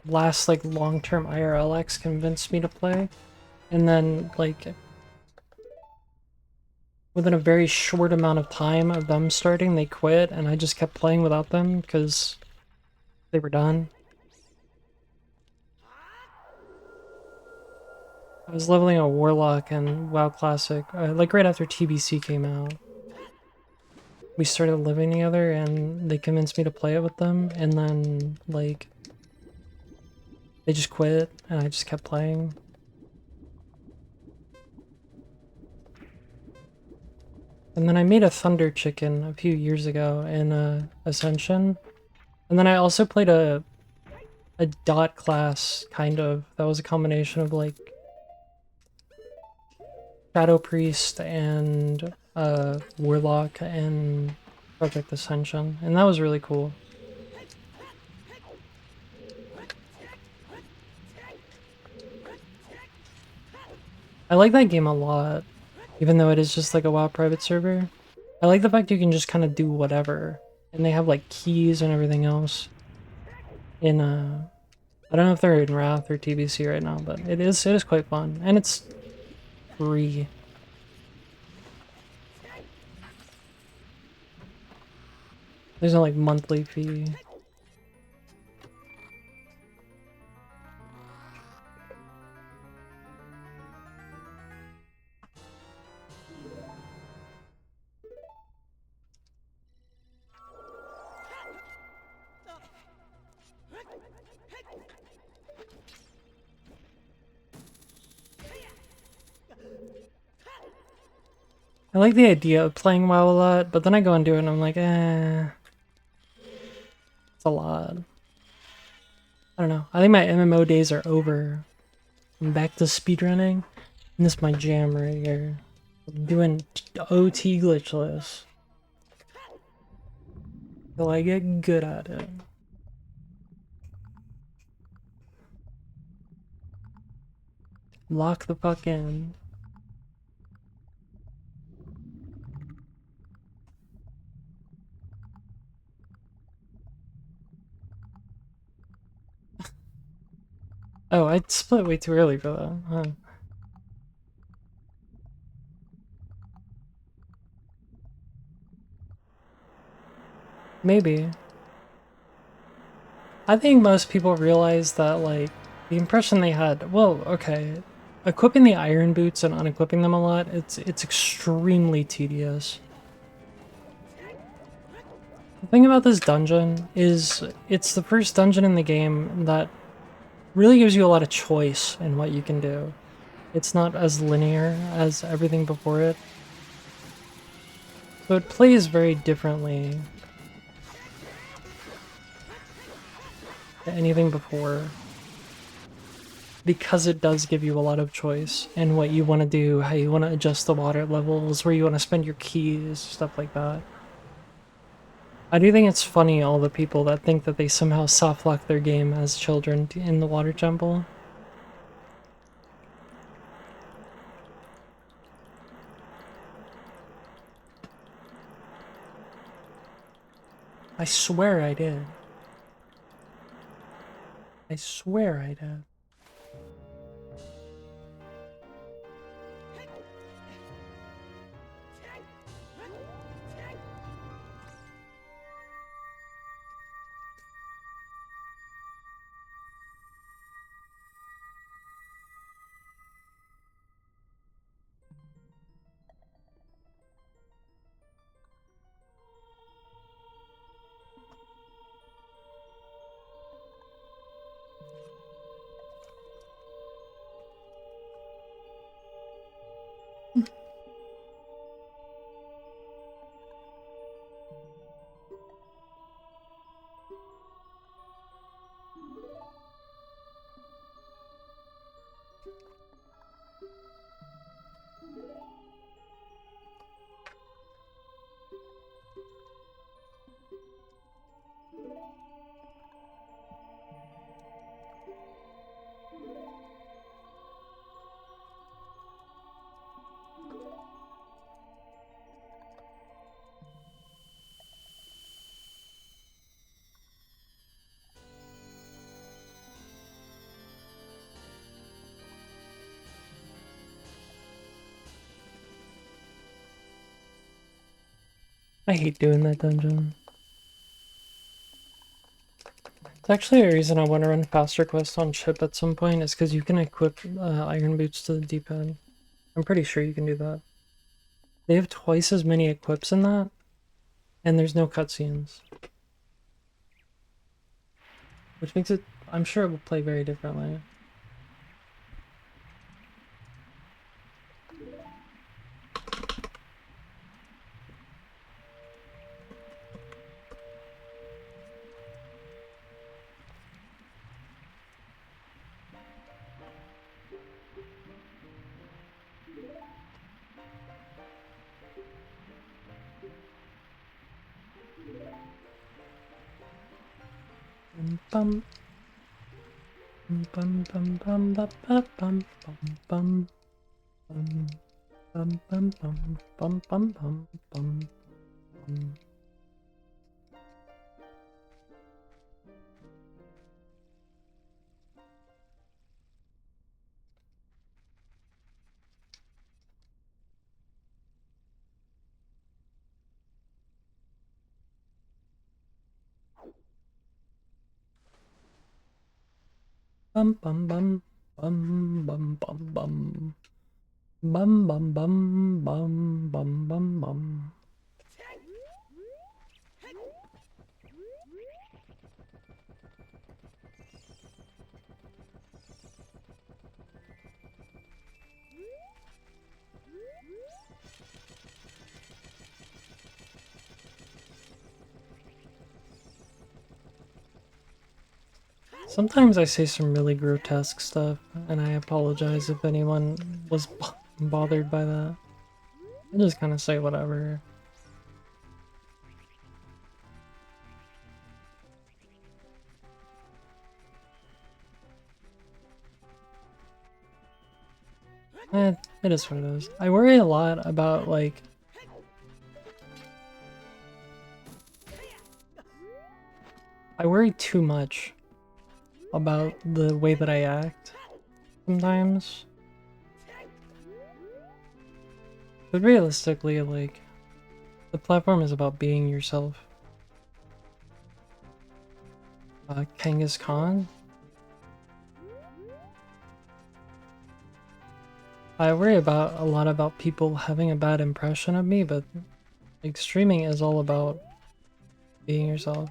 last, like, long-term IRLX convinced me to play. And then, like, within a very short amount of time of them starting, they quit, and I just kept playing without them because they were done. I was leveling a Warlock in WoW Classic, like right after TBC came out. We started living together and they convinced me to play it with them, and then, like, they just quit and I just kept playing. And then I made a Thunder Chicken a few years ago in Ascension. And then I also played a dot class, kind of. That was a combination of, like, Shadow Priest and Warlock and Project Ascension. And that was really cool. I like that game a lot, even though it is just like a WoW private server. I like the fact you can just kind of do whatever, and they have like keys and everything else in I don't know if they're in Wrath or TBC right now, but it is quite fun. And it's free. There's no like monthly fee. I like the idea of playing WoW a lot, but then I go and do it and I'm like, it's a lot. I don't know. I think my MMO days are over. I'm back to speedrunning, and this is my jam right here. I'm doing OT glitchless till I get good at it. Lock the fuck in. Oh, I split way too early for that. Huh. Maybe. I think most people realize that, like, the impression they had, well, okay, equipping the iron boots and unequipping them a lot, it's extremely tedious. The thing about this dungeon is it's the first dungeon in the game that really gives you a lot of choice in what you can do. It's not as linear as everything before it. So it plays very differently to anything before, because it does give you a lot of choice in what you want to do, how you want to adjust the water levels, where you want to spend your keys, stuff like that. I do think it's funny, all the people that think that they somehow soft-lock their game as children in the water temple. I swear I did. I swear I did. I hate doing that dungeon. It's actually a reason I want to run faster quests on chip at some point, is because you can equip iron boots to the D-pad. I'm pretty sure you can do that. They have twice as many equips in that, and there's no cutscenes. Which makes it, I'm sure it will play very differently. Bum bum bum bum bum bum bum bum bum bum bum bum bum bum bum bum. Bum bum bum bum bum bum bum bum bum bum bum bum bum bum. Sometimes I say some really grotesque stuff, and I apologize if anyone was bothered by that. I just kind of say whatever. It is what it is. I worry a lot about, like... I worry too much about the way that I act sometimes. But realistically, like, the platform is about being yourself. Kangaskhan? Khan? I worry about a lot about people having a bad impression of me, but like streaming is all about being yourself.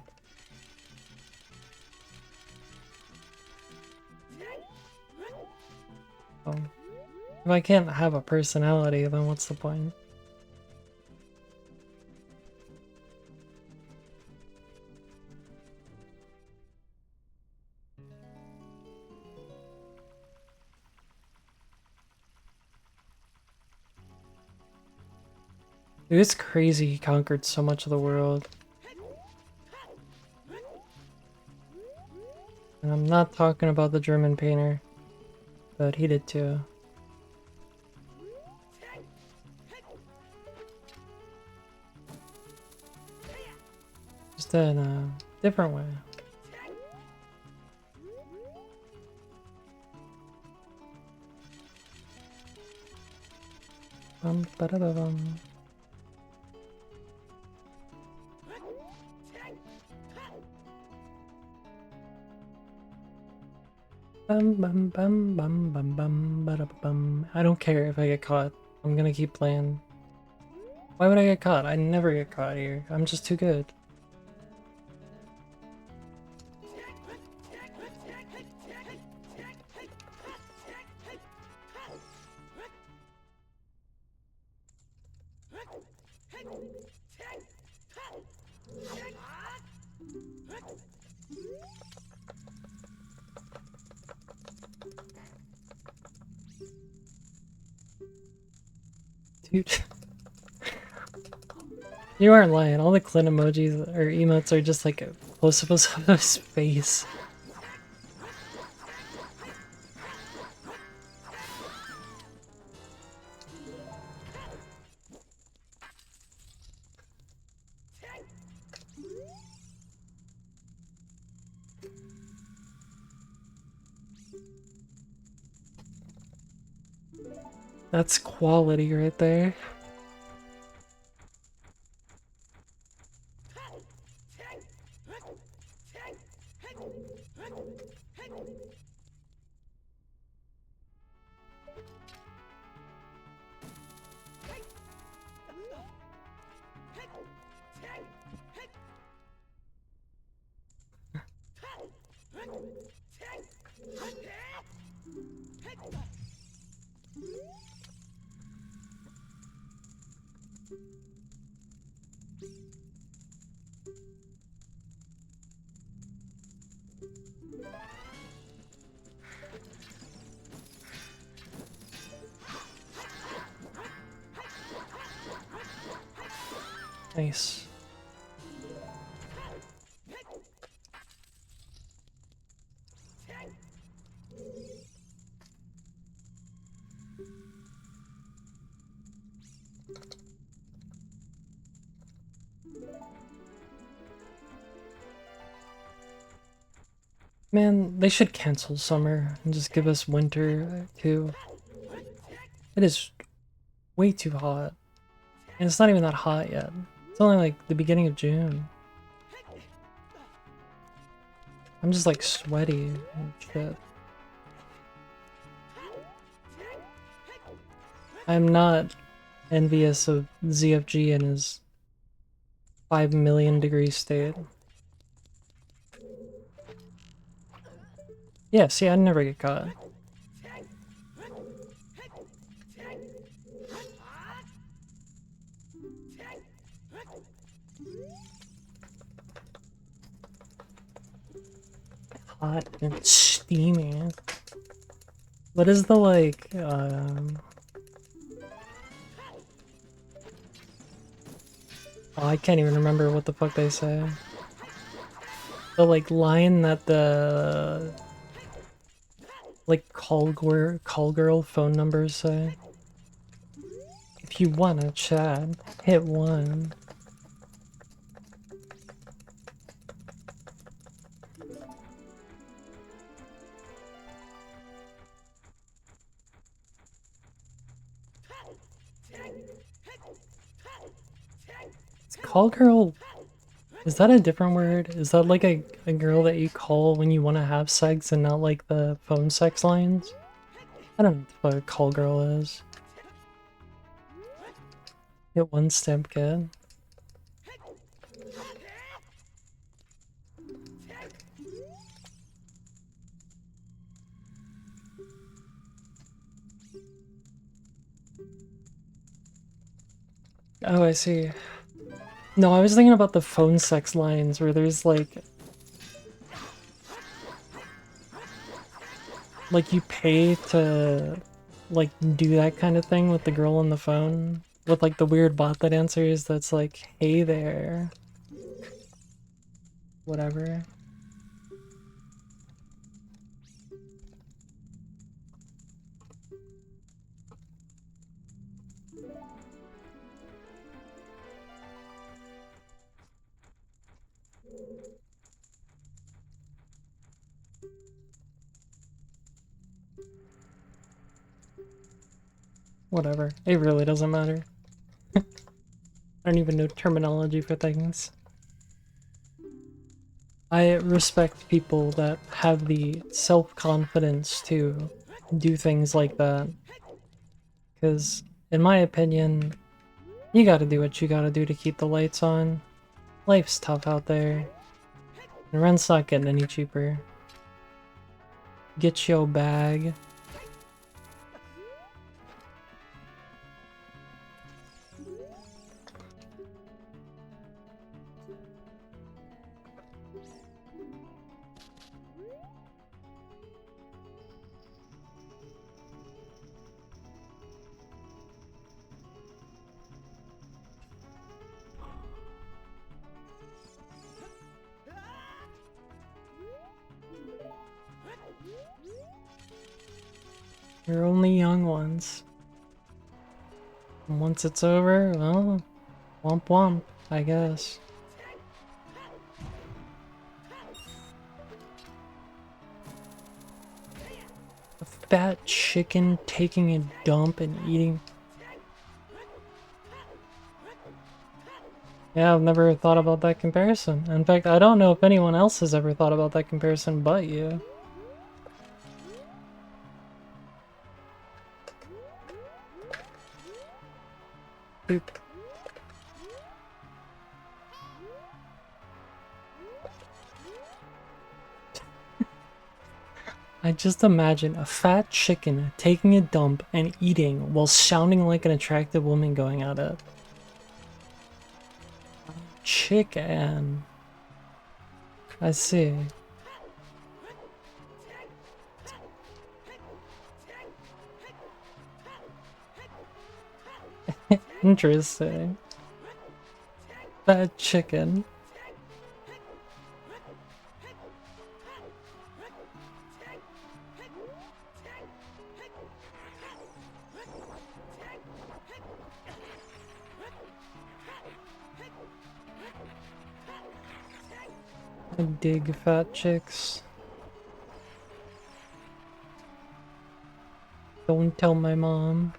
If I can't have a personality, then what's the point? Dude, it's crazy he conquered so much of the world. And I'm not talking about the German painter, but he did too. Just in a different way. Ba-da-ba-bum. Bum bum bum bum bum bum ba da bum. I don't care if I get caught. I'm gonna keep playing. Why would I get caught? I never get caught here. I'm just too good. Dude. You aren't lying. All the Clint emojis or emotes are just like close-ups of his face. That's quality right there. Nice. Man, they should cancel summer and just give us winter too. It is way too hot. And it's not even that hot yet. It's only like the beginning of June. I'm just like sweaty and shit. I'm not envious of ZFG and his 5 million degree state. Yeah, see, I'd never get caught. Hot and steamy. What is the, like, oh, I can't even remember what the fuck they say. The, like, line that the, like, call girl phone numbers say. If you wanna chat, hit 1. Call girl, is that a different word? Is that like a girl that you call when you want to have sex and not like the phone sex lines? I don't know what a call girl is. Get 1 step kid. Oh, I see. No, I was thinking about the phone sex lines where there's like you pay to like do that kind of thing with the girl on the phone with like the weird bot that answers that's like, hey there, whatever. Whatever. It really doesn't matter. I don't even know terminology for things. I respect people that have the self-confidence to do things like that. Because, in my opinion, you gotta do what you gotta do to keep the lights on. Life's tough out there. And rent's not getting any cheaper. Get your bag. You're only young ones. And once it's over, well, womp womp, I guess. A fat chicken taking a dump and eating. Yeah, I've never thought about that comparison. In fact, I don't know if anyone else has ever thought about that comparison but you. Boop. I just imagine a fat chicken taking a dump and eating while sounding like an attractive woman going at it. Chicken. I see. Interesting. Fat chicken. I dig fat chicks. Don't tell my mom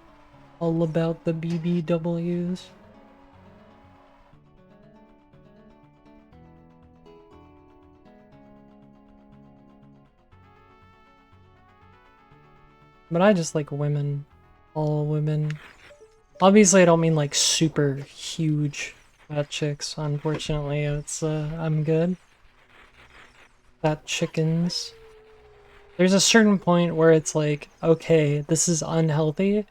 all about the BBWs. But I just like women. all women. Obviously, I don't mean like super huge fat chicks. Unfortunately, it's I'm good. Fat chickens. There's a certain point where it's like, okay, this is unhealthy.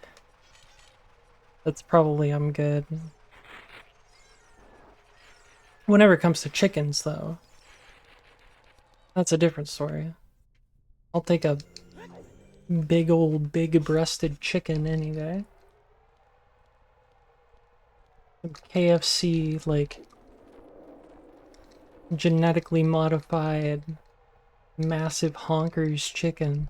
That's probably I'm good. Whenever it comes to chickens, though, that's a different story. I'll take a big old big-breasted chicken any day. Some KFC, like, genetically modified, massive honkers chicken.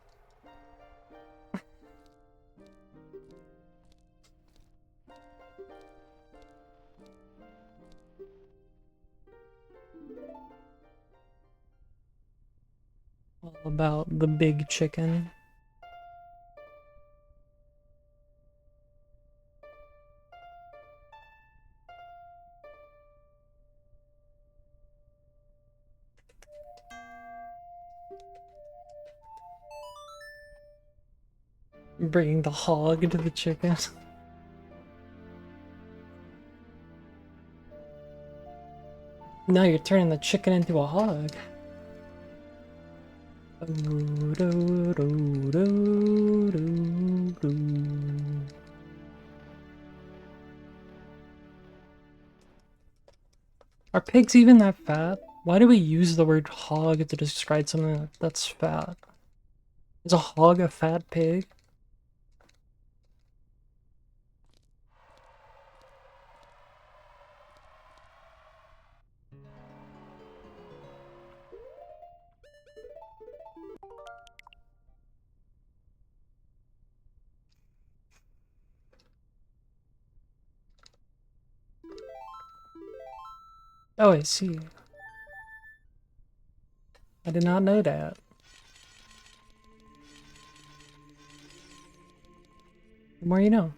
All about the big chicken. Bringing the hog to the chicken. Now you're turning the chicken into a hog. Are pigs even that fat? Why do we use the word hog to describe something that's fat? Is a hog a fat pig? Oh, I see. I did not know that. The more you know.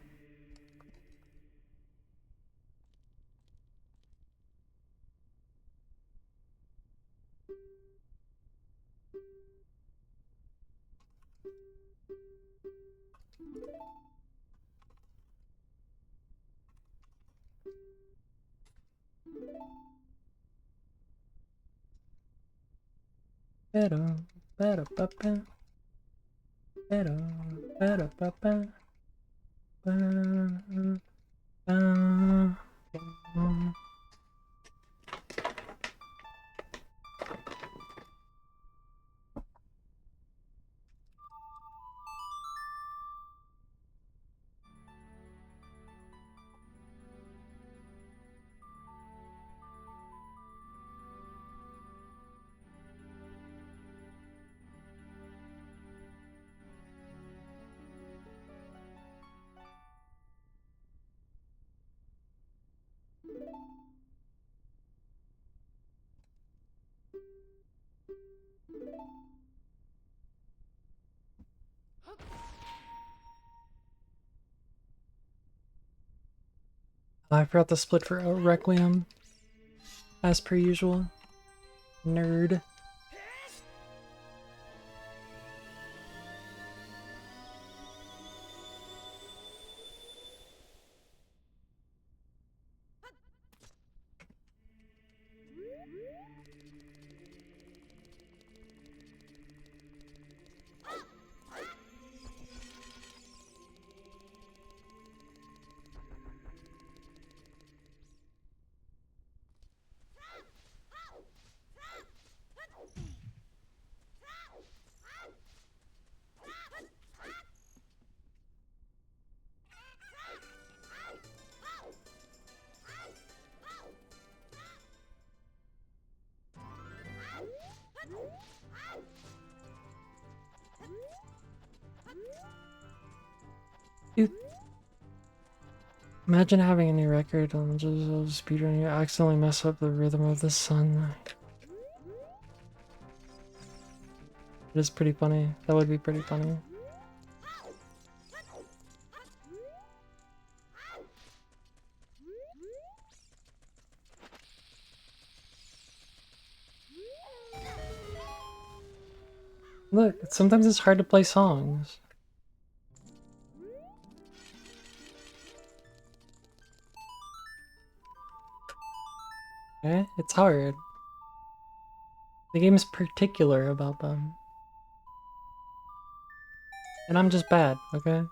Better, better, better, better, better, better, better. I forgot to split for Requiem, as per usual. Nerd. Dude, imagine having a new record on just speedrun, you accidentally mess up the rhythm of the sun. It is pretty funny. That would be pretty funny. Look, sometimes it's hard to play songs. Okay? It's hard. The game's particular about them. And I'm just bad, okay?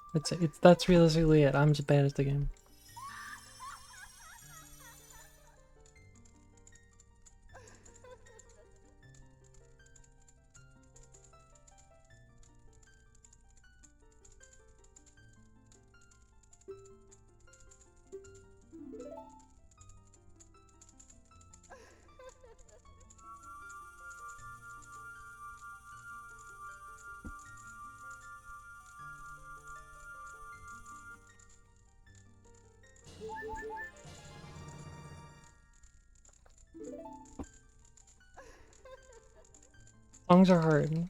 That's realistically it. I'm just bad at the game. Songs are hard.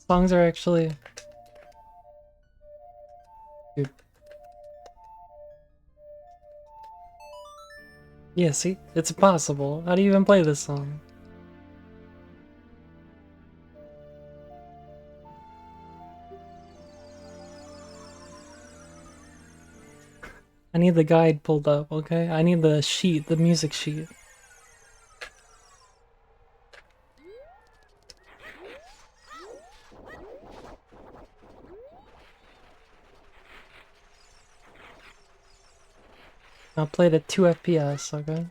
Songs are actually... Dude. Yeah, see? It's impossible. How do you even play this song? I need the guide pulled up, okay? I need the sheet, the music sheet. I'll play it at 2 FPS, okay?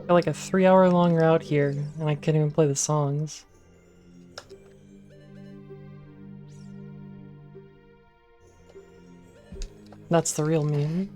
Got like a 3-hour long route here, and I can't even play the songs. That's the real meme.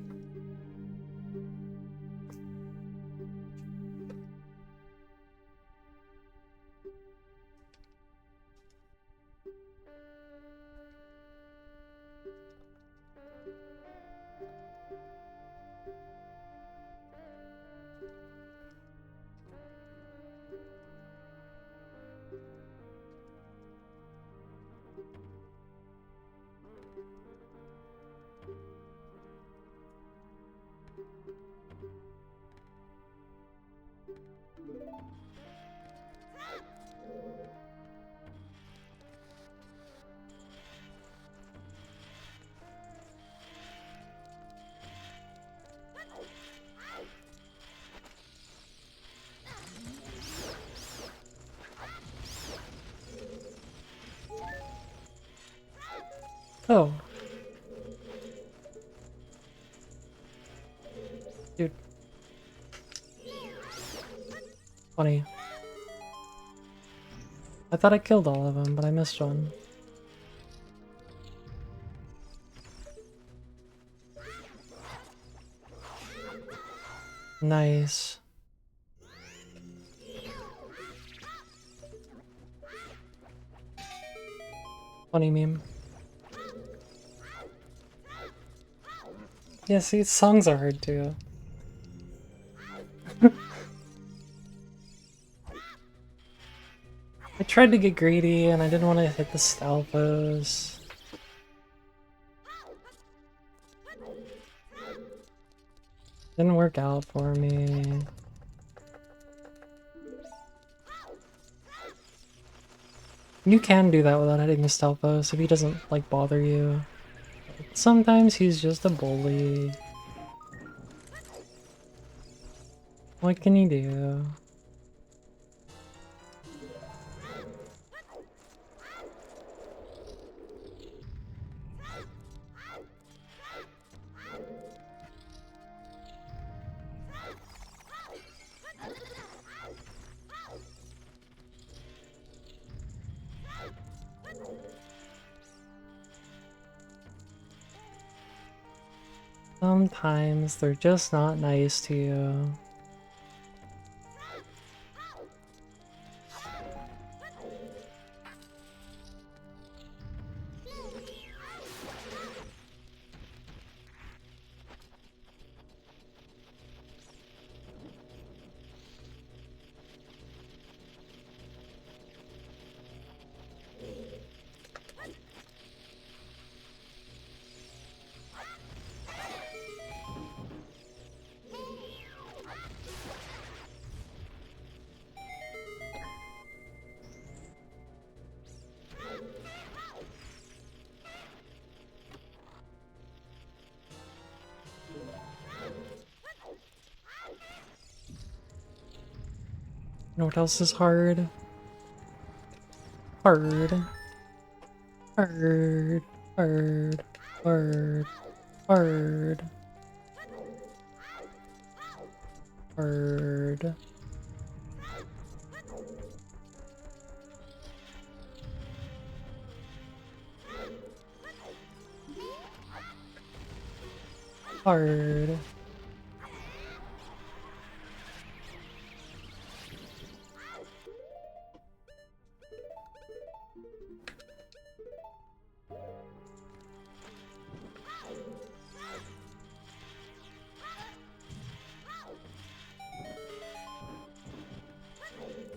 Oh. Dude. Funny. I thought I killed all of them, but I missed one. Nice. Funny meme. Yeah, see, songs are hard too. I tried to get greedy and I didn't want to hit the Stalfos. Didn't work out for me. You can do that without hitting the Stalfos if he doesn't, like, bother you. But sometimes he's just a bully. What can you do? Sometimes they're just not nice to you. know what else is hard? Hard. Hard. Hard. Hard. Hard. Hard. Hard.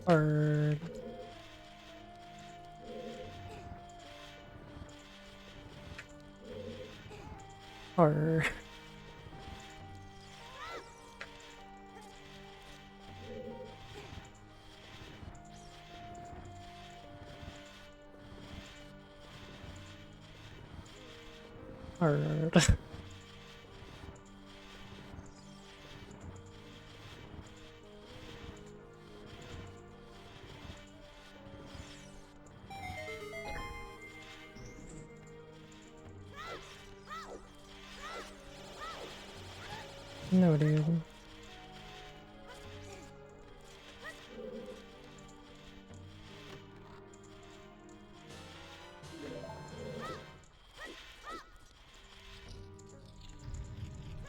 Hard. Hard. Hard. No, dude.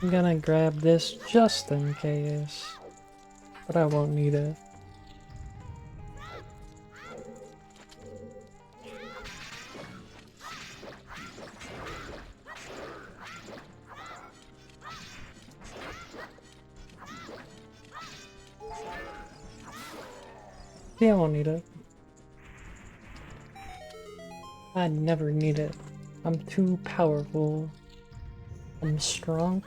I'm gonna grab this just in case, but I won't need it. Yeah, I won't need it. I never need it. I'm too powerful. I'm strong.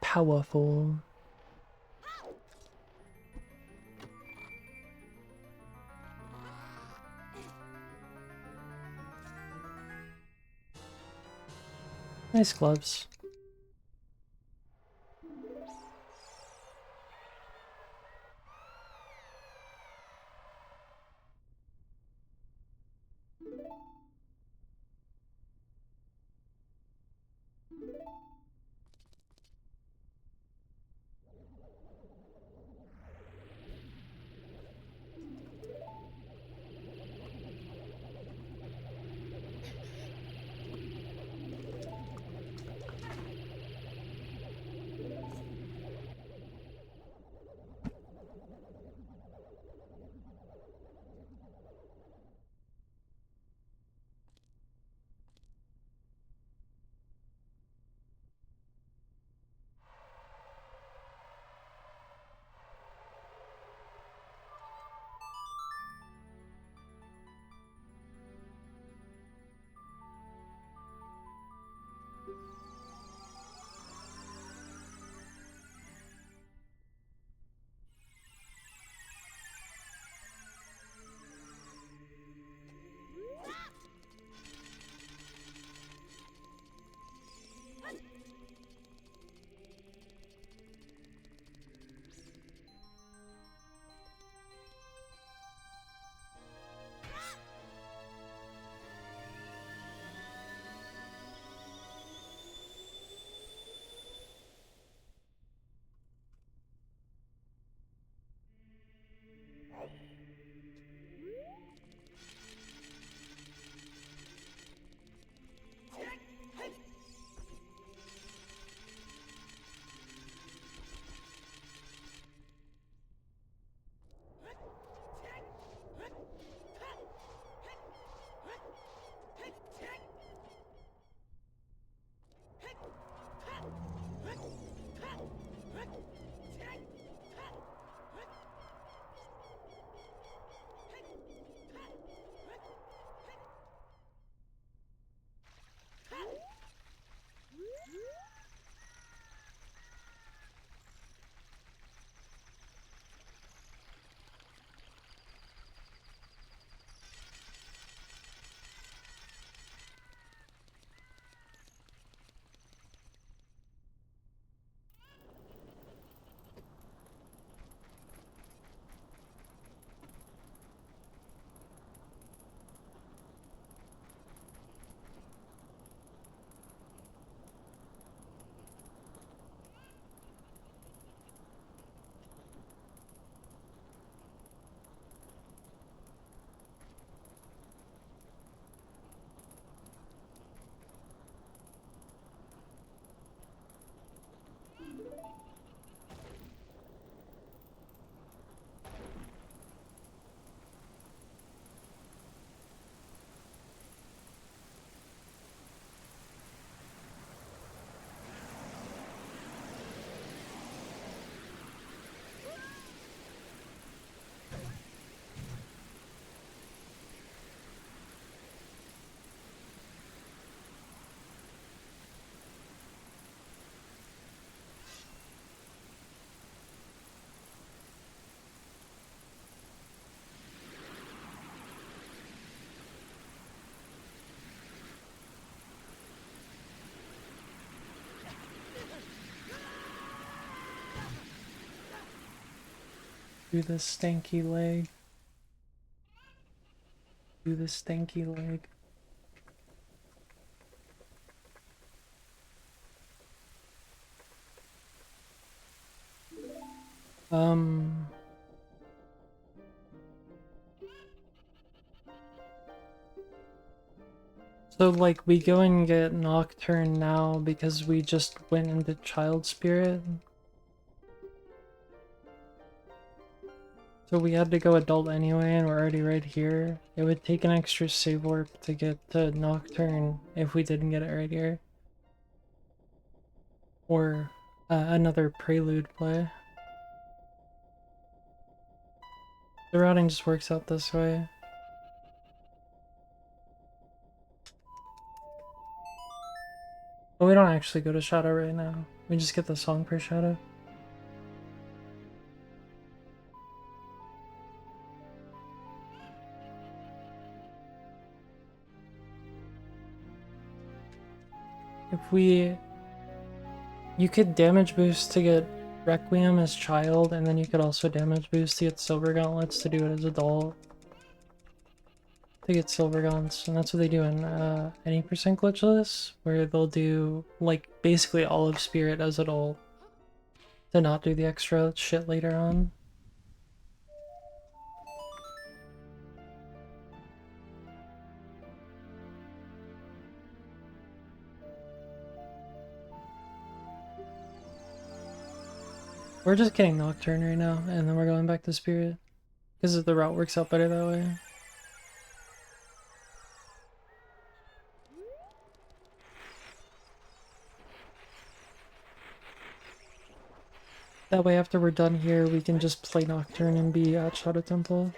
Powerful. Nice gloves. Do the stanky leg. Do the stanky leg. So like we go and get Nocturne now because we just went into Child Spirit. So we had to go adult anyway and we're already right here. It would take an extra save warp to get to Nocturne if we didn't get it right here. Or another Prelude play. The routing just works out this way. But we don't actually go to Shadow right now. We just get the song for Shadow. If we... You could damage boost to get Requiem as child, and then you could also damage boost to get Silver Gauntlets to do it as adult. To get Silver Gaunts, and that's what they do in any percent glitchless, where they'll do, like, basically all of Spirit as adult to not do the extra shit later on. We're just getting Nocturne right now, and then we're going back to Spirit. Because the route works out better that way. That way after we're done here, we can just play Nocturne and be at Shadow Temple.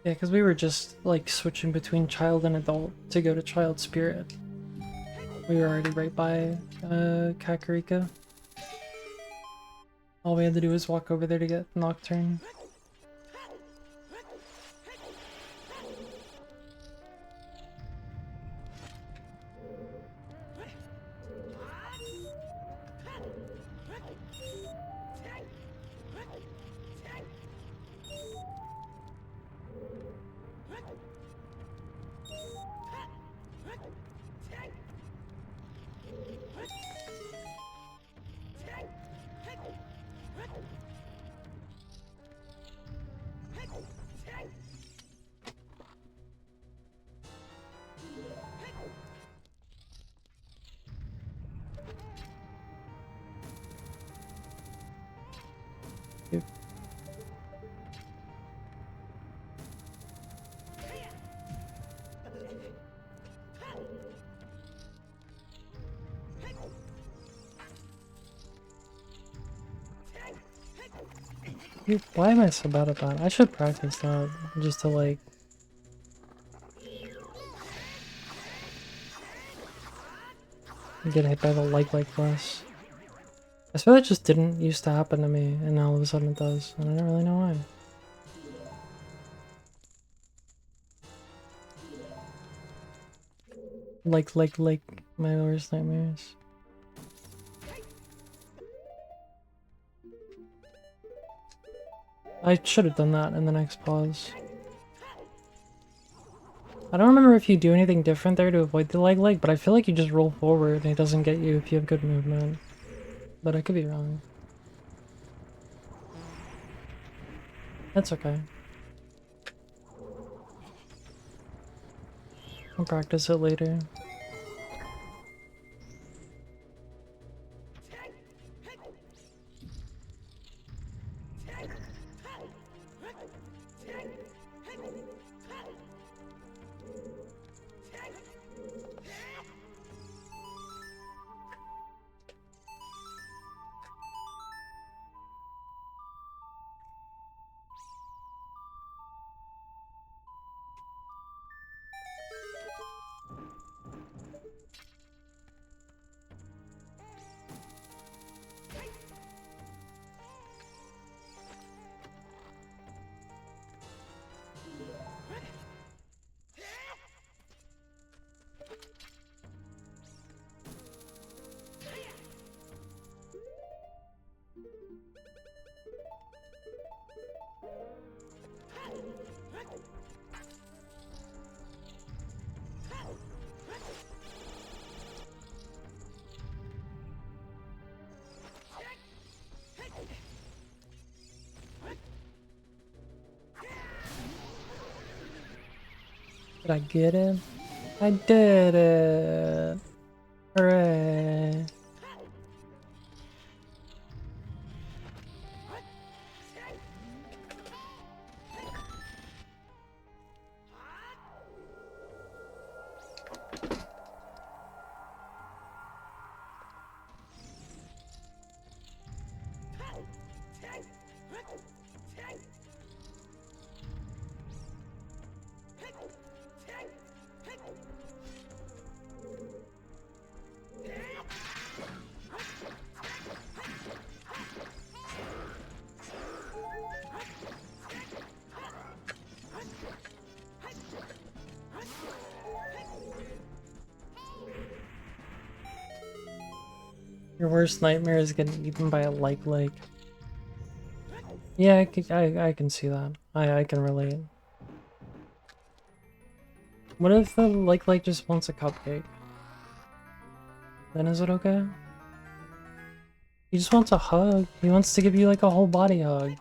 Yeah, because we were just, like, switching between child and adult to go to Child Spirit. We were already right by, Kakarika. All we had to do was walk over there to get Nocturne. Dude, why am I so bad at that? I should practice that just to, like... get hit by the like less. I swear that just didn't used to happen to me, and now all of a sudden it does, and I don't really know why. Like my worst nightmares. I should have done that in the next pause. I don't remember if you do anything different there to avoid the leg, but I feel like you just roll forward and it doesn't get you if you have good movement. But I could be wrong. That's okay. I'll practice it later. Did I get it? I did it! Hooray! Your worst nightmare is getting eaten by a leg. Yeah, I can see that. I can relate. What if the leg just wants a cupcake? Then is it okay? He just wants a hug. He wants to give you like a whole body hug.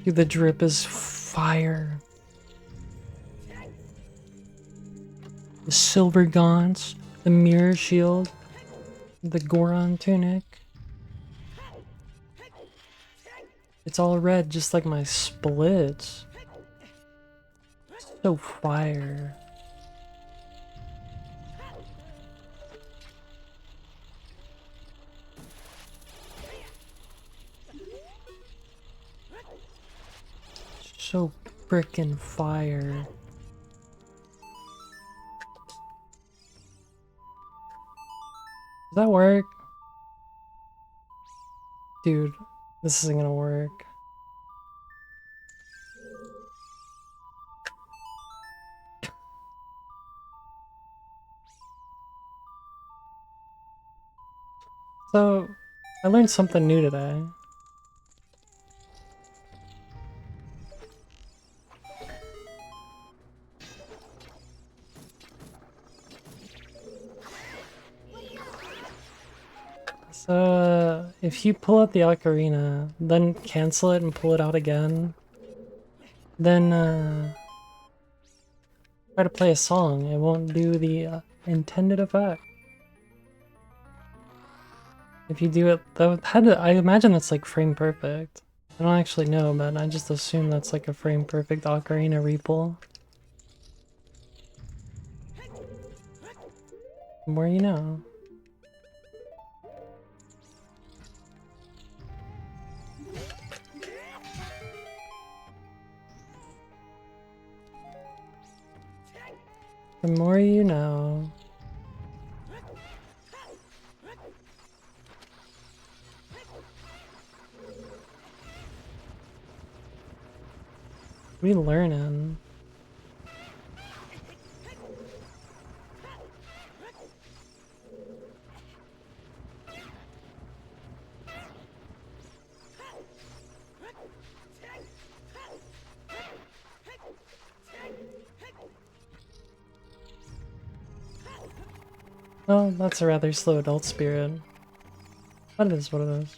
Dude, the drip is fire. The silver gaunts, the mirror shield, the Goron tunic. It's all red, just like my splits. So fire. So frickin' fire. Does that work? Dude, this isn't gonna work. So, I learned something new today. So, if you pull out the ocarina, then cancel it and pull it out again, then, try to play a song, it won't do the intended effect. If you do it, though, I imagine that's like frame perfect. I don't actually know, but I just assume that's like a frame perfect ocarina repull. The more you know. The more you know. What are you learning? Well, that's a rather slow adult spirit. But it is what it is.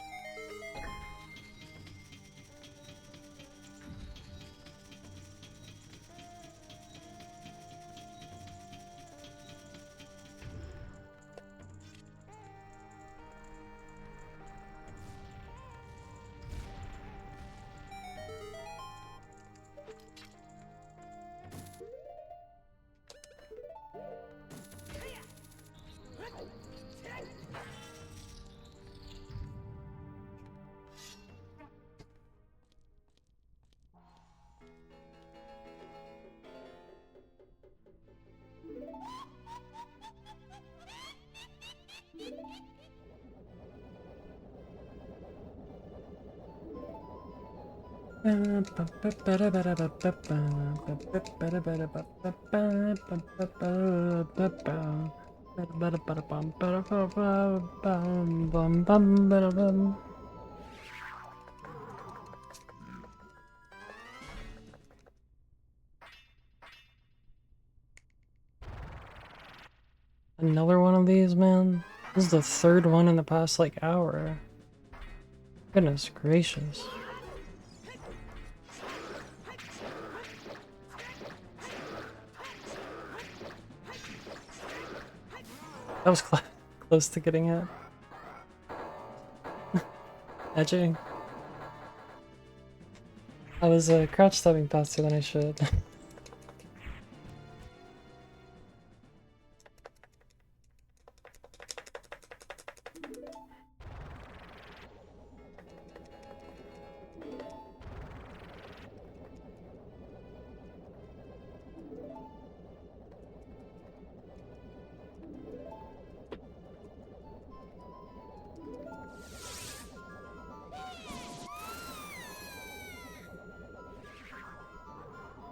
Another one of these, man? This is the third one in the past, like, hour. Goodness gracious. That was close to getting it. Edging. I was crouch stepping faster than I should.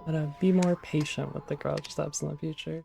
Gotta be more patient with the crouch steps in the future.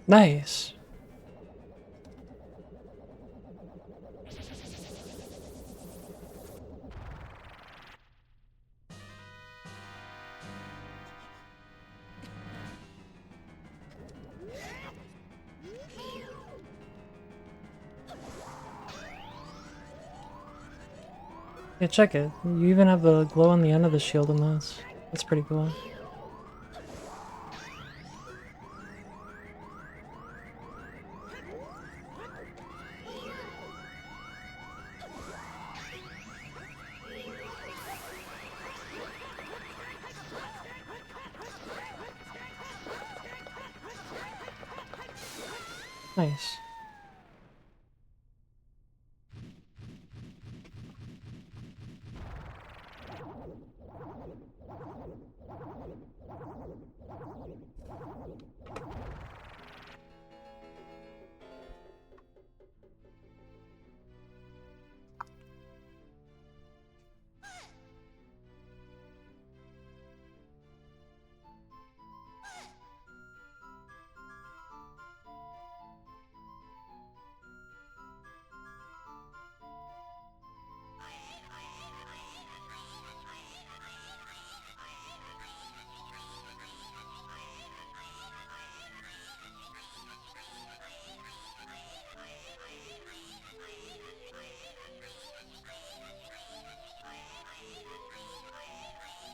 Nice. Yeah, check it. You even have the glow on the end of the shield in this. That's pretty cool. Nice.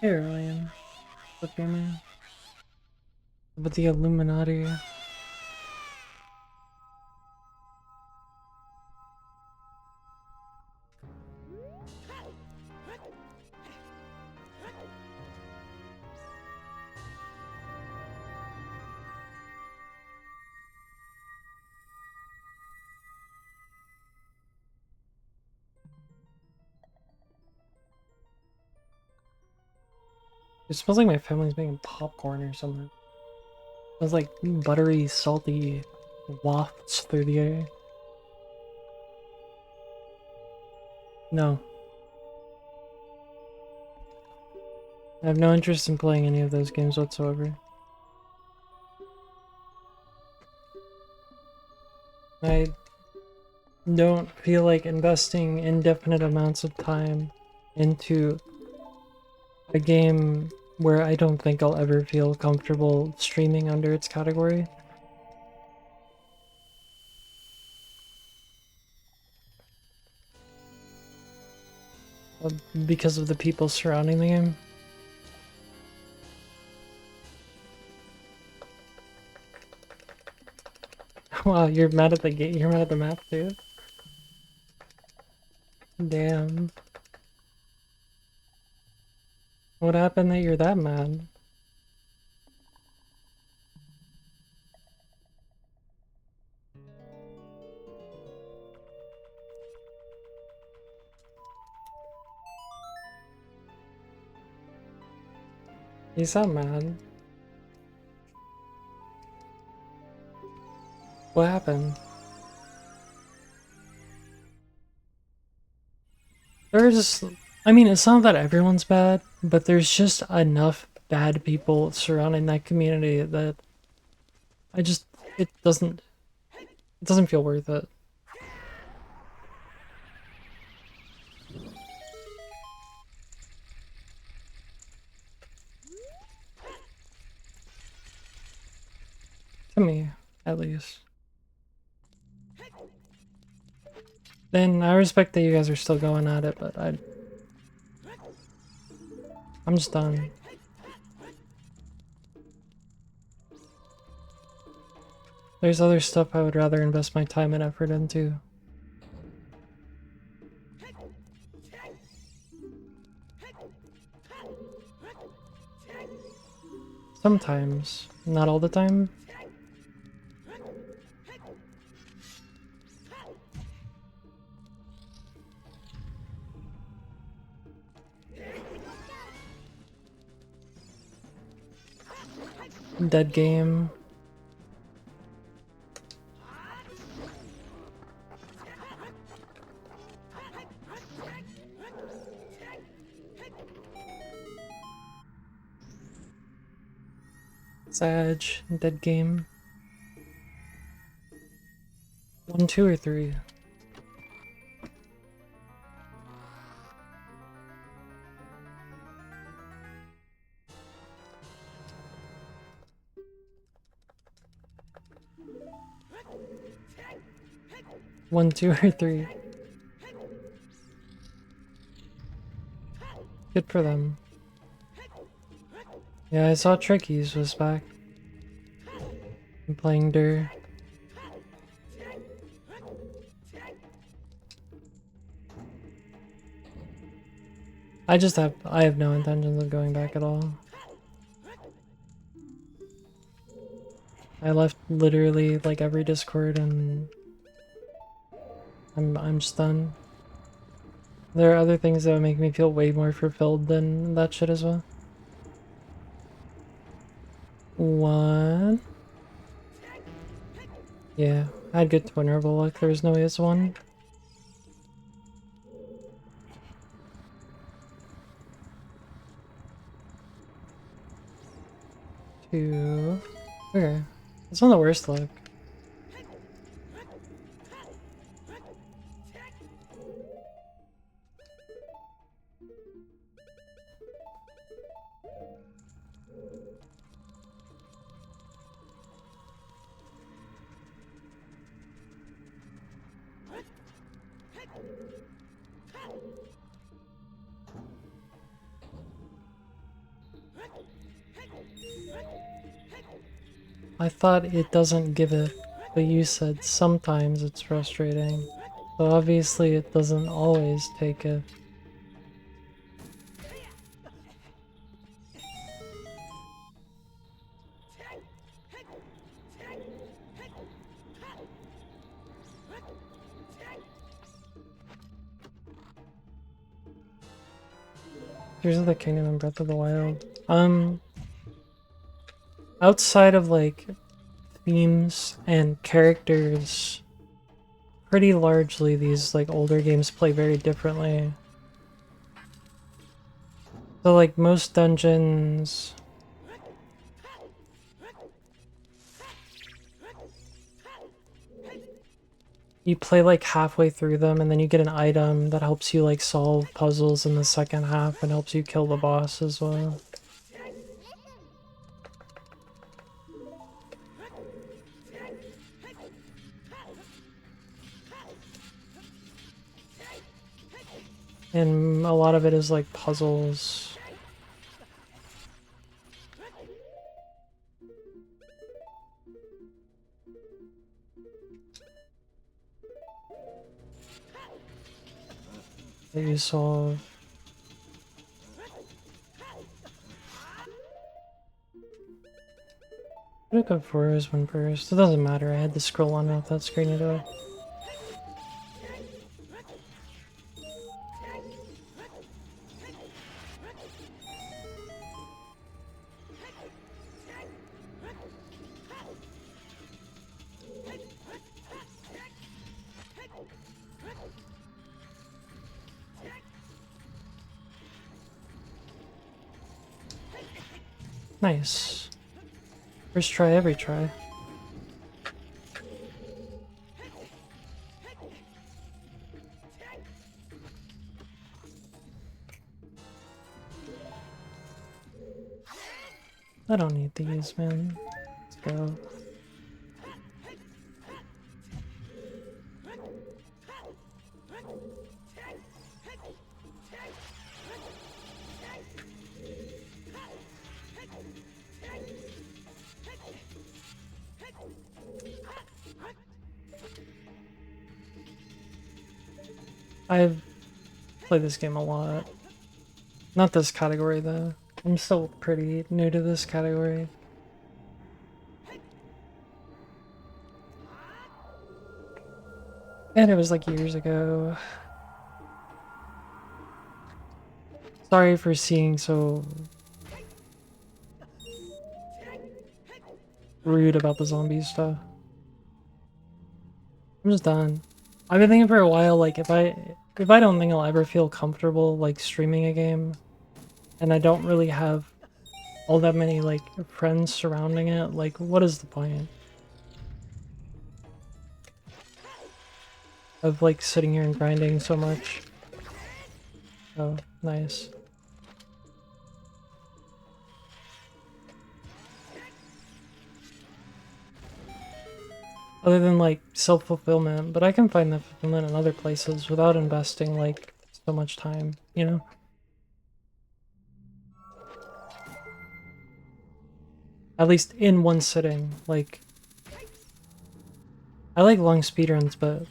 Here, Ryan. Look at me. But the Illuminati. It smells like my family's making popcorn or something. It smells like buttery, salty wafts through the air. No. I have no interest in playing any of those games whatsoever. I don't feel like investing indefinite amounts of time into a game where I don't think I'll ever feel comfortable streaming under its category. Because of the people surrounding the game. Wow, you're mad at the game. You're mad at the map too? Damn. What happened that you're that mad? You sound mad. What happened? There's... I mean, it's not that everyone's bad, but there's just enough bad people surrounding that community that I just... It doesn't feel worth it. To me, at least. Then I respect that you guys are still going at it, but I'm just done. There's other stuff I would rather invest my time and effort into. Sometimes, not all the time. Dead game. Sag, dead game. 1, 2, or 3? One, 2, or 3? Good for them. Yeah, I saw Tricky's was back. I'm playing Dur. I have no intentions of going back at all. I left literally like every Discord and I'm just done. There are other things that would make me feel way more fulfilled than that shit as well. One. Yeah, I had good twin orbital luck. There was no is one. Two. Okay. It's not the worst luck. I thought it doesn't give it, but you said sometimes it's frustrating. So obviously it doesn't always take it. Tears of the Kingdom and Breath of the Wild. Outside of like themes and characters, pretty largely these like older games play very differently. So like most dungeons, you play like halfway through them and then you get an item that helps you like solve puzzles in the second half and helps you kill the boss as well. And a lot of it is like puzzles. That you solve. I'm gonna go for his one first. It doesn't matter, I had to scroll on off that screen anyway. Nice. First try, every try. I don't need these, man. Let's go. I've played this game a lot. Not this category though. I'm still pretty new to this category. And it was like years ago. Sorry for seeing so rude about the zombie stuff. I'm just done. I've been thinking for a while, like if I don't think I'll ever feel comfortable like streaming a game, and I don't really have all that many like friends surrounding it, like what is the point of like sitting here and grinding so much? Oh, nice. Other than like self-fulfillment, but I can find that fulfillment in other places without investing like so much time, you know? At least in one sitting. Like, I like long speedruns, but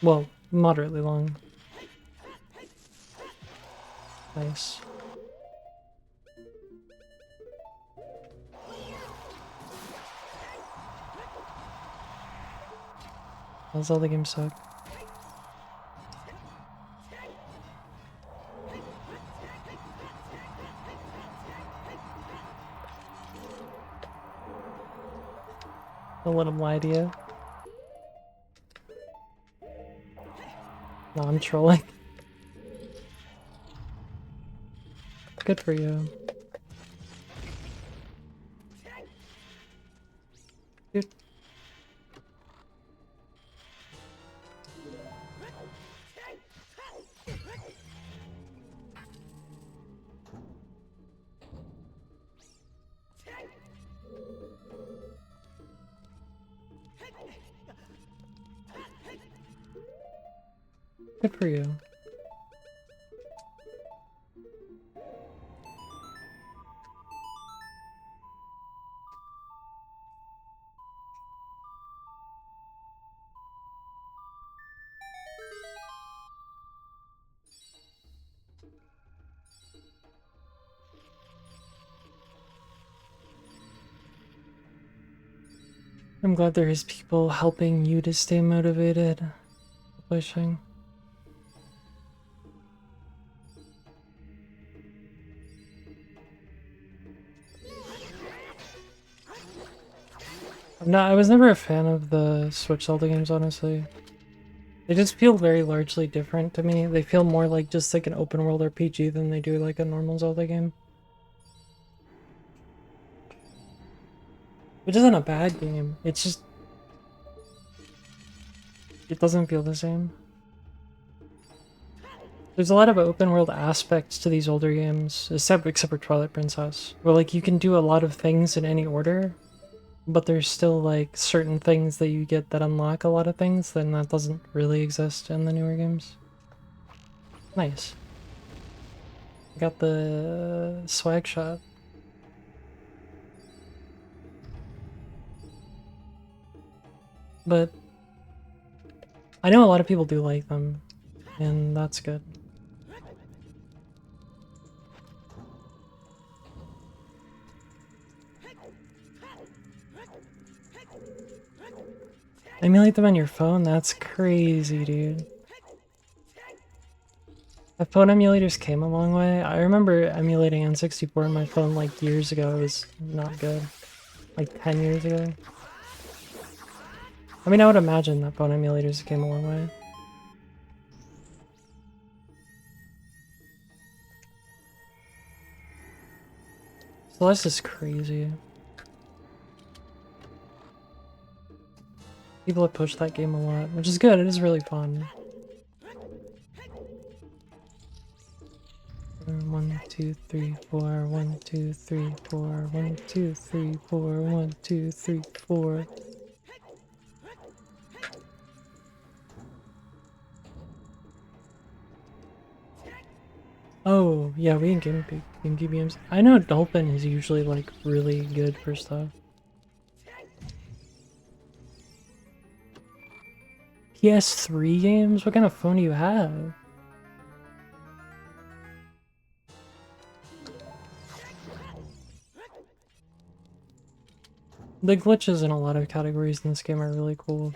well, moderately long. Nice. Those all the games suck. Don't let them lie to you. No, I'm trolling. Good for you. Dude. Good for you. I'm glad there is people helping you to stay motivated. Pushing. I was never a fan of the Switch Zelda games, honestly. They just feel very largely different to me. They feel more like just like an open world RPG than they do like a normal Zelda game. Which isn't a bad game, it's just... it doesn't feel the same. There's a lot of open world aspects to these older games, except for Twilight Princess, where like you can do a lot of things in any order, but there's still like certain things that you get that unlock a lot of things, then that doesn't really exist in the newer games. Nice. I got the swag shot. But I know a lot of people do like them, and that's good. Emulate them on your phone? That's crazy, dude. The phone emulators came a long way. I remember emulating N64 on my phone like years ago. It was not good. Like 10 years ago. I mean, I would imagine that phone emulators came a long way. Celeste is crazy. People have pushed that game a lot, which is good. It is really fun. 1, 2, 3, 4. 1, 2, 3, 4. 1, 2, 3, 4. 1, 2, 3, 4. Oh, yeah, we can game games. I know Dolphin is usually like really good for stuff. PS3 games? What kind of phone do you have? The glitches in a lot of categories in this game are really cool,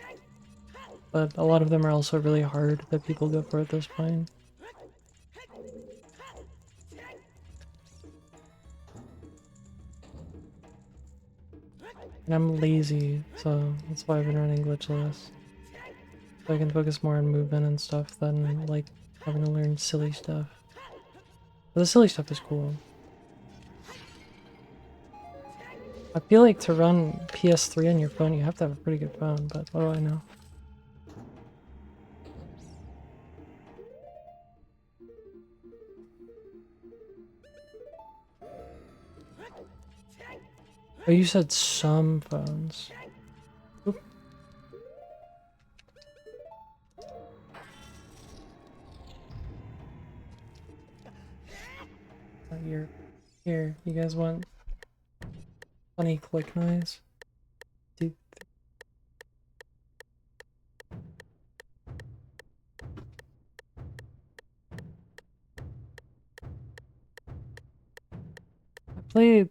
but a lot of them are also really hard that people go for at this point. And I'm lazy, so that's why I've been running glitchless. So I can focus more on movement and stuff than like having to learn silly stuff. But the silly stuff is cool. I feel like to run PS3 on your phone, you have to have a pretty good phone, but what do I know? Oh, you said some phones. Oop. You're here. You guys want funny click noise? Do I played.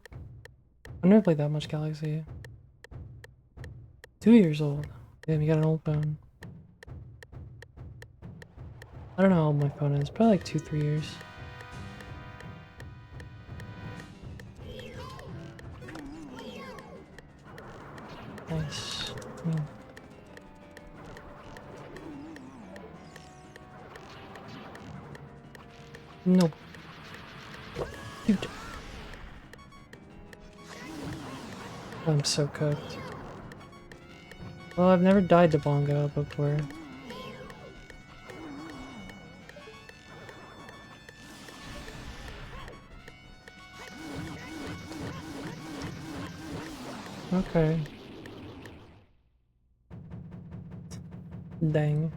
I never played that much Galaxy. 2 years old. Damn, you got an old phone. I don't know how old my phone is. Probably like 2, 3 years. Nice. No. Dude. I'm so cooked. Well, I've never died to Bongo before. Okay. Dang.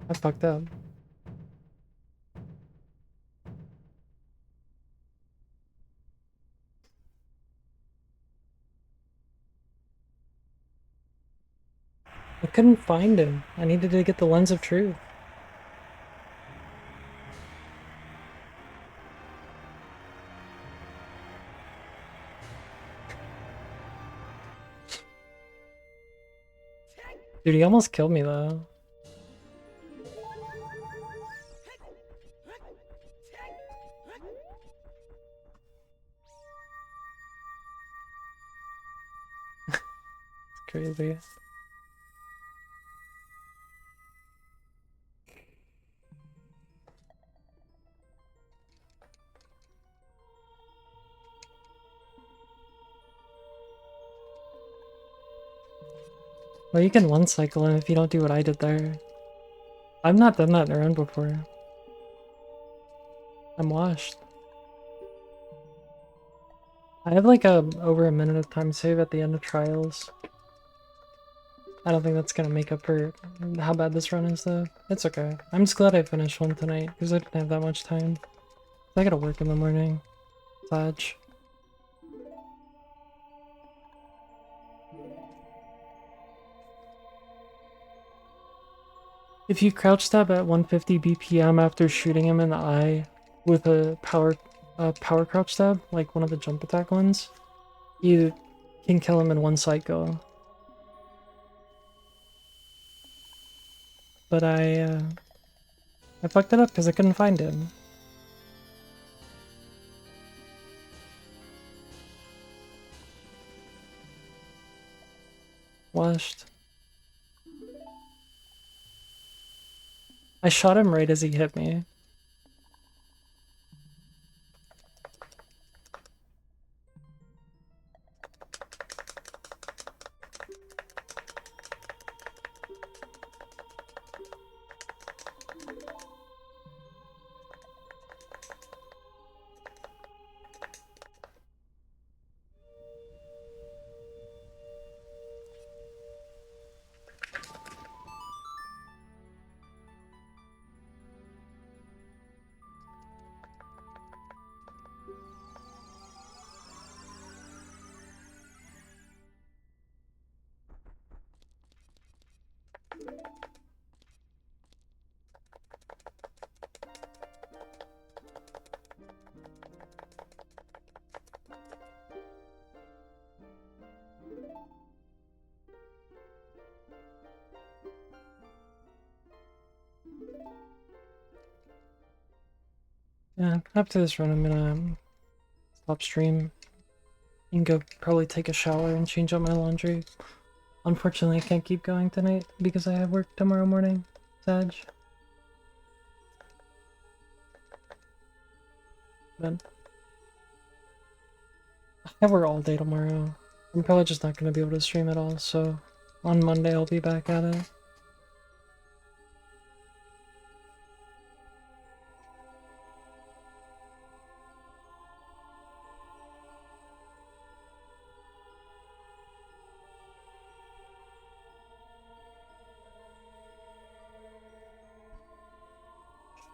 I fucked up. I couldn't find him. I needed to get the lens of truth. Dude, he almost killed me though. It's crazy. Well, you can one cycle him if you don't do what I did there. I've not done that in a run before. I'm washed. I have like over a minute of time save at the end of trials. I don't think that's gonna make up for how bad this run is though. It's okay. I'm just glad I finished one tonight because I didn't have that much time. I gotta work in the morning. Sag. If you crouch stab at 150 BPM after shooting him in the eye with a power crouch stab, like one of the jump attack ones, you can kill him in one cycle. But I fucked it up because I couldn't find him. Washed. I shot him right as he hit me. Yeah, after this run I'm gonna stop stream and go probably take a shower and change out my laundry. Unfortunately, I can't keep going tonight because I have work tomorrow morning. Sag. But I have work all day tomorrow. I'm probably just not gonna be able to stream at all, so on Monday I'll be back at it.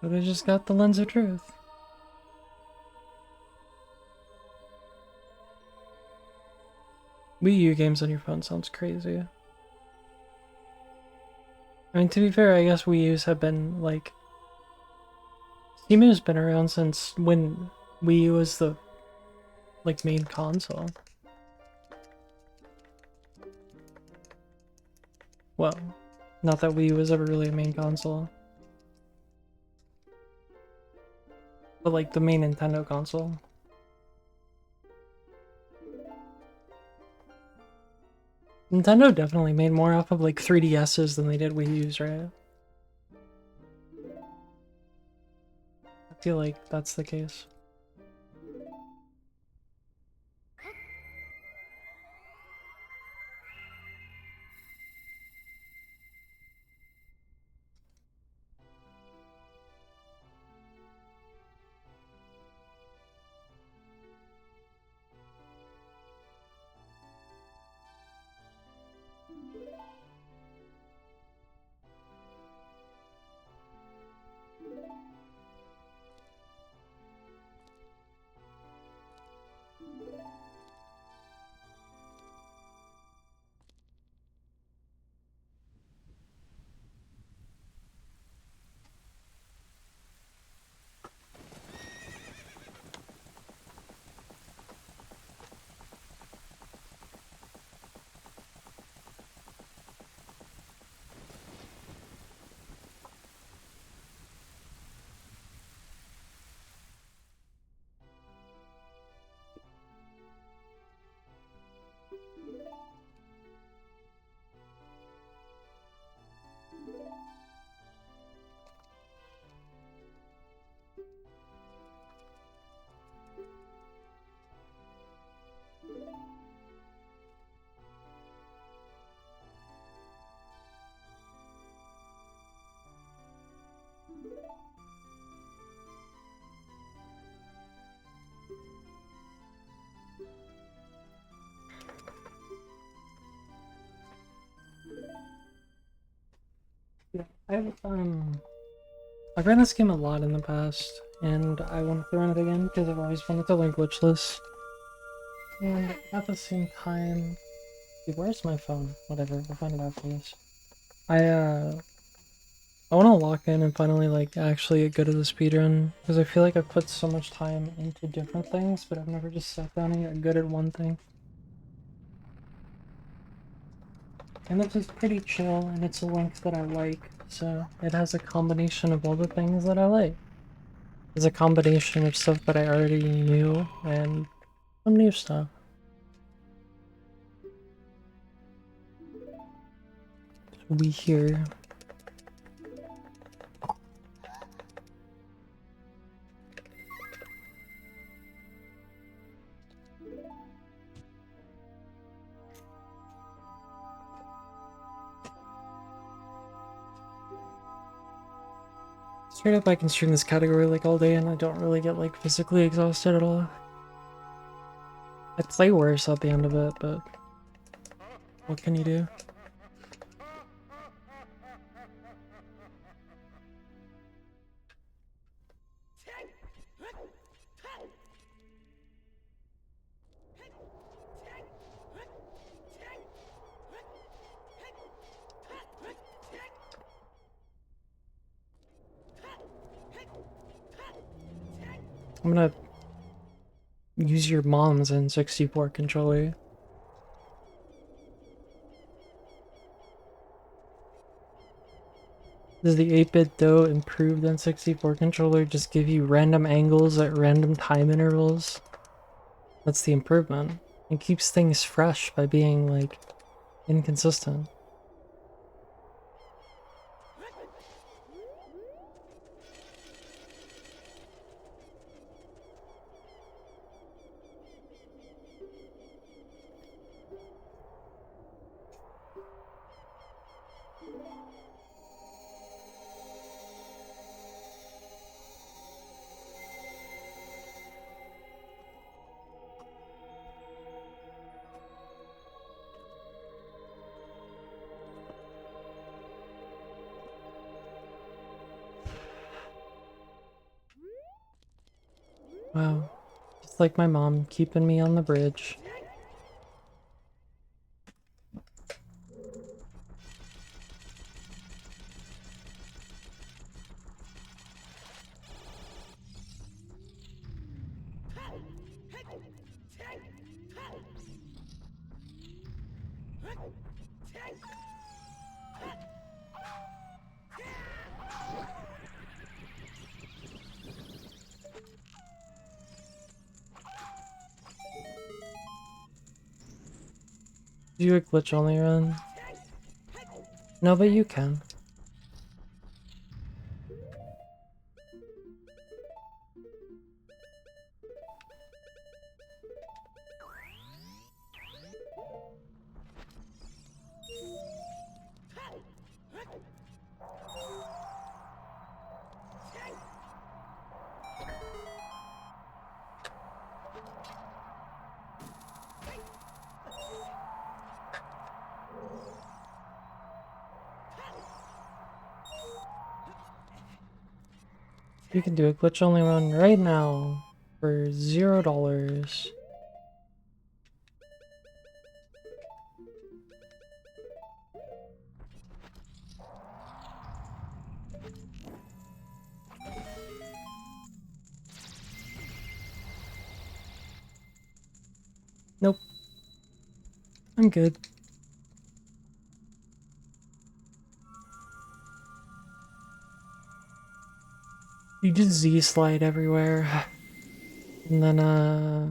But I just got the lens of truth. Wii U games on your phone sounds crazy. I mean, to be fair, I guess Wii U's have been, like... Emu's been around since when Wii U was the, like, main console. Well, not that Wii U was ever really a main console. But, like, the main Nintendo console. Nintendo definitely made more off of, like, 3DS's than they did Wii U's, right? I feel like that's the case. Yeah, I've ran this game a lot in the past, and I want to run it again because I've always wanted to learn glitchless. And at the same time, dude, where's my phone? Whatever, we'll find it after this. I want to lock in and finally like actually get good at the speedrun because I feel like I've put so much time into different things, but I've never just sat down and got good at one thing. And this is pretty chill, and it's a length that I like, so it has a combination of all the things that I like. It's a combination of stuff that I already knew and some new stuff. We here. Straight up, I can stream this category like all day and I don't really get like physically exhausted at all. I play worse at the end of it, but what can you do? I'm gonna use your mom's N64 controller. Does the 8-bit though improved N64 controller just give you random angles at random time intervals? That's the improvement. It keeps things fresh by being like inconsistent. Wow. Just like my mom keeping me on the bridge. Do a glitch only run? No, but you can. You can do a glitch only run right now for $0. Nope. I'm good. You just Z slide everywhere. And then the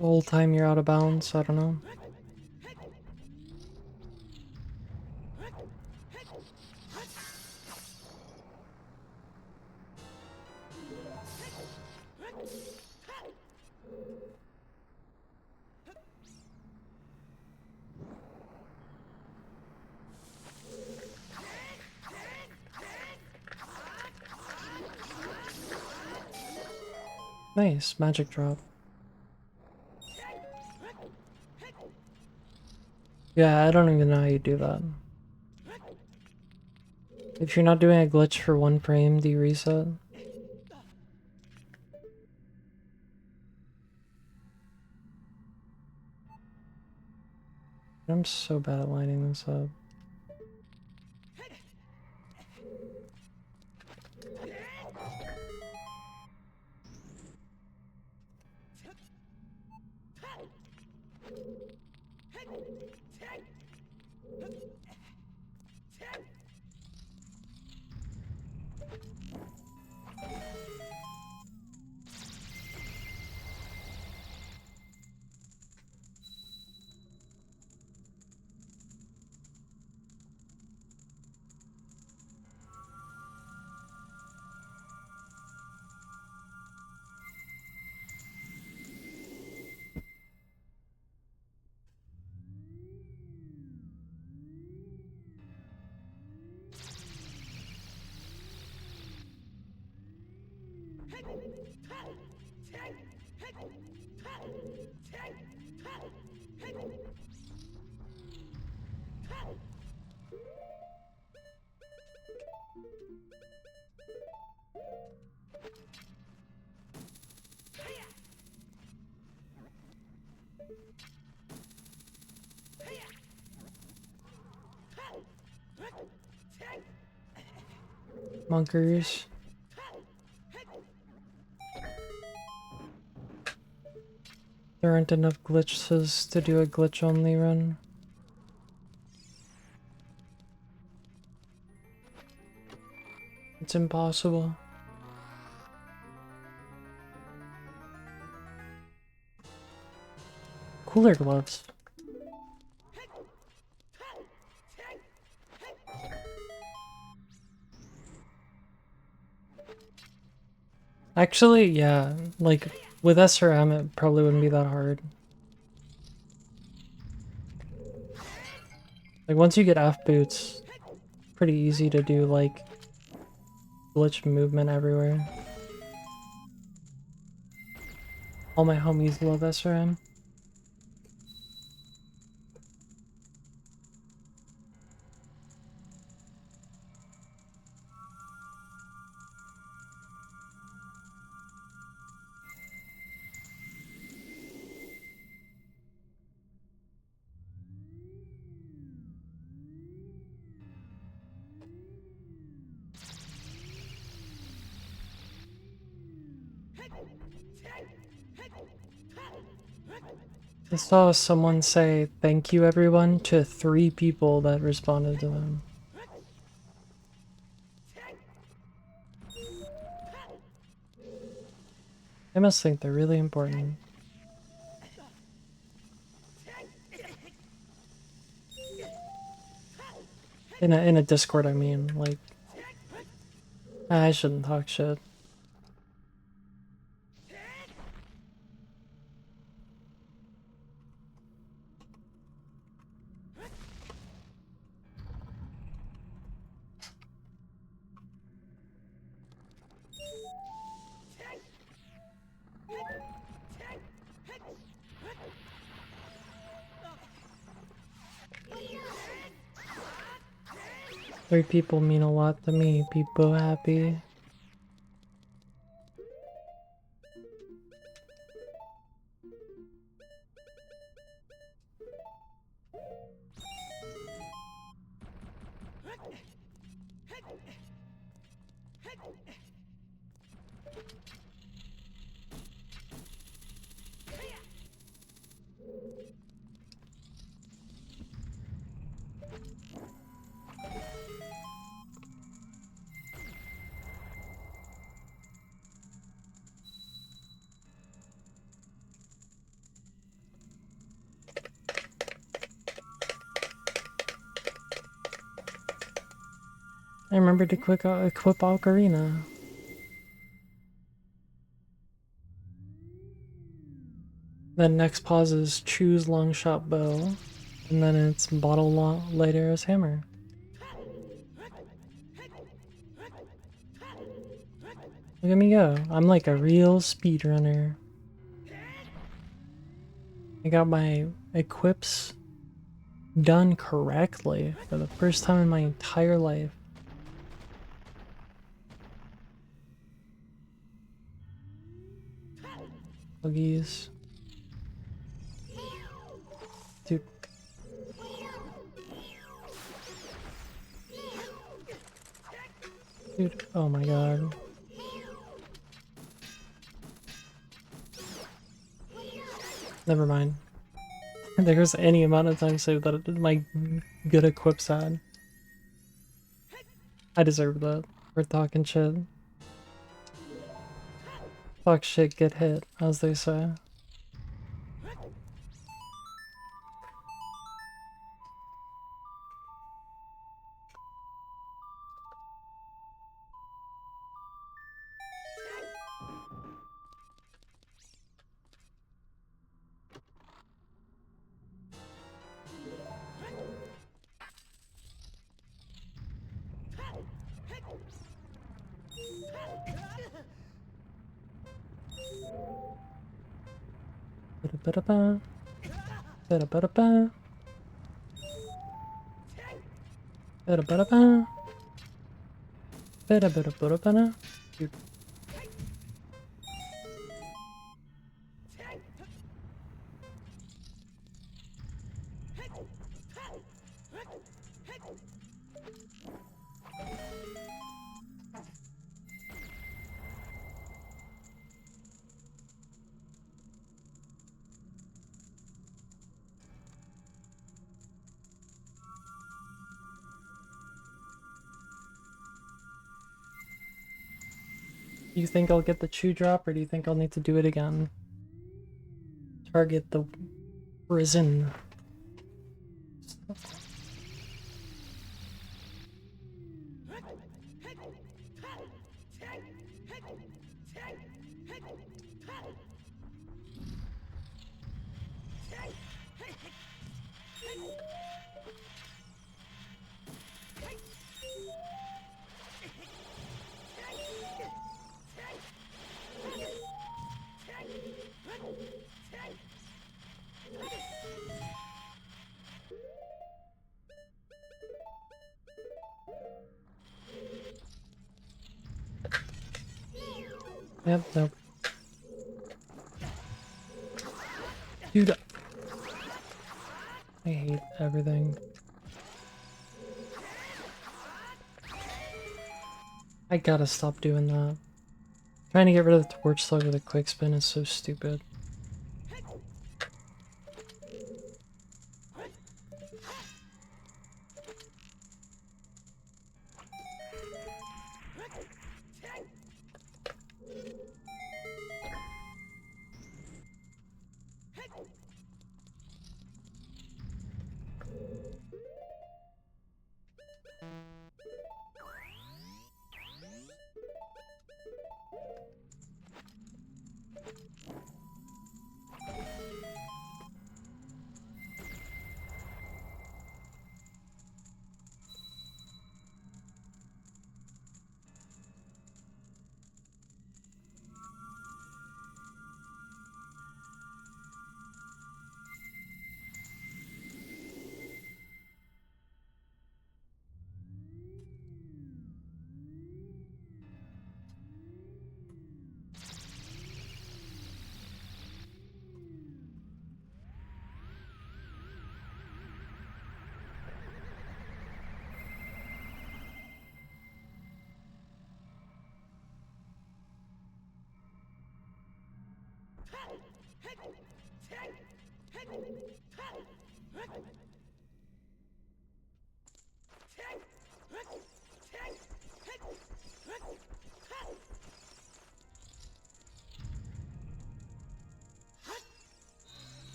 whole time you're out of bounds, I don't know. Nice, magic drop. Yeah, I don't even know how you do that. If you're not doing a glitch for 1 frame, do you reset? I'm so bad at lining this up. Monkers. There aren't enough glitches to do a glitch only run. It's impossible. Cooler gloves. Actually, yeah, like with SRM it probably wouldn't be that hard. Like once you get F boots, pretty easy to do like glitch movement everywhere. All my homies love SRM. I saw someone say thank you everyone to 3 people that responded to them. I must think they're really important. In a Discord, I mean, like, I shouldn't talk shit. Three people mean a lot to me. People happy. I remember to equip Ocarina. Then next pause is choose long shot bow, and then it's bottle light arrows hammer. Look at me go! I'm like a real speedrunner. I got my equips done correctly for the first time in my entire life. Boogies. Dude. Dude, oh my god. Never mind. There's any amount of time saved that my good equips had. I deserve that for talking shit. Talk shit, get hit, as they say. Ba-da-ba-da-ba. Ba-da-ba-da-ba. Ba-da-ba-da-ba. Ba-da-ba-da-ba-da-ba. Dude. Do you think I'll get the chew drop, or do you think I'll need to do it again? Target the prison. Yep, nope. Dude, I hate everything. I gotta stop doing that. Trying to get rid of the torch slug with a quick spin is so stupid.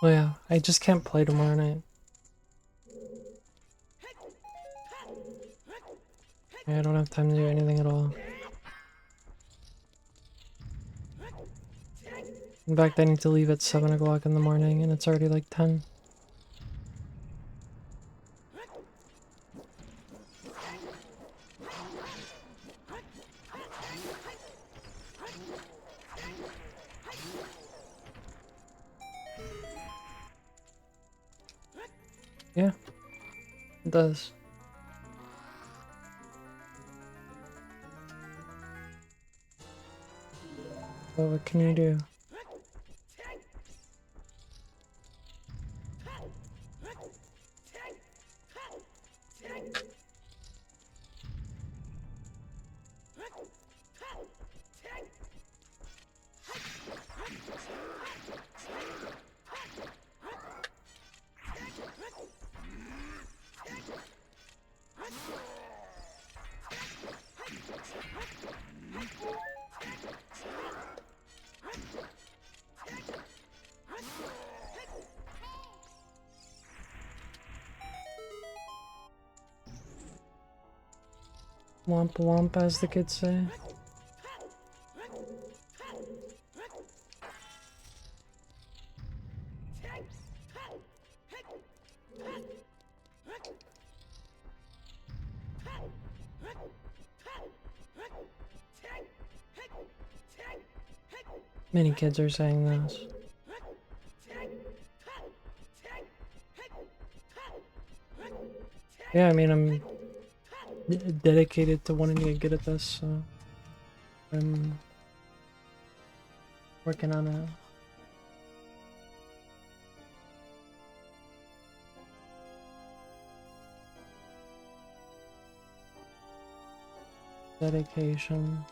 Oh yeah, I just can't play tomorrow night. I don't have time to do anything at all. In fact, I need to leave at 7 o'clock in the morning and it's already like 10. Yeah, it does. But what can you do? Womp womp, as the kids say. Many kids are saying this. Yeah, I mean, I'm dedicated to wanting to get good at this, so I'm working on it. Dedication.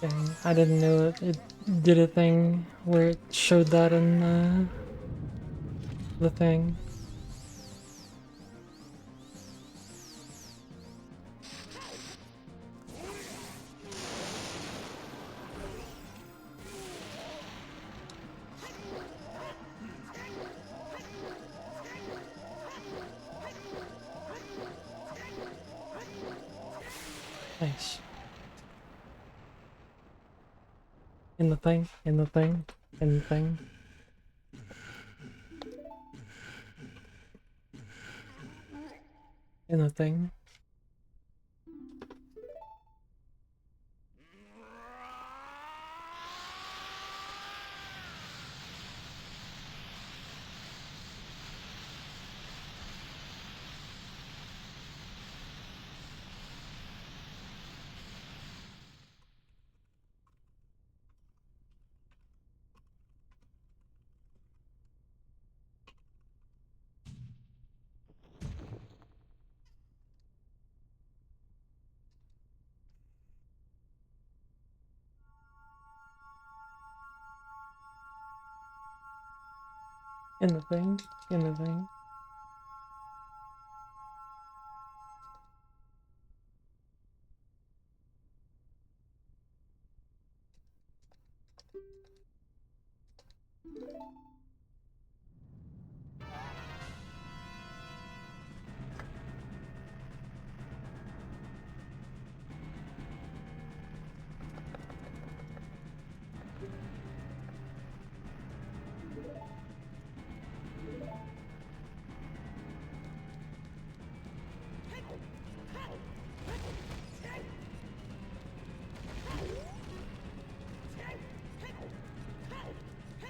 Dang, I didn't know it did a thing where it showed that in the thing. Nice. In the thing, in the thing, in the thing. In the thing. In the thing, in the thing.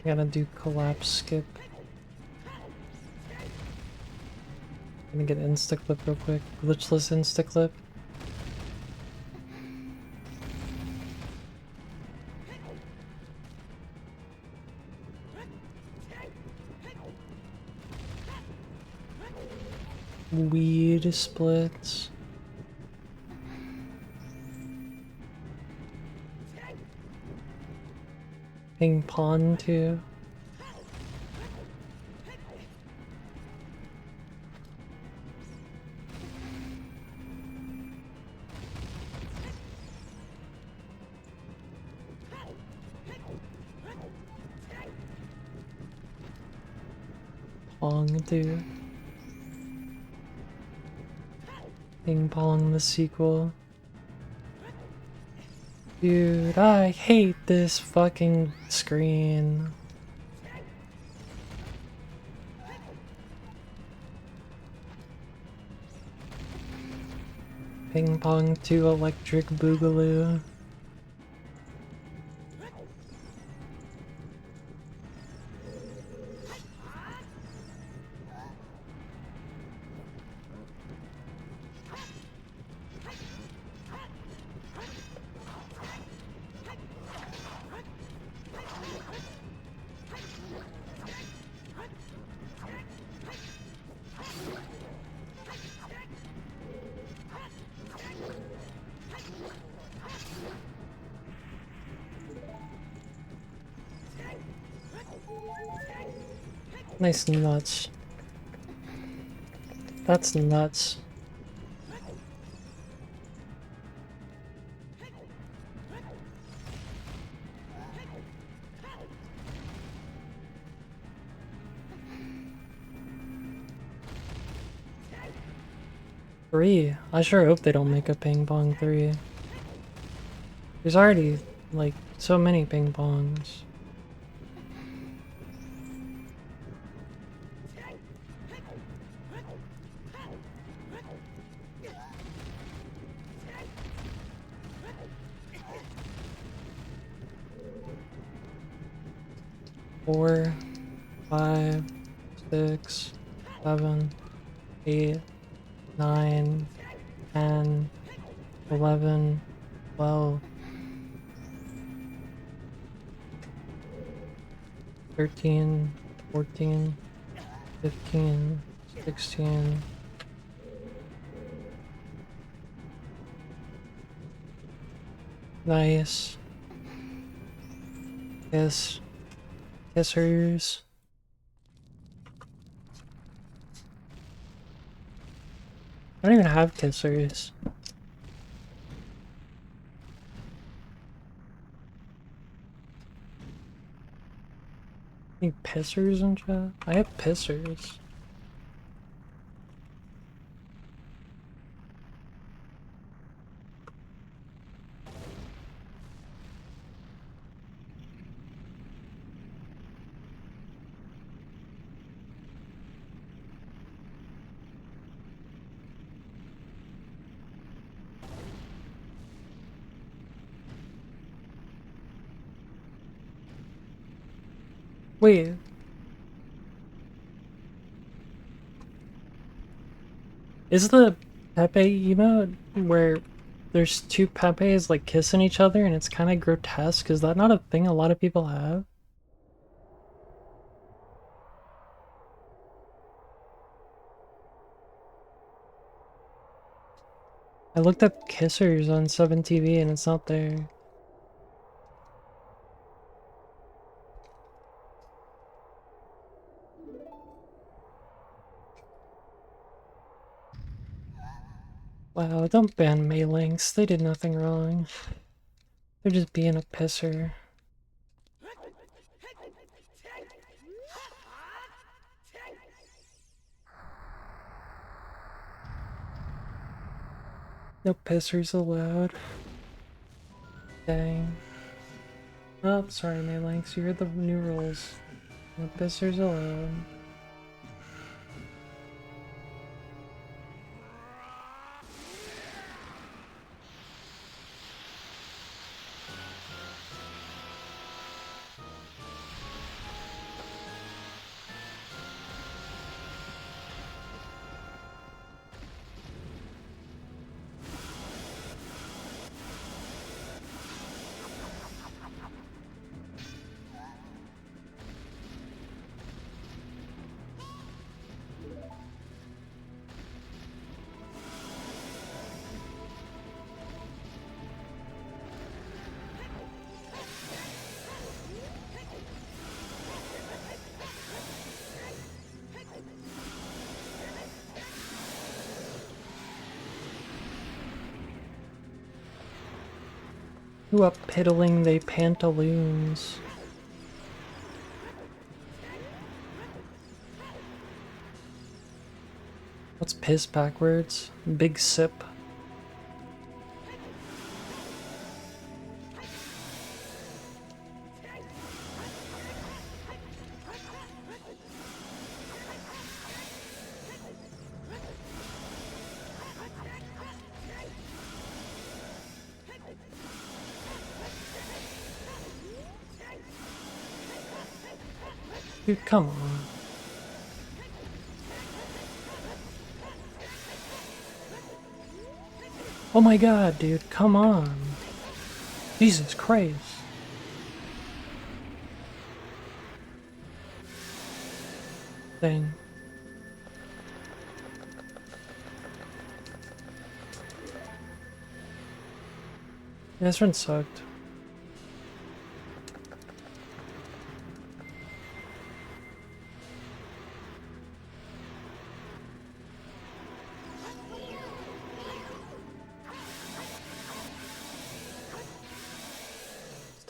I gotta do collapse skip. Gonna get insta-clip real quick. Glitchless insta-clip. Weed splits. Ping pong too. Pong too. Ping pong the sequel. Dude, I hate this fucking screen. Ping pong 2 electric boogaloo. Nice nuts. That's nuts. Three. I sure hope they don't make a ping pong 3. There's already, like, so many ping pongs. Four, 5, 6, 7, 8, 9, 10, 11, 12, 13, 14, 15, 16. Nice. Yes. Kissers. I don't even have kissers. Any pissers in chat? I have pissers. Wait. Is the Pepe emote where there's two Pepes like kissing each other and it's kind of grotesque? Is that not a thing a lot of people have? I looked up kissers on 7TV and it's not there. Wow, don't ban Maylinks. They did nothing wrong. They're just being a pisser. No pissers allowed. Dang. Oh, sorry, Maylinks. You heard the new rules. No pissers allowed. Who up piddling they pantaloons? What's piss backwards? Big sip. Dude, come on. Oh my god, dude, come on. Jesus Christ. Dang. Yeah, this one sucked.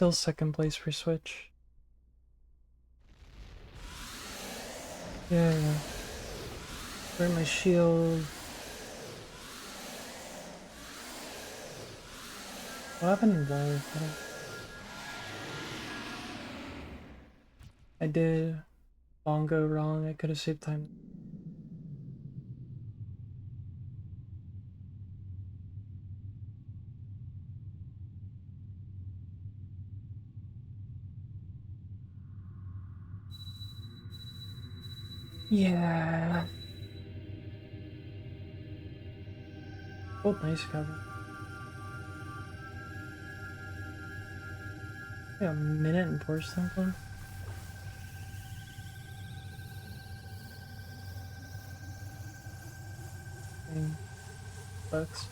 Still second place for Switch. Yeah. Where my shield? What happened in War? I did bongo wrong. I could have saved time. Yeah. Oh, nice cover. Yeah, a minute and four something. Bucks.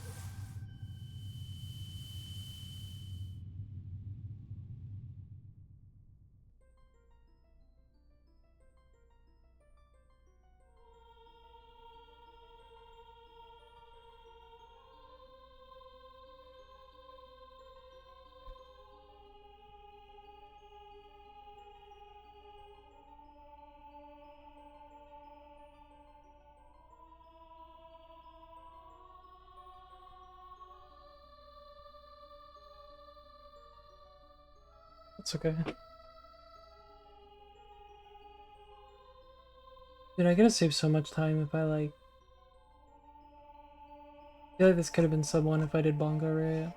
That's okay. Dude, I gotta save so much time if I like. I feel like this could have been sub 1 if I did bongo right.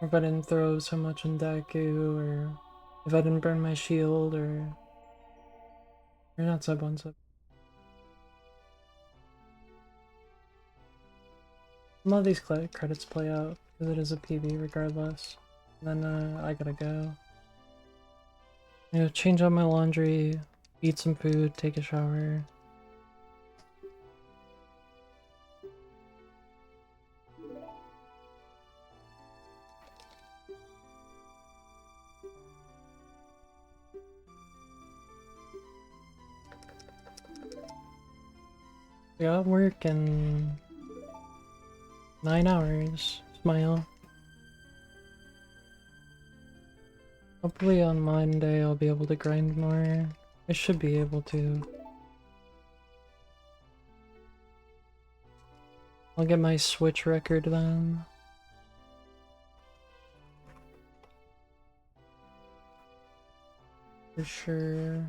Or if I didn't throw so much on Deku or If I didn't burn my shield or not sub 1 sub. Some of these credits play out because it is a PB regardless. Then I gotta go. You know, change out my laundry, eat some food, take a shower. I got work in 9 hours. Smile. Hopefully on Monday I'll be able to grind more. I should be able to. I'll get my Switch record then. For sure.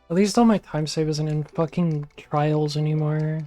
At least all my time save isn't in fucking trials anymore.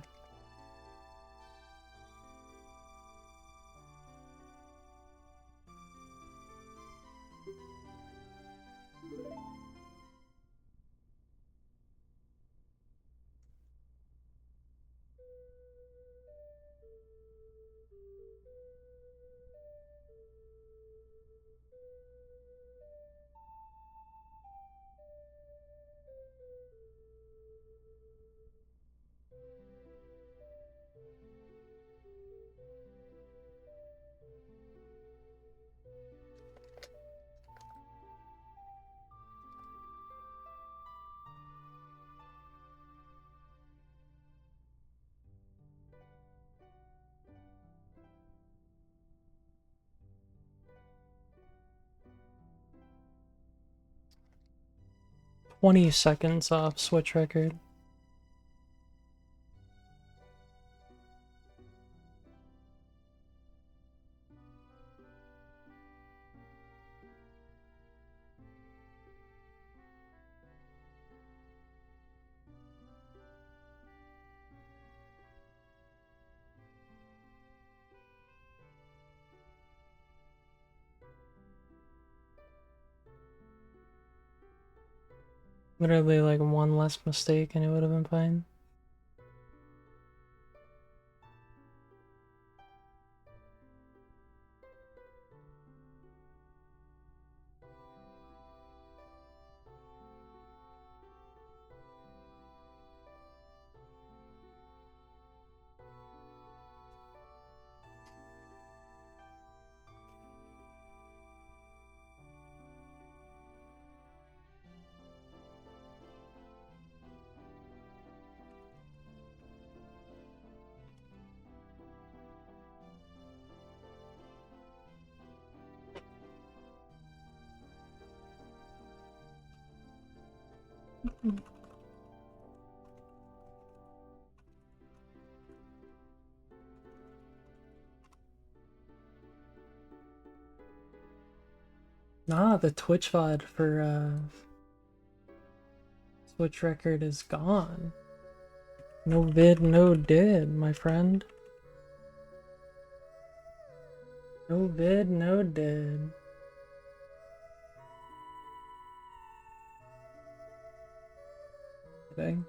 $20 off Switch record. Literally like one less mistake and it would have been fine. Nah, the Twitch VOD for Switch record is gone. No vid, no did, my friend. No vid, no did. Kidding.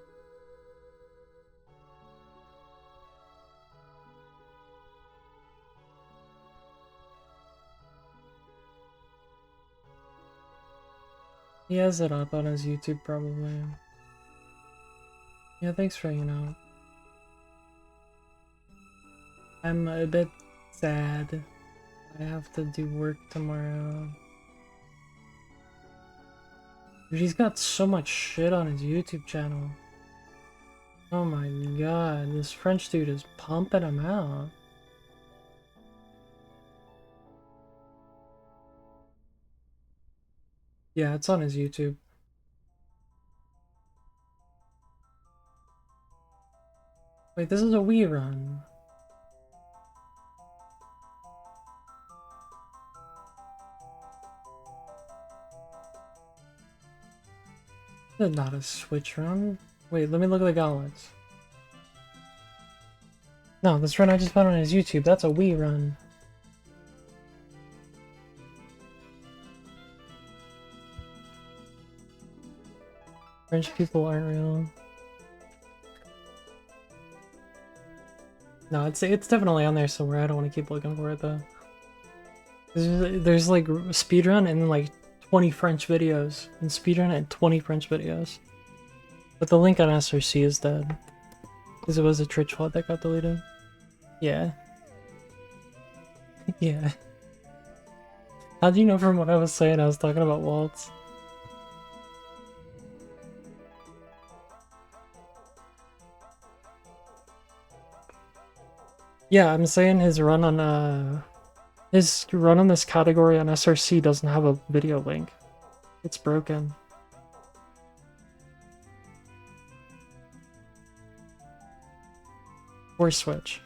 He has it up on his YouTube probably. Yeah, thanks for hanging out. I'm a bit sad. I have to do work tomorrow. Dude, he's got so much shit on his YouTube channel. Oh my god, this French dude is pumping him out. Yeah, it's on his YouTube. Wait, this is a Wii run. This is not a Switch run. Wait, let me look at the gauntlets. No, this run I just found on his YouTube, that's a Wii run. French people aren't real. No, it's definitely on there somewhere. I don't want to keep looking for it though. There's like speedrun and like 20 French videos, and speedrun and 20 French videos. But the link on SRC is dead. Because it was a Twitch VOD that got deleted. Yeah. Yeah. How do you know from what I was saying I was talking about Waltz? Yeah, I'm saying his run on this category on SRC doesn't have a video link. It's broken. Or Switch.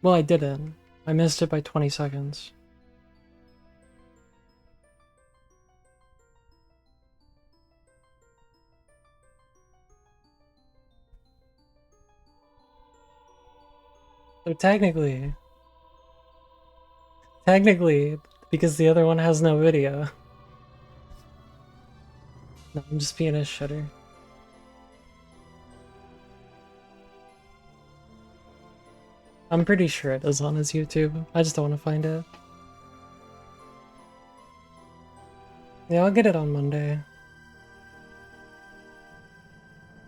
Well, I didn't. I missed it by 20 seconds. So technically, because the other one has no video. No, I'm just being a shitter. I'm pretty sure it is on his YouTube. I just don't want to find it. Yeah, I'll get it on Monday.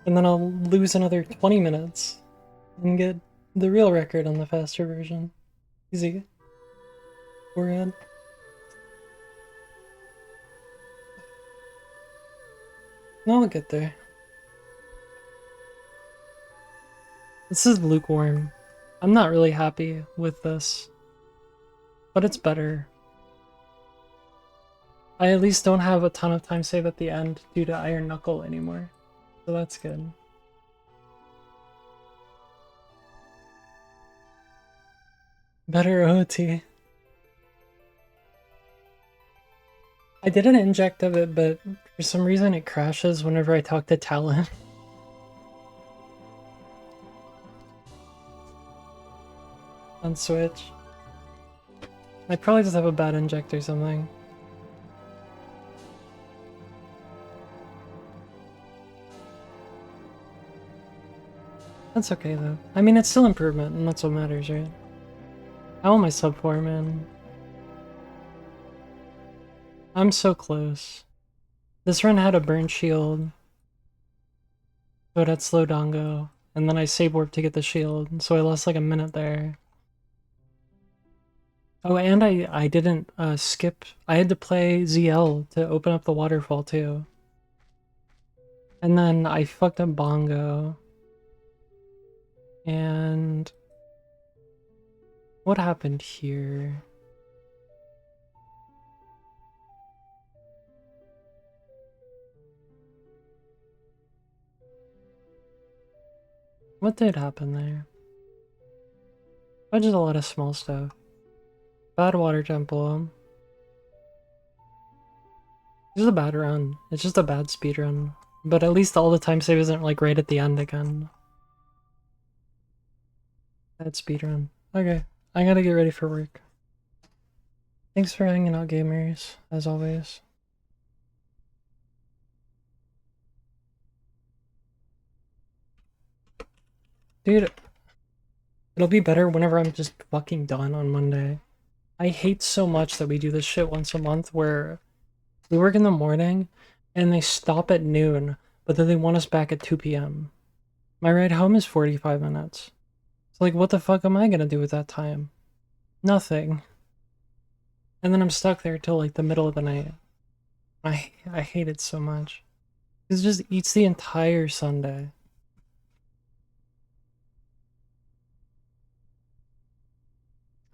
And then I'll lose another 20 minutes and get the real record on the faster version. Easy. We're in. No, I'll get there. This is lukewarm. I'm not really happy with this. But it's better. I at least don't have a ton of time saved at the end due to Iron Knuckle anymore. So that's good. Better OT. I did an inject of it, but for some reason it crashes whenever I talk to Talon. On Switch. I probably just have a bad inject or something. That's okay though. I mean, it's still improvement, and that's what matters, right? I want my sub 4, man. I'm so close. This run had a burn shield, so it had slow dongo, and then I save warp to get the shield, so I lost like a minute there. Oh, and I didn't skip. I had to play ZL to open up the waterfall too. And then I fucked up bongo. And what happened here? What did happen there? Just a lot of small stuff. Bad water temple. It's just a bad run. It's just a bad speed run. But at least all the time save isn't like right at the end again. Bad speed run. Okay, I gotta get ready for work. Thanks for hanging out, gamers, as always. Dude, it'll be better whenever I'm just fucking done on Monday. I hate so much that we do this shit once a month where we work in the morning and they stop at noon, but then they want us back at 2 p.m. My ride home is 45 minutes. So like, what the fuck am I gonna do with that time? Nothing. And then I'm stuck there till like the middle of the night. I hate it so much. It just eats the entire Sunday.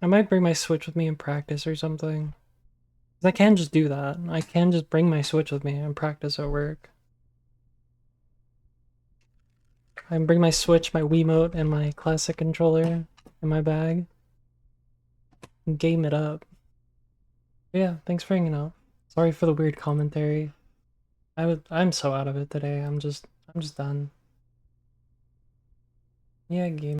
I might bring my Switch with me and practice or something. 'Cause I can just do that. I can just bring my Switch with me and practice at work. I can bring my Switch, my Wiimote, and my classic controller in my bag. And game it up. But yeah, thanks for hanging out. Sorry for the weird commentary. I'm so out of it today. I'm just done. Yeah, game.